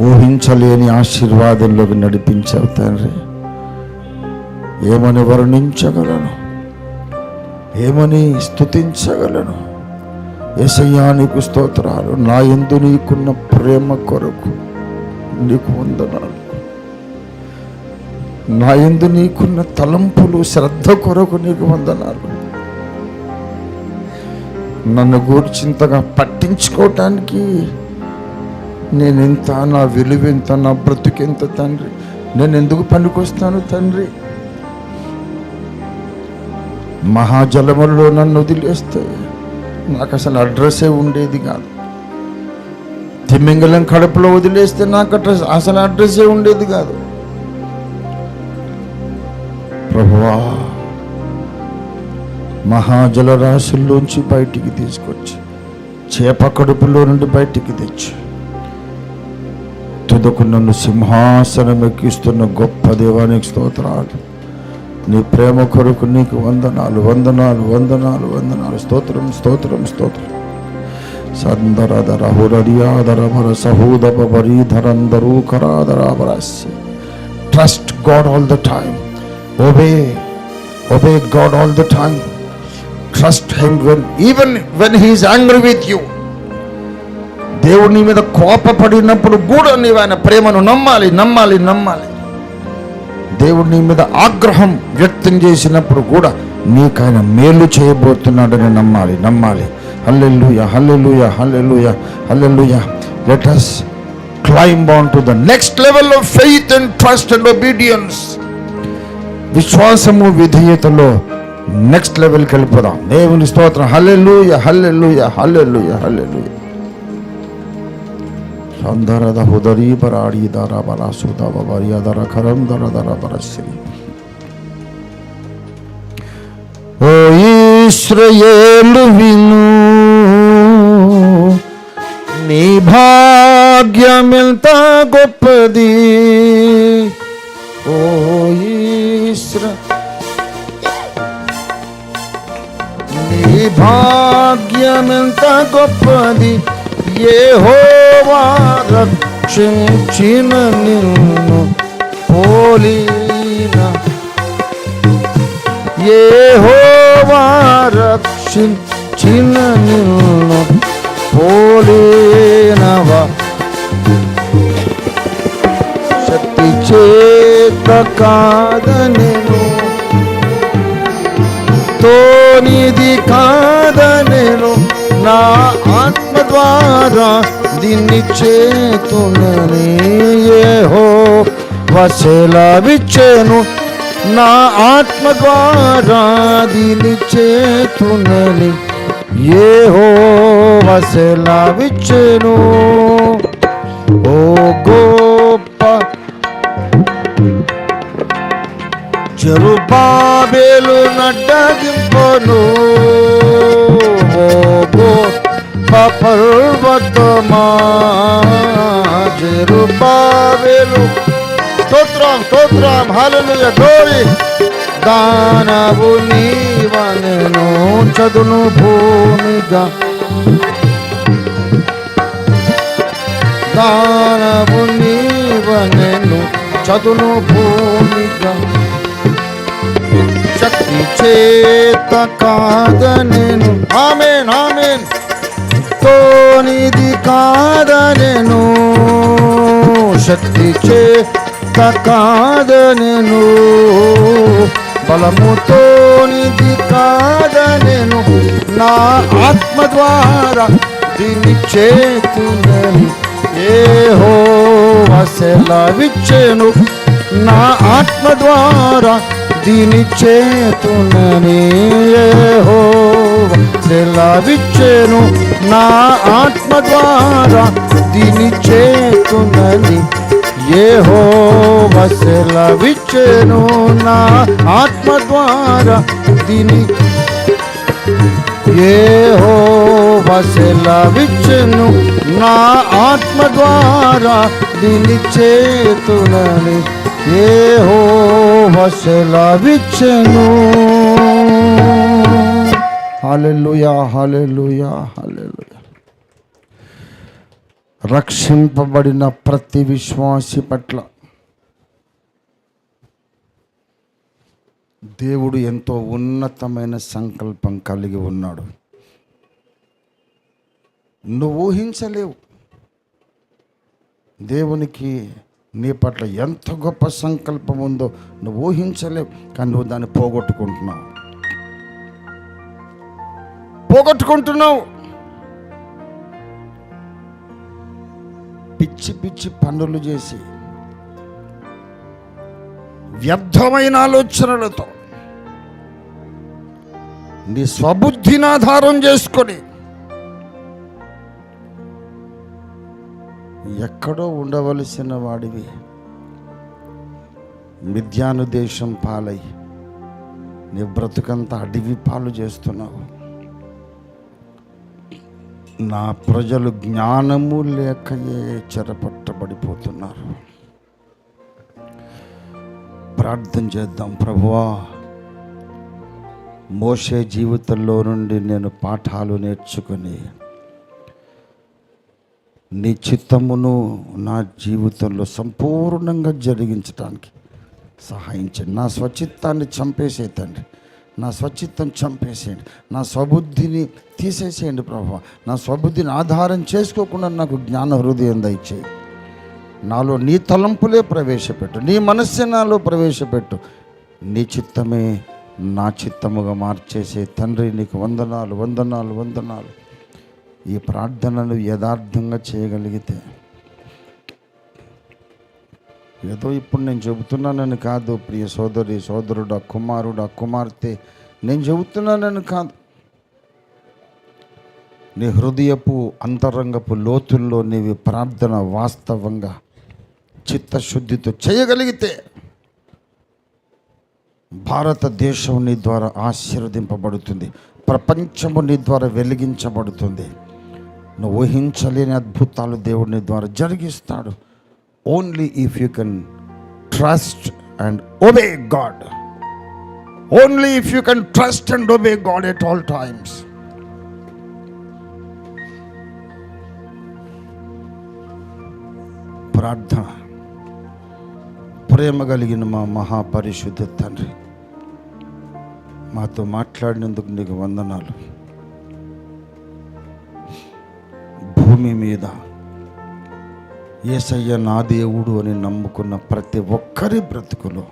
ఊహించలేని ఆశీర్వాదంలోకి నడిపించావు తండ్రి. ఏమని వర్ణించగలను, ఏమని స్తుతించగలను? యేసయ్యా నీకు స్తోత్రాలు. నా యందు నీకున్న ప్రేమ కొరకు నీకు వందనాలు. నా యందు నీకున్న తలంపులు, శ్రద్ధ కొరకు నీకు వందనాలు. నన్ను గూర్చింతగా పట్టించుకోవటానికి నేనెంత, నా విలువెంత, నా బ్రతుకెంత తండ్రి. నేను ఎందుకు పనికొస్తాను తండ్రి? మహాజలములలో నన్ను వదిలేస్తే నాకు అసలు అడ్రస్సే ఉండేది కాదు. తిమింగలం కడుపులో వదిలేస్తే నాకు అసలు అడ్రస్సే ఉండేది కాదు. ప్రభువా, మహాజల రాశుల్లోంచి బయటికి తీసుకొచ్చి, చేప కడుపులో నుండి బయటికి తెచ్చి, తుదకు నన్ను సింహాసనం ఎక్కిస్తున్న గొప్ప దేవానికి స్తోత్రాలు. నీ ప్రేమ కొరకు నీకు వందనాలు, వందనాలు, వందనాలు, వందనాలు. స్తోత్రం, స్తోత్రం, స్తోత్రం. సందరధర హురరియాధర భర సహూదప భరీధరందరూ కరాధరాభరస్య. Trust God all the time. Obey God all the time. Trust Him even when He is angry with you. దేవుని మీద కోపపడినప్పుడు కూడా నీవు ఆయన ప్రేమను నమ్మాలి, నమ్మాలి, నమ్మాలి. దేవుని మీద ఆగ్రహం వ్యక్తం చేసినప్పుడు కూడా నీకు ఆయన మేలు చేయబోతున్నాడని నమ్మాలి, నమ్మాలి. హల్లెలూయా, హల్లెలూయా, హల్లెలూయా, హల్లెలూయా. Let us climb on to the next level of faith and trust and obedience. విశ్వాసము విధేయతలో నెక్స్ట్ లెవెల్కి వెళ్ళిపోదాం. దేవుని స్తోత్రం. హల్లెలూయా, హల్లెలూయా, హల్లెలూయా, హల్లెలూయా. సందరద హుదరీ బరాడి దర బరాసుద బరియా దర కరం దర దర బరశ్రీ. ఓ ఇశ్రాయేలు విను, నీ భాగ్యమెంత గొప్పది. ఓ నీ భాగ్యమెంత గొప్పది. యెహోవా రక్షించిన నిన్ను పోలిన, యెహోవా రక్షించిన నిన్ను పోలినవా. శక్తి చేత కాదనెను, తోనిది కాదనెను, నా ఆత్మ ద్వారా దీన్ని చేతునని యెహోవా సెలవిచ్చెను. నా ఆత్మ ద్వారా దీన్ని చేతునని యెహోవా సెలవిచ్చెను. ఓ గొప్ప జెరుబ్బాబెలు నడ్డగింపను, ఓ గొప్ప పర్వతమా జెరుబ్బాబెలు. స్తోత్రం, స్తోత్రం, హల్లెలూయా, గ్లోరీ. దానవు నీవనెను చదును భూమిగా, దానవు నీవనెను చదును భూమిగా. శక్తి చేత కాదనెను, ఆమేన్, ఆమేన్. తోనిది కాదనెను, శక్తి చేత కాదనెను, బలముతోనిది కాదనెను, నా ఆత్మ ద్వారా దీన్ని చేతునని యెహోవా సెలవిచ్చెను. నా ఆత్మ ద్వారా దీని చేతునని యెహోవా సెలవిచ్చెను. నా ఆత్మ ద్వారా దీని చేతునని యెహోవా సెలవిచ్చెను. నా ఆత్మ ద్వారా దీని యెహోవా సెలవిచ్చెను. నా ఆత్మ ద్వారా దీని చేతునని యెహోవా సెలవిచ్చెను. హల్లెలూయా, హల్లెలూయా, హల్లెలూయా. రక్షింపబడిన ప్రతి విశ్వాసి పట్ల దేవుడు ఎంతో ఉన్నతమైన సంకల్పం కలిగి ఉన్నాడు. నువ్వు ఊహించలేవు దేవునికి నీ పట్ల ఎంత గొప్ప సంకల్పం ఉందో నువ్వు ఊహించలేవు. కానీ నువ్వు దాన్ని పోగొట్టుకుంటున్నావు. పిచ్చి పిచ్చి పనులు చేసి, వ్యర్థమైన ఆలోచనలతో నీ స్వబుద్ధిని ఆధారం చేసుకొని ఎక్కడో ఉండవలసిన వాడివి మిథ్యాను దేశం పాలై నీ బ్రతుకంతా అడవి పాలు చేస్తున్నావు. నా ప్రజలు జ్ఞానము లేకయే చెరపట్టబడిపోతున్నారు. ప్రార్థన చేద్దాం. ప్రభువా, మోషే జీవితంలో నుండి నేను పాఠాలు నేర్చుకుని నీ చిత్తమును నా జీవితంలో సంపూర్ణంగా జరిగించడానికి సహాయం చేయండి. నా స్వచిత్తాన్ని చంపేసే తండ్రి, నా స్వచిత్తం చంపేసేయండి. నా స్వబుద్ధిని తీసేసేయండి ప్రభువా. నా స్వబుద్ధిని ఆధారం చేసుకోకుండా నాకు జ్ఞాన హృదయం దయచేయి. నాలో నీ తలంపులే ప్రవేశపెట్టు, నీ మనస్సే నాలో ప్రవేశపెట్టు. నీ చిత్తమే నా చిత్తముగా మార్చేసే తండ్రి, నీకు వందనాలు వందనాలు వందనాలు. ఈ ప్రార్థనలు యథార్థంగా చేయగలిగితే, ఏదో ఇప్పుడు నేను చెబుతున్నానని కాదు ప్రియ సోదరి సోదరుడు, కుమారుడు కుమార్తె, నేను చెబుతున్నానని కాదు. నీ హృదయపు అంతరంగపు లోతుల్లో నీవి ప్రార్థన వాస్తవంగా చిత్తశుద్ధితో చేయగలిగితే భారతదేశం నీ ద్వారా ఆశీర్వదింపబడుతుంది. ప్రపంచము నీ ద్వారా వెలిగించబడుతుంది. నువ్వు ఊహించలేని అద్భుతాలు దేవుడు నీ ద్వారా జరిగిస్తాడు. Only if you can trust and obey God. Only if you can trust and obey God at all times. ప్రార్థన. ప్రేమ కలిగిన మా మహాపరిశుద్ధ తండ్రి, మాతో మాట్లాడినందుకు నీకు వందనాలు. భూమి మీద యేసయ్య నా దేవుడు అని నమ్ముకున్న ప్రతి ఒక్కరి బ్రతుకులో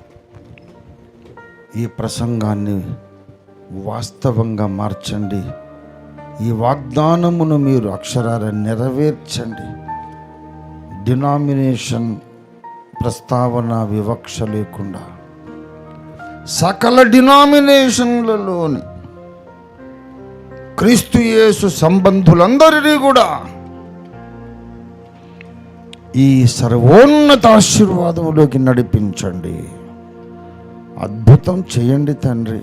ఈ ప్రసంగాన్ని వాస్తవంగా మార్చండి. ఈ వాగ్దానమును మీరు అక్షరాల నెరవేర్చండి. డినామినేషన్ ప్రస్తావన వివక్ష లేకుండా సకల డినామినేషన్లలోని క్రీస్తు యేసు సంబంధులందరినీ కూడా ఈ సర్వోన్నత ఆశీర్వాదములోకి నడిపించండి. అద్భుతం చేయండి తండ్రి.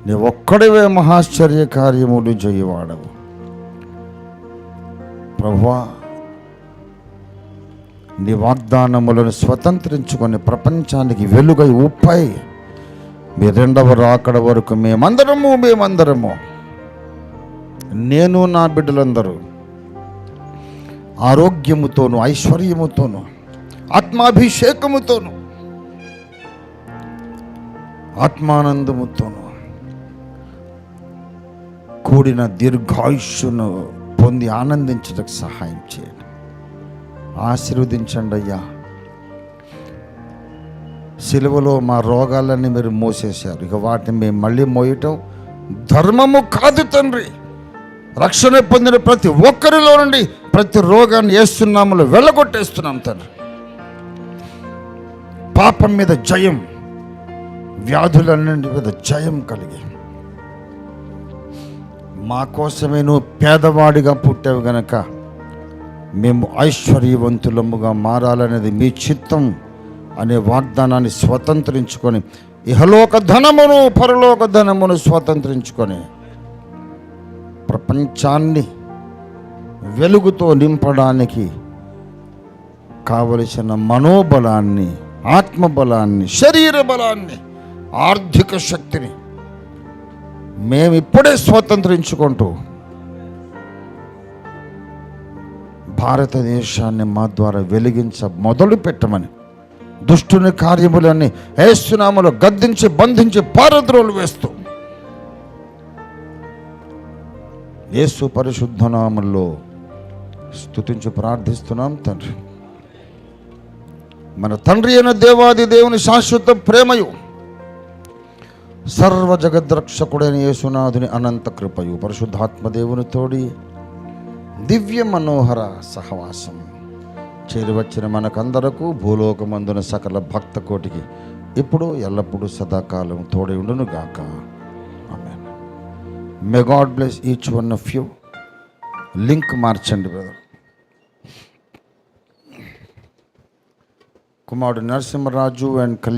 నీ ఒక్కడివే మహాశ్చర్య కార్యములు చేయవాడవు ప్రభువా. నీ వాగ్దానములను స్వతంత్రించుకొని ప్రపంచానికి వెలుగై ఉప్పై మీ రెండవ రాకడ వరకు మేమందరము నేను నా బిడ్డలందరూ ఆరోగ్యముతోను ఐశ్వర్యముతోను ఆత్మాభిషేకముతోను ఆత్మానందముతోను కూడిన దీర్ఘాయుష్ను పొంది ఆనందించడానికి సహాయం చేయండి. ఆశీర్వదించండి అయ్యా. సిలువలో మా రోగాలన్నీ మీరు మోసేశారు. ఇక వాటిని మేము మళ్ళీ మోయటం ధర్మము కాదు తండ్రి. రక్షణ పొందిన ప్రతి ఒక్కరిలో నుండి ప్రతి రోగాన్ని యేసునామములో వెళ్ళగొట్టేస్తున్నాం తండ్రి. పాపం మీద జయం, వ్యాధులన్నింటి మీద జయం కలిగి మా కోసమే నువ్వు పేదవాడిగా పుట్టావు గనక మేము ఐశ్వర్యవంతులముగా మారాలనేది మీ చిత్తం అనే వాగ్దానాన్ని స్వతంత్రించుకొని ఇహలోక ధనమును పరలోక ధనమును స్వతంత్రించుకొని ప్రపంచాన్ని వెలుగుతో నింపడానికి కావలసిన మనోబలాన్ని, ఆత్మబలాన్ని, శరీర బలాన్ని, ఆర్థిక శక్తిని మేమిప్పుడే స్వతంత్రించుకుంటూ భారతదేశాన్ని మా ద్వారా వెలిగించ మొదలు పెట్టమని దుష్టుని కార్యములన్నీ యేసునామములో గద్దించి బంధించి పారద్రోలు వేస్తూ యేసు పరిశుద్ధ నామములో స్తుతించి ప్రార్థిస్తున్నాం తండ్రి. మన తండ్రి అయిన దేవాది దేవుని శాశ్వత ప్రేమయు సర్వ జగద్రక్షకుడైన యేసునాథుని అనంత కృపయు పరిశుద్ధాత్మ దేవుని తోడి దివ్య మనోహర సహవాసం చేరువచ్చిన మనకందరకు భూలోకమందున సకల భక్త కోటికి ఇప్పుడు ఎల్లప్పుడూ సదాకాలం తోడై ఉండును గాక. Amen. May God bless each one of you. Link మార్చండి బ్రదర్. కుమారుడు నరసింహరాజు అండ్ కళ్యాణ్